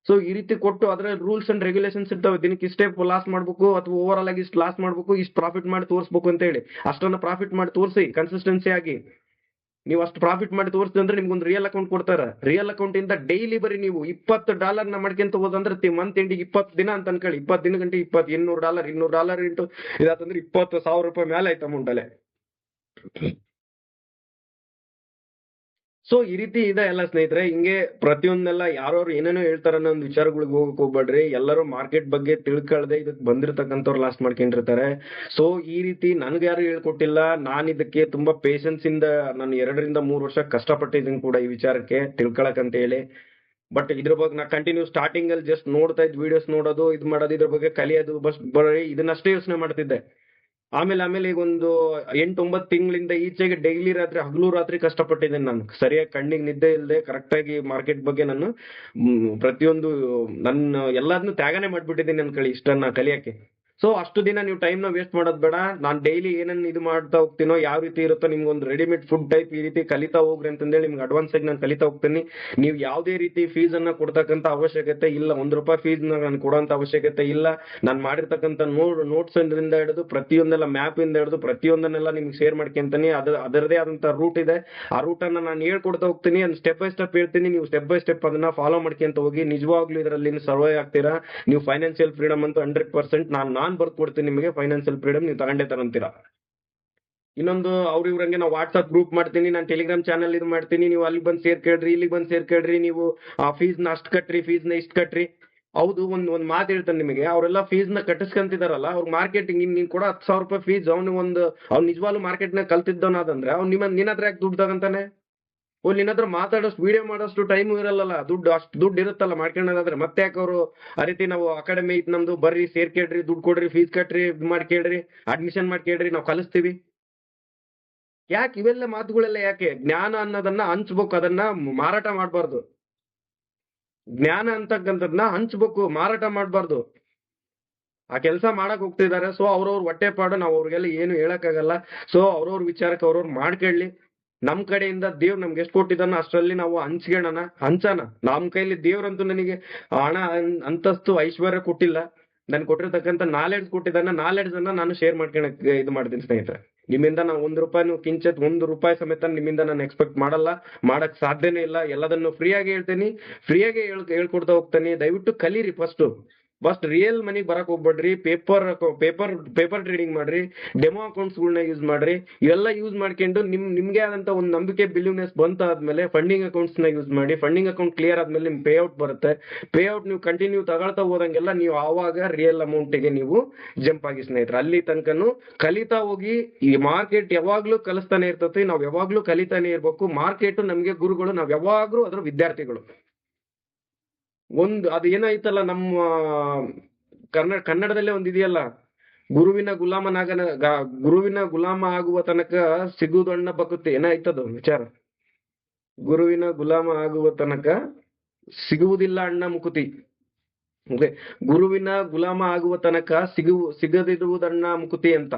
ಸೊ ಈ ರೀತಿ ಕೊಟ್ಟು ಅದ್ರ ರೂಲ್ಸ್ ಅಂಡ್ ರೆಗ್ಯುಲೇಷನ್ಸ್ ಇರ್ತವೆ. ದಿನಕ್ಕೆ ಇಷ್ಟೇ ಲಾಸ್ ಮಾಡ್ಬೇಕು ಅಥವಾ ಓವರ್ ಆಲ್ ಆಗಿ ಇಷ್ಟು ಲಾಸ್ ಮಾಡ್ಬೇಕು, ಇಷ್ಟು ಪ್ರಾಫಿಟ್ ಮಾಡಿ ತೋರಿಸ್ಬೇಕು ಅಂತ ಹೇಳಿ. ಅಷ್ಟನ್ನ ಪ್ರಾಫಿಟ್ ಮಾಡಿ ತೋರಿಸಿ ಕನ್ಸಿಸ್ಟೆನ್ಸಿ ಆಗಿ. ನೀವು ಅಷ್ಟು ಪ್ರಾಫಿಟ್ ಮಾಡಿ ತೋರಿಸಿದ್ರೆ ಅಂದ್ರೆ ನಿಮ್ಗೊಂದು ರಿಯಲ್ ಅಕೌಂಟ್ ಕೊಡ್ತಾರೆ. ರಿಯಲ್ ಅಕೌಂಟ್ ಇಂದ ಡೈಲಿ ಬರೀ ನೀವು $20 ನ ಮಾಡ್ಕೊಂತ ಹೋದಂದ್ರೆ ಮಂತ್ ಎಂಡಿಗೆ 20 ದಿನ ಅಂತ ಅನ್ಕೊಳ್ಳಿ. 20 ದಿನ ಗಂಟೆ $200 ಇಂಟು ಇದಾತಂದ್ರೆ 20,000 ರೂಪಾಯಿ ಮೇಲೆ ಆಯ್ತು ಅಮೌಂಟ್ ಅಲ್ಲೇ. ಸೊ ಈ ರೀತಿ ಇದೆ ಎಲ್ಲ ಸ್ನೇಹಿತರೆ. ಹಿಂಗೆ ಪ್ರತಿಯೊಂದೆಲ್ಲ ಯಾರು ಏನೇನೋ ಹೇಳ್ತಾರ ಅನ್ನೋ ಒಂದು ವಿಚಾರಗಳಿಗೆ ಹೋಗಕ್ ಹೋಗ್ಬೇಡ್ರಿ. ಎಲ್ಲರೂ ಮಾರ್ಕೆಟ್ ಬಗ್ಗೆ ತಿಳ್ಕೊಳ್ದೆ ಇದಕ್ಕೆ ಬಂದಿರತಕ್ಕಂಥವ್ರು ಲಾಸ್ಟ್ ಮಾಡ್ಕೊಂಡಿರ್ತಾರೆ. ಸೊ ಈ ರೀತಿ ನನ್ಗೆ ಯಾರು ಹೇಳ್ಕೊಟ್ಟಿಲ್ಲ. ನಾನು ಇದಕ್ಕೆ ತುಂಬಾ ಪೇಷನ್ಸ್ ಇಂದ ನಾನು 2 ರಿಂದ 3 ವರ್ಷ ಕಷ್ಟಪಟ್ಟಿದ್ದೀನಿ ಕೂಡ ಈ ವಿಚಾರಕ್ಕೆ ತಿಳ್ಕೊಳಕ್ ಅಂತ ಹೇಳಿ. ಬಟ್ ಇದ್ರ ಬಗ್ಗೆ ನಾ ಕಂಟಿನ್ಯೂ ಸ್ಟಾರ್ಟಿಂಗ್ ಅಲ್ಲಿ ಜಸ್ಟ್ ನೋಡ್ತಾ ಇದ್ ವಿಡಿಯೋಸ್ ನೋಡೋದು, ಇದ್ ಮಾಡೋದು, ಇದ್ರ ಬಗ್ಗೆ ಕಲಿಯೋದು, ಬರೀ ಇದನ್ನಷ್ಟೇ ಯೋಚನೆ ಮಾಡ್ತಿದ್ದೆ. ಆಮೇಲೆ ಈಗ ಒಂದು 8-9 ತಿಂಗಳಿಂದ ಈಚೆಗೆ ಡೈಲಿ ಹಗಲು ರಾತ್ರಿ ಕಷ್ಟಪಟ್ಟಿದ್ದೇನೆ. ನಾನು ಸರಿಯಾಗಿ ಕಣ್ಣಿಗೆ ನಿದ್ದೆ ಇಲ್ಲದೆ ಕರೆಕ್ಟಾಗಿ ಮಾರ್ಕೆಟ್ ಬಗ್ಗೆ ನಾನು ಪ್ರತಿಯೊಂದು ನನ್ನ ಎಲ್ಲದನ್ನು ತ್ಯಾಗನೇ ಮಾಡ್ಬಿಟ್ಟಿದ್ದೀನಿ ಅನ್ಕೊಳ್ಳಿ ಇಷ್ಟನ್ನ ಕಲಿಯಕ್ಕೆ. ಸೊ ಅಷ್ಟು ದಿನ ನೀವು ಟೈಮ್ ನ ವೇಸ್ಟ್ ಮಾಡೋದ್ ಬೇಡ. ನಾನು ಡೈಲಿ ಏನನ್ನ ಇದು ಮಾಡ್ತಾ ಹೋಗ್ತೀನೋ, ಯಾವ ರೀತಿ ಇರುತ್ತೋ ನಿಮ್ಗೊಂದು ರೆಡಿಮೇಡ್ ಫುಡ್ ಟೈಪ್ ಈ ರೀತಿ ಕಲಿತಾ ಹೋಗ್ರಿ ಅಂತಂದೇಳಿ ನಿಮ್ಗೆ ಅಡ್ವಾನ್ಸ್ ಆಗಿ ನಾನು ಕಲಿತಾ ಹೋಗ್ತೀನಿ. ನೀವು ಯಾವುದೇ ರೀತಿ ಫೀಸ್ ಅನ್ನ ಕೊಡ್ತಕ್ಕಂತ ಅವಶ್ಯಕತೆ ಇಲ್ಲ. ₹1 ಫೀಸ್ ನಾನು ಕೊಡುವಂತ ಅವಶ್ಯಕತೆ ಇಲ್ಲ. ನಾನು ಮಾಡಿರ್ತಕ್ಕಂಥ ನೋಟ್ಸ್ ಇಂದ ಹಿಡಿದು ಪ್ರತಿಯೊಂದೆಲ್ಲ ಮ್ಯಾಪ್ ಇಂದ ಹಿಡಿದು ಪ್ರತಿಯೊಂದನ್ನೆಲ್ಲ ನಿಮ್ಗೆ ಶೇರ್ ಮಾಡ್ಕೊಂತೀನಿ. ಅದರದೇ ಆದಂತ ರೂಟ್ ಇದೆ. ಆ ರೂಟ್ ಅನ್ನ ನಾನು ಹೇಳ್ಕೊಡ್ತಾ ಹೋಗ್ತೀನಿ. ಅದು ಸ್ಟೆಪ್ ಬೈ ಸ್ಟೆಪ್ ಹೇಳ್ತೀನಿ. ನೀವು ಸ್ಟೆಪ್ ಬೈ ಸ್ಟೆಪ್ ಅದನ್ನ ಫಾಲೋ ಮಾಡ್ಕೊಂತ ಹೋಗಿ. ನಿಜವಾಗ್ಲೂ ಇದರಲ್ಲಿ ಸರ್ವೈ ಆಗ್ತೀರಾ. ನೀವು ಫೈನಾನ್ಷಿಯಲ್ ಫ್ರೀಡಮ್ ಅಂತೂ 100% ನಾನು ಬರ್ಕೊಡ್ತೀನಿ ನಿಮಗೆ. ಫೈನಾನ್ಷಿಯಲ್ ಫ್ರೀಡಮ್ ನೀವು ತಗೊಂಡೇ ತರಂತೀರಾ. ಇನ್ನೊಂದು ಇವ್ರಂಗೆ ನಾವು ವಾಟ್ಸ್ಆಪ್ ಗ್ರೂಪ್ ಮಾಡ್ತೀನಿ, ನಾನು ಟೆಲಿಗ್ರಾಮ್ ಚಾನಲ್ ಇದು ಮಾಡ್ತೀನಿ, ನೀವು ಅಲ್ಲಿ ಬಂದು ಸೇರ್ ಕೇಳ್ರಿ, ಇಲ್ಲಿ ಬಂದು ಸೇರ್ ಕೇಳ್ರಿ, ನೀವು ಆ ಫೀಸ್ ನ ಅಷ್ಟು ಕಟ್ರಿ, ಫೀಸ್ ನ ಇಷ್ಟು ಕಟ್ರಿ. ಹೌದು, ಒಂದ್ ಮಾತು ಹೇಳ್ತಾನೆ ನಿಮಗೆ. ಅವರೆಲ್ಲ ಫೀಸ್ ನ ಕಟ್ಟಿಸ್ಕೊಂತಿದಾರಲ್ಲ, ಅವ್ರ ಮಾರ್ಕೆಟಿಂಗ್ ನೀನ್ ಕೂಡ ₹10,000 ಫೀಸ್ ಅವ್ನು ನಿಜವಾಗ್ಲೂ ಮಾರ್ಕೆಟ್ ನ ಕಲ್ತಿದ್ದವನಾದಂದ್ರೆ ನಿನ್ನ ಹತ್ರ ಯಾಕೆ ದುಡ್ಡು ತಗಂತಾನೆ? ನಿನ್ನ ಹತ್ರ ಮಾತಾಡೋಷ್ಟು ವಿಡಿಯೋ ಮಾಡೋಷ್ಟು ಟೈಮ್ ಇರಲ್ಲ. ಅಷ್ಟು ದುಡ್ಡು ಇರುತ್ತಲ್ಲ ಮಾಡ್ಕೊಳ್ಳೋದಾದ್ರೆ. ಮತ್ತೆ ಯಾಕೆ ಅವರು ಆ ರೀತಿ ನಾವು ಅಕಾಡೆಮಿ ಐತ್ ನಮ್ದು, ಬರ್ರಿ ಸೇರ್ ಕೇಳ್ರಿ, ದುಡ್ಡು ಕೊಡ್ರಿ, ಫೀಸ್ ಕಟ್ರಿ, ಮಾಡಿ ಕೇಳ್ರಿ, ಅಡ್ಮಿಷನ್ ಮಾಡಿ ಕೇಳ್ರಿ, ನಾವು ಕಲಿಸ್ತೀವಿ. ಯಾಕೆ ಇವೆಲ್ಲ ಮಾತುಗಳೆಲ್ಲ ಯಾಕೆ? ಜ್ಞಾನ ಅನ್ನೋದನ್ನ ಹಂಚ್ಬೇಕು, ಅದನ್ನ ಮಾರಾಟ ಮಾಡಬಾರ್ದು. ಜ್ಞಾನ ಅಂತಕ್ಕಂಥದ್ನ ಹಂಚ್ಬೇಕು, ಮಾರಾಟ ಮಾಡಬಾರ್ದು. ಆ ಕೆಲಸ ಮಾಡಕ್ ಹೋಗ್ತಿದ್ದಾರೆ. ಸೊ ಅವ್ರವ್ರ ಹೊಟ್ಟೆ ಪಾಡು, ನಾವು ಅವ್ರಿಗೆಲ್ಲ ಏನು ಹೇಳಕ್ಕಾಗಲ್ಲ. ಸೊ ಅವ್ರವ್ರ ವಿಚಾರಕ್ಕೆ ಅವ್ರವ್ರು ಮಾಡ್ಕೊಳ್ಳಿ. ನಮ್ ಕಡೆಯಿಂದ ದೇವ್ರು ನಮ್ಗೆ ಎಷ್ಟು ಕೊಟ್ಟಿದ್ದಾನೋ ಅಷ್ಟರಲ್ಲಿ ನಾವು ಹಂಚೋಣ. ನಮ್ ಕೈಲಿ ದೇವ್ರಂತೂ ನನಗೆ ಹಣ, ಅಂತಸ್ತು, ಐಶ್ವರ್ಯ ಕೊಟ್ಟಿಲ್ಲ. ನನ್ ಕೊಟ್ಟಿರ್ತಕ್ಕಂಥ ನಾಲೆಡ್ಜ್ ಕೊಟ್ಟಿದ್ದಾನ. ನಾಲೆಡ್ಜ್ ಅನ್ನ ನಾನು ಶೇರ್ ಮಾಡ್ಕೊಳಕ್ ಇದು ಮಾಡ್ತೀನಿ ಸ್ನೇಹಿತರೆ. ನಿಮ್ಮಿಂದ ನಾವು ₹1 ಕಿಂಚಿತ್ ₹1 ಸಮೇತ ನಿಮ್ಮಿಂದ ನಾನು ಎಕ್ಸ್ಪೆಕ್ಟ್ ಮಾಡಲ್ಲ, ಮಾಡಕ್ ಸಾಧ್ಯನೇ ಇಲ್ಲ. ಎಲ್ಲದನ್ನು ಫ್ರೀಯಾಗಿ ಹೇಳ್ತೀನಿ, ಫ್ರೀಯಾಗಿ ಹೇಳ್ಕೊಡ್ತಾ ಹೋಗ್ತೀನಿ. ದಯವಿಟ್ಟು ಕಲೀರಿ. ಫಸ್ಟ್ ರಿಯಲ್ ಮನಿಗೆ ಬರಕ್ ಹೋಗ್ಬೇಡ್ರಿ. ಪೇಪರ್ ಟ್ರೇಡಿಂಗ್ ಮಾಡ್ರಿ, ಡೆಮೋ ಅಕೌಂಟ್ಸ್ ಗಳನ್ನ ಯೂಸ್ ಮಾಡ್ರಿ. ಇವೆಲ್ಲ ಯೂಸ್ ಮಾಡ್ಕೊಂಡು ನಿಮ್ಗೆ ಆದಂತ ಒಂದು ನಂಬಿಕೆ, ಬಿಲೀವ್ನೆಸ್ ಬಂತಾದ್ಮೇಲೆ ಫಂಡಿಂಗ್ ಅಕೌಂಟ್ಸ್ ನ ಯೂಸ್ ಮಾಡಿ. ಫಂಡಿಂಗ್ ಅಕೌಂಟ್ ಕ್ಲಿಯರ್ ಆದ್ಮೇಲೆ ನಿಮ್ ಪೇ ಔಟ್ ಬರುತ್ತೆ. ಪೇ ಔಟ್ ನೀವು ಕಂಟಿನ್ಯೂ ತಗೊಳ್ತಾ ಹೋದಂಗೆಲ್ಲ ನೀವು ಆವಾಗ ರಿಯಲ್ ಅಮೌಂಟ್ ಗೆ ನೀವು ಜಂಪ್ ಆಗಿ ಸ್ನೇಹಿತರೆ. ಅಲ್ಲಿ ತನಕನು ಕಲಿತಾ ಹೋಗಿ. ಈ ಮಾರ್ಕೆಟ್ ಯಾವಾಗ್ಲೂ ಕಲಿಸ್ತಾನೆ ಇರ್ತತಿ, ನಾವ್ ಯಾವಾಗ್ಲೂ ಕಲಿತಾನೆ ಇರ್ಬೇಕು. ಮಾರ್ಕೆಟ್ ನಮ್ಗೆ ಗುರುಗಳು, ನಾವ್ ಯಾವಾಗ್ಲೂ ಅದ್ರ ವಿದ್ಯಾರ್ಥಿಗಳು. ಅದು ಏನಾಯ್ತಲ್ಲ, ನಮ್ಮ ಕನ್ನಡದಲ್ಲೇ ಒಂದಿದೆಯಲ್ಲ, ಗುರುವಿನ ಗುಲಾಮ ಆಗುವ ತನಕ ಸಿಗುವುದಣ್ಣ ಬಕುತ್ತೆ. ಏನಾಯ್ತದು ವಿಚಾರ? ಗುರುವಿನ ಗುಲಾಮ ಆಗುವ ತನಕ ಸಿಗುವುದಿಲ್ಲ ಅಣ್ಣ ಮುಕುತಿ. ಗುರುವಿನ ಗುಲಾಮ ಆಗುವ ತನಕ ಸಿಗದಿರುವುದಣ್ಣ ಮುಕುತಿ ಅಂತ.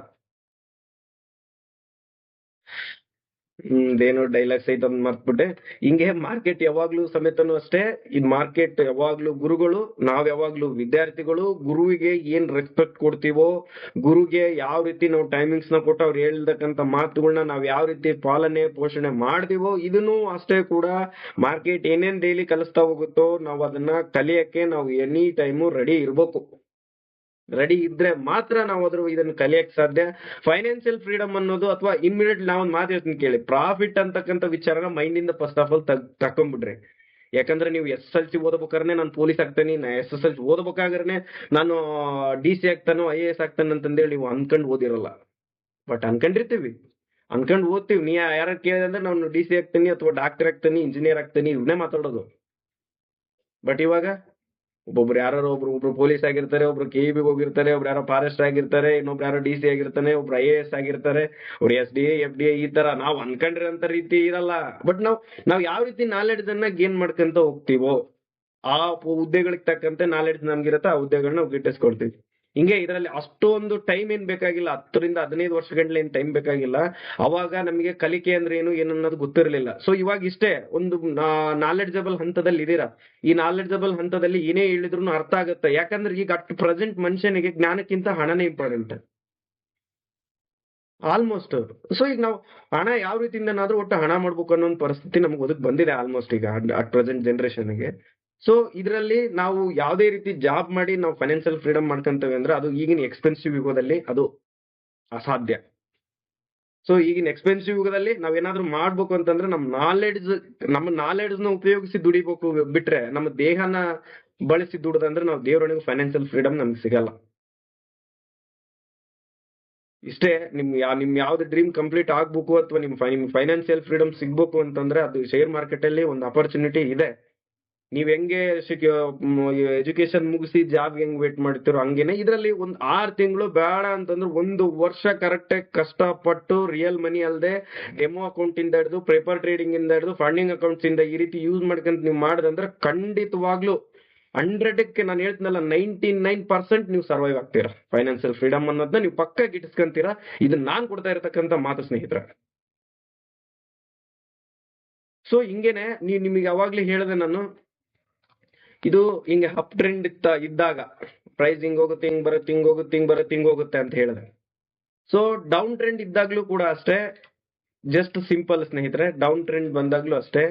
ಇದೇನೋ ಡೈಲಾಗ್ಸ್ ಐತೆ ಅಂತ ಮರ್ತ್ಬಿಟ್ಟೆ. ಹಿಂಗೆ ಮಾರ್ಕೆಟ್ ಯಾವಾಗ್ಲೂ ಸಮೇತನು ಅಷ್ಟೇ. ಈ ಮಾರ್ಕೆಟ್ ಯಾವಾಗ್ಲೂ ಗುರುಗಳು, ನಾವ್ ಯಾವಾಗ್ಲೂ ವಿದ್ಯಾರ್ಥಿಗಳು. ಗುರುವಿಗೆ ಏನ್ ರೆಸ್ಪೆಕ್ಟ್ ಕೊಡ್ತೀವೋ, ಗುರುಗೆ ಯಾವ ರೀತಿ ನಾವು ಟೈಮಿಂಗ್ಸ್ ನ ಕೊಟ್ಟು ಅವ್ರು ಹೇಳ್ತಕ್ಕಂಥ ಮಾತುಗಳನ್ನ ನಾವ್ ಯಾವ ರೀತಿ ಪಾಲನೆ ಪೋಷಣೆ ಮಾಡ್ತೀವೋ, ಇದನ್ನು ಅಷ್ಟೇ ಕೂಡ. ಮಾರ್ಕೆಟ್ ಏನೇನ್ ಡೈಲಿ ಕಲಿಸ್ತಾ ಹೋಗುತ್ತೋ ನಾವು ಅದನ್ನ ಕಲಿಯಕ್ಕೆ ನಾವು ಎನಿ ಟೈಮು ರೆಡಿ ಇರ್ಬೇಕು. ರೆಡಿ ಇದ್ರೆ ಮಾತ್ರ ನಾವು ಇದನ್ನ ಕಲಿಯಕ್ ಸಾಧ್ಯ. ಫೈನಾನ್ಷಿಯಲ್ ಫ್ರೀಡಮ್ ಅನ್ನೋದು, ಅಥವಾ ಇಮಿಡಿಯೇಟ್ ನಾವೊಂದು ಮಾತು ಹೇಳ್ತೀನಿ ಕೇಳಿ, ಪ್ರಾಫಿಟ್ ಅಂತಕ್ಕಂಥ ವಿಚಾರನ ಮೈಂಡ್ ಇಂದ ಫಸ್ಟ್ ಆಫ್ ಆಲ್ ತಕೊಂಡ್ಬಿಡ್ರಿ. ಯಾಕಂದ್ರೆ ನೀವು ಎಸ್ ಎಲ್ ಸಿ ಓದಬೇಕಾದ್ರೆ ನಾನು ಪೊಲೀಸ್ ಆಗ್ತೇನೆ, ಎಸ್ ಎಸ್ ಎಲ್ ಸಿ ಓದಬೇಕಾದ್ರೆ ನಾನು DC ಆಗ್ತಾನೋ IAS ಆಗ್ತಾನೆ ಅಂತಂದೇಳಿ ನೀವು ಅನ್ಕೊಂಡು ಓದಿರಲ್ಲ. ಬಟ್ ಅನ್ಕೊಂಡಿರ್ತೀವಿ, ಅನ್ಕೊಂಡು ಓದ್ತೀವಿ. ನೀ ಯಾರ ಕೇಳಿದ್ರೆ ಅಂದ್ರೆ ನಾನು DC ಆಗ್ತೀನಿ ಅಥವಾ ಡಾಕ್ಟರ್ ಆಗ್ತೀನಿ, ಇಂಜಿನಿಯರ್ ಆಗ್ತೀನಿ, ಇವನ್ನೇ ಮಾತಾಡೋದು. ಬಟ್ ಇವಾಗ ಒಬ್ಬೊಬ್ರು ಯಾರು ಒಬ್ರು ಪೊಲೀಸ್ ಆಗಿರ್ತಾರೆ, ಒಬ್ರು KEB ಹೋಗಿರ್ತಾರೆ, ಒಬ್ರು ಯಾರೋ ಫಾರೆಸ್ಟ್ ಆಗಿರ್ತಾರೆ, ಇನ್ನೊಬ್ರು ಯಾರೋ DC ಆಗಿರ್ತಾನೆ, ಒಬ್ರು IAS ಆಗಿರ್ತಾರೆ, ಅವ್ರು SDA FDA ಈ ತರ ನಾವು ಅನ್ಕೊಂಡಿರೋಂತ ರೀತಿ ಇರಲ್ಲ. ಬಟ್ ನಾವ್ ಯಾವ ರೀತಿ ನಾಲೆಡ್ಜ್ ಅನ್ನ ಗೇನ್ ಮಾಡ್ಕೊಂತ ಹೋಗ್ತೀವೋ ಆ ಹುದ್ದೆಗಳಿಗೆ ತಕ್ಕಂತೆ ನಾಲೆಡ್ಜ್ ನಮ್ಗಿರುತ್ತೆ, ಆ ಹುದ್ದೆಗಳನ್ನ ನಾವು ಗಿಟ್ಟಿಸ್ಕೊಡ್ತೀವಿ. ಹಿಂಗೆ ಇದರಲ್ಲಿ ಅಷ್ಟೊಂದು ಟೈಮ್ ಏನ್ ಬೇಕಾಗಿಲ್ಲ, 10 ರಿಂದ 15 ವರ್ಷಗಂಟ್ಲೆ ಏನ್ ಟೈಮ್ ಬೇಕಾಗಿಲ್ಲ. ಅವಾಗ ನಮಗೆ ಕಲಿಕೆ ಅಂದ್ರೆ ಏನು ಅನ್ನೋದು ಗೊತ್ತಿರಲಿಲ್ಲ. ಸೊ ಇವಾಗ ಇಷ್ಟೇ ಒಂದು ನಾಲೆಡ್ಜಬಲ್ ಹಂತದಲ್ಲಿ ಇದೀರಾ. ಈ ನಾಲೆಡ್ಜಬಲ್ ಹಂತದಲ್ಲಿ ಏನೇ ಹೇಳಿದ್ರು ಅರ್ಥ ಆಗುತ್ತೆ. ಯಾಕಂದ್ರೆ ಈಗ ಅಟ್ ಪ್ರೆಸೆಂಟ್ ಮನುಷ್ಯನಿಗೆ ಜ್ಞಾನಕ್ಕಿಂತ ಹಣನೇ ಇಂಪಾರ್ಟೆಂಟ್ ಆಲ್ಮೋಸ್ಟ್. ಸೊ ಈಗ ನಾವು ಹಣ ಯಾವ ರೀತಿಯಿಂದನಾದ್ರೂ ಒಟ್ಟು ಹಣ ಮಾಡ್ಬೇಕು ಅನ್ನೋ ಒಂದು ಪರಿಸ್ಥಿತಿ ನಮ್ಗೆ ಒದಗಿ ಬಂದಿದೆ ಆಲ್ಮೋಸ್ಟ್ ಈಗ ಅಟ್ ಪ್ರೆಸೆಂಟ್ ಜನರೇಷನ್ಗೆ. ಸೊ ಇದರಲ್ಲಿ ನಾವು ಯಾವುದೇ ರೀತಿ ಜಾಬ್ ಮಾಡಿ ನಾವು ಫೈನಾನ್ಷಿಯಲ್ ಫ್ರೀಡಮ್ ಮಾಡ್ಕೊಂತೇವೆ ಅಂದ್ರೆ ಅದು ಈಗಿನ ಎಕ್ಸ್ಪೆನ್ಸಿವ್ ಯುಗದಲ್ಲಿ ಅದು ಅಸಾಧ್ಯ. ಸೊ ಈಗಿನ ಎಕ್ಸ್ಪೆನ್ಸಿವ್ ಯುಗದಲ್ಲಿ ನಾವೇನಾದ್ರೂ ಮಾಡ್ಬೇಕು ಅಂತಂದ್ರೆ ನಮ್ಮ ನಾಲೆಡ್ಜ್ ನ ಉಪಯೋಗಿಸಿ ದುಡಿಬೇಕು ಬಿಟ್ರೆ ನಮ್ಮ ದೇಹನ ಬಳಸಿ ದುಡ್ದಂದ್ರೆ ನಾವು ದೇವರೊಳಗೆ ಫೈನಾನ್ಷಿಯಲ್ ಫ್ರೀಡಮ್ ನಮ್ಗೆ ಸಿಗಲ್ಲ. ಇಷ್ಟೇ ನಿಮ್ ಯಾವ್ದು ಡ್ರೀಮ್ ಕಂಪ್ಲೀಟ್ ಆಗ್ಬೇಕು ಅಥವಾ ನಿಮ್ ಫೈನಾನ್ಷಿಯಲ್ ಫ್ರೀಡಮ್ ಸಿಗ್ಬೇಕು ಅಂತಂದ್ರೆ ಅದು ಶೇರ್ ಮಾರ್ಕೆಟ್ ಅಲ್ಲಿ ಒಂದು ಅಪರ್ಚುನಿಟಿ ಇದೆ. ನೀವ್ ಹೆಂಗೆ ಎಜುಕೇಶನ್ ಮುಗಿಸಿ ಜಾಬ್ ಹೆಂಗ್ ವೇಟ್ ಮಾಡ್ತಿರೋ ಹಂಗೇನೆ ಇದರಲ್ಲಿ ಒಂದ್ 6 ತಿಂಗಳು ಬೇಡ ಅಂತಂದ್ರೆ 1 ವರ್ಷ ಕರೆಕ್ಟ್ ಆಗಿ ಕಷ್ಟಪಟ್ಟು ರಿಯಲ್ ಮನಿ ಅಲ್ಲದೆ ಡೆಮೋ ಅಕೌಂಟ್ ಇಂದ ಹಿಡಿದು ಪೇಪರ್ ಟ್ರೇಡಿಂಗ್ ಇಂದ ಹಿಡಿದು ಫಂಡಿಂಗ್ ಅಕೌಂಟ್ಸ್ ಇಂದ ಈ ರೀತಿ ಯೂಸ್ ಮಾಡ್ಕೊಂತ ನೀವು ಮಾಡಿದಂದ್ರೆ ಖಂಡಿತವಾಗ್ಲೂ 100ಕ್ಕೆ ನಾನು ಹೇಳ್ತೀನಲ್ಲ 99% ನೀವು ಸರ್ವೈವ್ ಆಗ್ತೀರಾ. ಫೈನಾನ್ಷಿಯಲ್ ಫ್ರೀಡಮ್ ಅನ್ನೋದನ್ನ ನೀವು ಪಕ್ಕ ಗಿಟ್ಟಿಸ್ಕೊಂತೀರಾ. ಇದು ನಾನ್ ಕೊಡ್ತಾ ಇರತಕ್ಕಂತ ಮಾತು ಸ್ನೇಹಿತರ. ಸೊ ಹಿಂಗೇನೆ ನಿಮಗೆ ಯಾವಾಗ್ಲೂ ಹೇಳಿದೆ ನಾನು, ಇದು ಹಿಂಗೆ ಅಪ್ ಟ್ರೆಂಡ್ ಇದ್ದಾಗ ಪ್ರೈಸ್ ಹಿಂಗ್ ಹೋಗುತ್ತೆ, ಹಿಂಗ್ ಬರುತ್ತೆ, ಹಿಂಗ್ ಹೋಗುತ್ತೆ, ಹಿಂಗ್ ಬರುತ್ತೆ, ಹಿಂಗ್ ಹೋಗುತ್ತೆ ಅಂತ ಹೇಳಿದೆ. ಸೊ ಡೌನ್ ಟ್ರೆಂಡ್ ಇದ್ದಾಗ್ಲೂ ಕೂಡ ಅಷ್ಟೇ, ಜಸ್ಟ್ ಸಿಂಪಲ್ ಸ್ನೇಹಿತರೆ, ಡೌನ್ ಟ್ರೆಂಡ್ ಬಂದಾಗ್ಲೂ ಅಷ್ಟೇ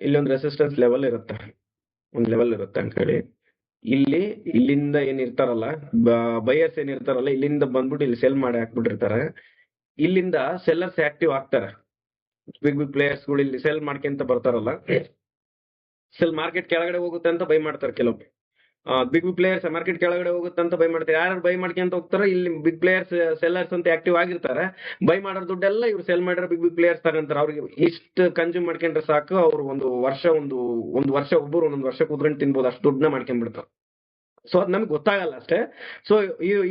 ಇಲ್ಲೊಂದು ರೆಸಿಸ್ಟೆನ್ಸ್ ಲೆವೆಲ್ ಇರುತ್ತೆ, ಒಂದು ಲೆವೆಲ್ ಇರುತ್ತೆ ಅಂತ ಹೇಳಿ. ಇಲ್ಲಿಂದ ಏನಿರ್ತಾರಲ್ಲ ಬಯರ್ಸ್ ಏನಿರ್ತಾರಲ್ಲ ಇಲ್ಲಿಂದ ಬಂದ್ಬಿಟ್ಟು ಇಲ್ಲಿ ಸೆಲ್ ಮಾಡಿ ಹಾಕ್ಬಿಟ್ಟಿರ್ತಾರೆ. ಇಲ್ಲಿಂದ ಸೆಲ್ಲರ್ಸ್ ಆಕ್ಟಿವ್ ಆಗ್ತಾರೆ. ಬಿಗ್ ಪ್ಲೇಯರ್ಸ್ ಗಳು ಇಲ್ಲಿ ಸೆಲ್ ಮಾಡ್ಕೊಂತ ಬರ್ತಾರಲ್ಲ, ಸೆಲ್ ಮಾರ್ಕೆಟ್ ಕೆಳಗಡೆ ಹೋಗುತ್ತೆ ಅಂತ ಬೈ ಮಾಡ್ತಾರೆ ಕೆಲವೊಬ್ಬರು. ಬಿಗ್ ಪ್ಲೇಯರ್ಸ್ ಮಾರ್ಕೆಟ್ ಕೆಳಗಡೆ ಹೋಗುತ್ತೆ ಅಂತ ಬೈ ಮಾಡ್ತಾರೆ. ಯಾರು ಬೈ ಮಾಡ್ಕೊಂತ ಹೋಗ್ತಾರೋ ಇಲ್ಲಿ ಬಿಗ್ ಪ್ಲೇಯರ್ಸ್ ಸೆಲ್ಲರ್ಸ್ ಅಂತ ಆಕ್ಟಿವ್ ಆಗಿರ್ತಾರೆ. ಬೈ ಮಾಡೋ ದುಡ್ಡೆಲ್ಲ ಇವ್ರು ಸೆಲ್ ಮಾಡಿರೋ ಬಿಗ್ ಪ್ಲೇಯರ್ಸ್ ತಗೊಂತಾರೆ. ಅವ್ರಿಗೆ ಇಷ್ಟು ಕನ್ಸ್ಯೂಮ್ ಮಾಡ್ಕೊಂಡ್ರೆ ಸಾಕು, ಅವ್ರು ಒಂದು ವರ್ಷ ಒಬ್ಬರು ಒಂದೊಂದು ವರ್ಷ ಕುದ್ರಂಡ್ ತಿನ್ಬೋದು, ಅಷ್ಟು ದುಡ್ಡನ್ನ ಮಾಡ್ಕೊಂಡ್ಬಿಡ್ತಾರೆ. ಸೊ ಅದ್ ನಮ್ಗೆ ಗೊತ್ತಾಗಲ್ಲ ಅಷ್ಟೇ. ಸೊ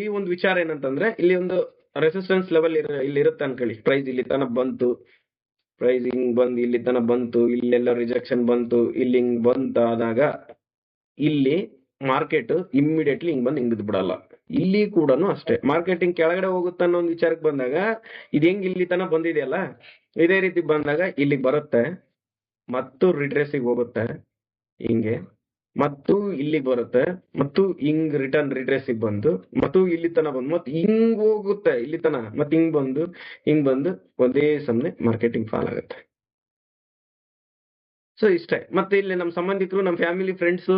ಈ ಒಂದು ವಿಚಾರ ಏನಂತಂದ್ರೆ ಇಲ್ಲಿ ಒಂದು ರೆಸಿಸ್ಟೆನ್ಸ್ ಲೆವೆಲ್ ಇಲ್ಲಿ ಇರುತ್ತೆ ಅನ್ಕೊಳ್ಳಿ. ಪ್ರೈಸ್ ಇಲ್ಲಿ ತನಕ ಬಂತು, ಪ್ರೈಸ್ ಹಿಂಗ್ ಬಂದು ಇಲ್ಲಿ ತನಕ ಬಂತು, ಇಲ್ಲೆಲ್ಲ ರಿಜೆಕ್ಷನ್ ಬಂತು, ಇಲ್ಲಿ ಹಿಂಗ್ ಬಂತಾದಾಗ ಇಲ್ಲಿ ಮಾರ್ಕೆಟ್ ಇಮ್ಮಿಡಿಯೇಟ್ಲಿ ಹಿಂಗ್ ಬಂದು ಹಿಂಗ್ ಬಿಡಲ್ಲ. ಇಲ್ಲಿ ಕೂಡ ಅಷ್ಟೇ, ಮಾರ್ಕೆಟಿಂಗ್ ಕೆಳಗಡೆ ಹೋಗುತ್ತೆ ಅನ್ನೋ ಒಂದು ವಿಚಾರಕ್ಕೆ ಬಂದಾಗ ಇದು ಹೆಂಗ್ ಇಲ್ಲಿ ತನಕ ಬಂದಿದೆಯಲ್ಲ ಇದೇ ರೀತಿ ಬಂದಾಗ ಇಲ್ಲಿಗೆ ಬರುತ್ತೆ ಮತ್ತು ರಿಟ್ರೇಸಿಗೆ ಹೋಗುತ್ತೆ ಹಿಂಗೆ, ಮತ್ತು ಇಲ್ಲಿಗೆ ಬರುತ್ತೆ ಮತ್ತು ಹಿಂಗ್ ರಿಟರ್ನ್ ರಿಟ್ರೇಸಿಗೆ ಬಂದು ಮತ್ತು ಇಲ್ಲಿ ತನ ಬಂದು ಮತ್ತೆ ಹಿಂಗ್ ಹೋಗುತ್ತೆ ಇಲ್ಲಿ ತನ ಮತ್ತೆ ಹಿಂಗ್ ಬಂದು ಒಂದೇ ಸಮನೆ ಮಾರ್ಕೆಟಿಂಗ್ ಫಾಲ್ ಆಗುತ್ತೆ. ಸೊ ಇಷ್ಟೇ. ಮತ್ತೆ ಇಲ್ಲಿ ನಮ್ಮ ಸಂಬಂಧಿಕರು, ನಮ್ಮ ಫ್ಯಾಮಿಲಿ, ಫ್ರೆಂಡ್ಸ್,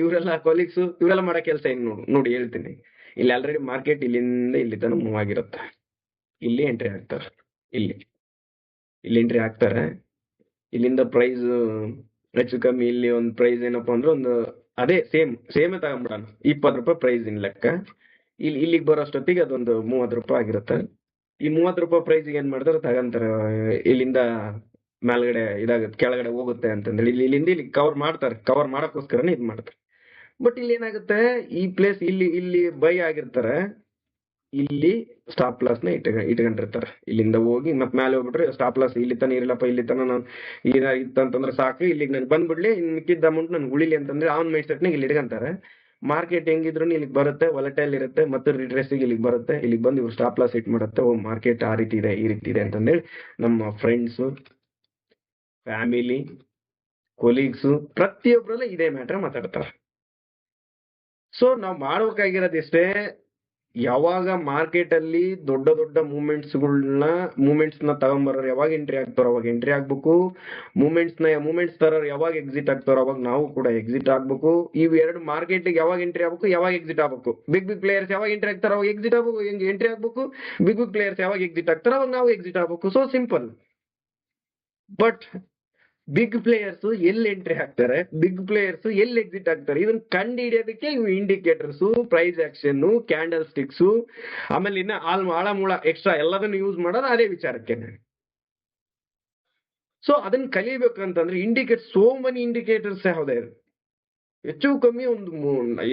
ಇವರೆಲ್ಲ ಕೊಲೀಗ್ಸ್, ಇವರೆಲ್ಲ ಮಾಡೋ ಕೆಲಸ ಹೆಂಗ್ ನೋಡಿ ಹೇಳ್ತೀನಿ. ಇಲ್ಲಿ ಆಲ್ರೆಡಿ ಮಾರ್ಕೆಟ್ ಇಲ್ಲಿಂದ ಇಲ್ಲಿ ತನಕ ಮೂವ್ ಆಗಿರುತ್ತೆ. ಇಲ್ಲಿ ಎಂಟ್ರಿ ಆಗ್ತಾರೆ, ಇಲ್ಲಿ ಎಂಟ್ರಿ ಆಗ್ತಾರೆ. ಇಲ್ಲಿಂದ ಪ್ರೈಸ್ ಹೆಚ್ಚು ಕಮ್ಮಿ ಇಲ್ಲಿ ಒಂದು ಪ್ರೈಸ್ ಏನಪ್ಪಾ ಅಂದ್ರೆ ಒಂದು ಅದೇ ಸೇಮೇ ತಗೊಂಡ್ಬಿಡೋಣ, 20 ರೂಪಾಯಿ ಪ್ರೈಸ್ ಇನ್ ಲೆಕ್ಕ. ಇಲ್ಲಿಗೆ ಬರೋಷ್ಟೊತ್ತಿಗೆ ಅದೊಂದು 30 ರೂಪಾಯಿ ಆಗಿರುತ್ತೆ. ಈ 30 ರೂಪಾಯಿ ಪ್ರೈಸ್ಗೆ ಏನ್ ಮಾಡ್ತಾರೆ, ತಗೊಂತಾರೆ. ಇಲ್ಲಿಂದ ಮೇಲ್ಗಡೆ ಇದಾಗುತ್ತೆ, ಕೆಳಗಡೆ ಹೋಗುತ್ತೆ ಅಂತಂದ್ರೆ ಇಲ್ಲಿಂದ ಇಲ್ಲಿ ಕವರ್ ಮಾಡಕ್ಕೋಸ್ಕರನೇ ಇದ್ ಮಾಡ್ತಾರೆ. ಬಟ್ ಇಲ್ಲಿ ಏನಾಗುತ್ತೆ, ಈ ಪ್ಲೇಸ್ ಇಲ್ಲಿ ಬೈ ಆಗಿರ್ತಾರೆ, ಇಲ್ಲಿ ಸ್ಟಾಪ್ ಲಾಸ್ ನ ಇಟ್ಕೊಂಡಿರ್ತಾರೆ. ಇಲ್ಲಿಂದ ಹೋಗಿ ಮತ್ತೆ ಮೇಲೆ ಹೋಗ್ಬಿಟ್ರೆ ಸ್ಟಾಪ್ ಲಾಸ್ ಇಲ್ಲಿ ತನ ಇರಲಪ್ಪ, ಇಲ್ಲಿ ತನ ನಾನು ಇತ್ತಂತಂದ್ರೆ ಸಾಕು, ಇಲ್ಲಿಗೆ ನಾನು ಬಂದ್ಬಿಡ್ಲಿ, ಇನ್ ಮಿಕ್ಕಿದ್ದ ಅಮೌಂಟ್ ನನ್ಗೆ ಉಳಿಲಿ ಅಂತಂದ್ರೆ ಅವ್ನ ಮೈಂಡ್ ಸೆಟ್ ಇಲ್ಲಿ ಇಟ್ಕೊಂತಾರೆ. ಮಾರ್ಕೆಟ್ ಹೆಂಗಿದ್ರು ಇಲ್ಲಿಗೆ ಬರುತ್ತೆ, ವಾಲಟೈಲ್ ಇರುತ್ತೆ, ಮತ್ತೆ ರಿಟ್ರೇಸಿಗೆ ಇಲ್ಲಿಗೆ ಬರುತ್ತೆ. ಇಲ್ಲಿಗೆ ಬಂದು ಇವ್ರು ಸ್ಟಾಪ್ ಲಾಸ್ ಇಟ್ ಮಾಡುತ್ತೆ. ಮಾರ್ಕೆಟ್ ಆ ರೀತಿ ಇದೆ, ಈ ರೀತಿ ಇದೆ ಅಂತಂದೇಳಿ ನಮ್ಮ ಫ್ರೆಂಡ್ಸ್, ಫ್ಯಾಮಿಲಿ, ಕೊಲೀಗ್ಸು ಪ್ರತಿಯೊಬ್ಬರಲ್ಲ ಇದೇ ಮ್ಯಾಟ್ರ್ ಮಾತಾಡ್ತಾರೆ. ಸೊ ನಾವು ಮಾಡ್ಬೇಕಾಗಿರೋದಿಷ್ಟೇ, ಯಾವಾಗ ಮಾರ್ಕೆಟ್ ಅಲ್ಲಿ ದೊಡ್ಡ ಮೂವ್ಮೆಂಟ್ಸ್ ನ ತಗೊಂಬರೋರು ಯಾವಾಗ ಎಂಟ್ರಿ ಆಗ್ತಾರೋ ಅವಾಗ ಎಂಟ್ರಿ ಆಗ್ಬೇಕು. ಮೂವ್ಮೆಂಟ್ಸ್ ತರೋರು ಯಾವಾಗ ಎಕ್ಸಿಟ್ ಆಗ್ತಾರೋ ಅವಾಗ ನಾವು ಕೂಡ ಎಕ್ಸಿಟ್ ಆಗ್ಬೇಕು. ಇವು ಎರಡು ಮಾರ್ಕೆಟ್ ಯಾವಾಗ ಎಂಟ್ರಿ ಆಗ್ಬೇಕು, ಯಾವಾಗ ಎಕ್ಸಿಟ್ ಆಗ್ಬೇಕು. ಬಿಗ್ ಪ್ಲೇಯರ್ಸ್ ಯಾವಾಗ ಎಂಟ್ರಿ ಆಗ್ತಾರೋ ಅವಾಗ ಎಕ್ಸಿಟ್ ಆಗ್ಬೇಕು, ಎಂಟ್ರಿ ಆಗ್ಬೇಕು. ಬಿಗ್ ಪ್ಲೇಯರ್ಸ್ ಯಾವಾಗ ಎಕ್ಸಿಟ್ ಆಗ್ತಾರೋ ಅವಾಗ ನಾವು ಎಕ್ಸಿಟ್ ಆಗ್ಬೇಕು. So simple. But big players ಎಲ್ಲಿ ಎಂಟ್ರಿ ಆಗ್ತಾರೆ, ಬಿಗ್ ಪ್ಲೇಯರ್ಸ್ ಎಲ್ಲಿ ಎಕ್ಸಿಟ್ ಆಗ್ತಾರೆ, ಇದನ್ನ ಕಂಡು ಹಿಡಿಯೋದಕ್ಕೆ ಇವು indicators, price action, candlesticks, ಆಮೇಲೆ ಇನ್ನ ಆಳಮೂಳ ಎಕ್ಸ್ಟ್ರಾ ಎಲ್ಲದನ್ನು ಯೂಸ್ ಮಾಡೋದು ಅದೇ ವಿಚಾರಕ್ಕೆ. ಸೊ ಅದನ್ನ ಕಲಿಬೇಕಂತಂದ್ರೆ ಸೋ ಮೆನಿ ಇಂಡಿಕೇಟರ್ಸ್ ಯಾವ್ದೇ ಹೆಚ್ಚು ಕಮ್ಮಿ ಒಂದು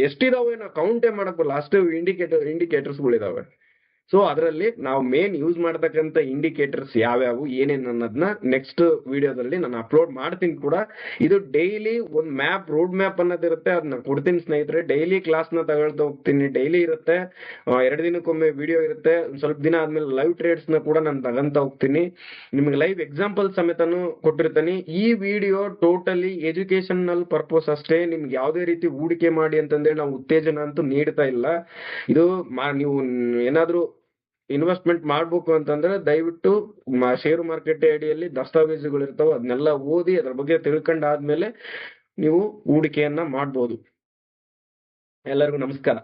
ಎಷ್ಟಿದಾವೆ ನಾವು ಕೌಂಟೇ ಮಾಡಕ್ ಲಾಸ್ಟ್ ಇಂಡಿಕೇಟರ್ಸ್ಗಳಿದಾವೆ. ಸೊ ಅದರಲ್ಲಿ ನಾವು ಮೇನ್ ಯೂಸ್ ಮಾಡ್ತಕ್ಕಂಥ ಇಂಡಿಕೇಟರ್ಸ್ ಯಾವ್ಯಾವು ಏನೇನು ಅನ್ನೋದನ್ನ ನೆಕ್ಸ್ಟ್ ವಿಡಿಯೋದಲ್ಲಿ ನಾನು ಅಪ್ಲೋಡ್ ಮಾಡ್ತೀನಿ ಕೂಡ. ಇದು ಡೈಲಿ ಒಂದು ಮ್ಯಾಪ್, ರೋಡ್ ಮ್ಯಾಪ್ ಅನ್ನೋದಿರುತ್ತೆ, ಅದನ್ನ ಕೊಡ್ತೀನಿ ಸ್ನೇಹಿತರೆ. ಡೈಲಿ ಕ್ಲಾಸ್ನ ತಗೊಳ್ತಾ ಹೋಗ್ತೀನಿ, ಡೈಲಿ ಇರುತ್ತೆ, 2 ದಿನಕ್ಕೊಮ್ಮೆ ವಿಡಿಯೋ ಇರುತ್ತೆ, ಸ್ವಲ್ಪ ದಿನ ಆದ್ಮೇಲೆ ಲೈವ್ ಟ್ರೇಡ್ಸ್ ನ ಕೂಡ ನಾನು ತಗೊಂತ ಹೋಗ್ತೀನಿ, ನಿಮ್ಗೆ ಲೈವ್ ಎಕ್ಸಾಂಪಲ್ ಸಮೇತನು ಕೊಟ್ಟಿರ್ತೀನಿ. ಈ ವಿಡಿಯೋ ಟೋಟಲಿ ಎಜುಕೇಶನಲ್ ಪರ್ಪಸ್ ಅಷ್ಟೇ, ನಿಮ್ಗೆ ಯಾವುದೇ ರೀತಿ ಹೂಡಿಕೆ ಮಾಡಿ ಅಂತಂದ್ರೆ ನಾವು ಉತ್ತೇಜನ ಅಂತೂ ನೀಡ್ತಾ ಇಲ್ಲ. ಇದು ನೀವು ಏನಾದ್ರೂ ಇನ್ವೆಸ್ಟ್ಮೆಂಟ್ ಮಾಡ್ಬೇಕು ಅಂತಂದ್ರೆ ದಯವಿಟ್ಟು ಷೇರು ಮಾರ್ಕೆಟ್ ಅಡಿಯಲ್ಲಿ ದಸ್ತಾವೇಜುಗಳು ಇರ್ತಾವ, ಅದನ್ನೆಲ್ಲ ಓದಿ ಅದ್ರ ಬಗ್ಗೆ ತಿಳ್ಕೊಂಡಾದ್ಮೇಲೆ ನೀವು ಹೂಡಿಕೆಯನ್ನ ಮಾಡ್ಬೋದು. ಎಲ್ಲರಿಗೂ ನಮಸ್ಕಾರ.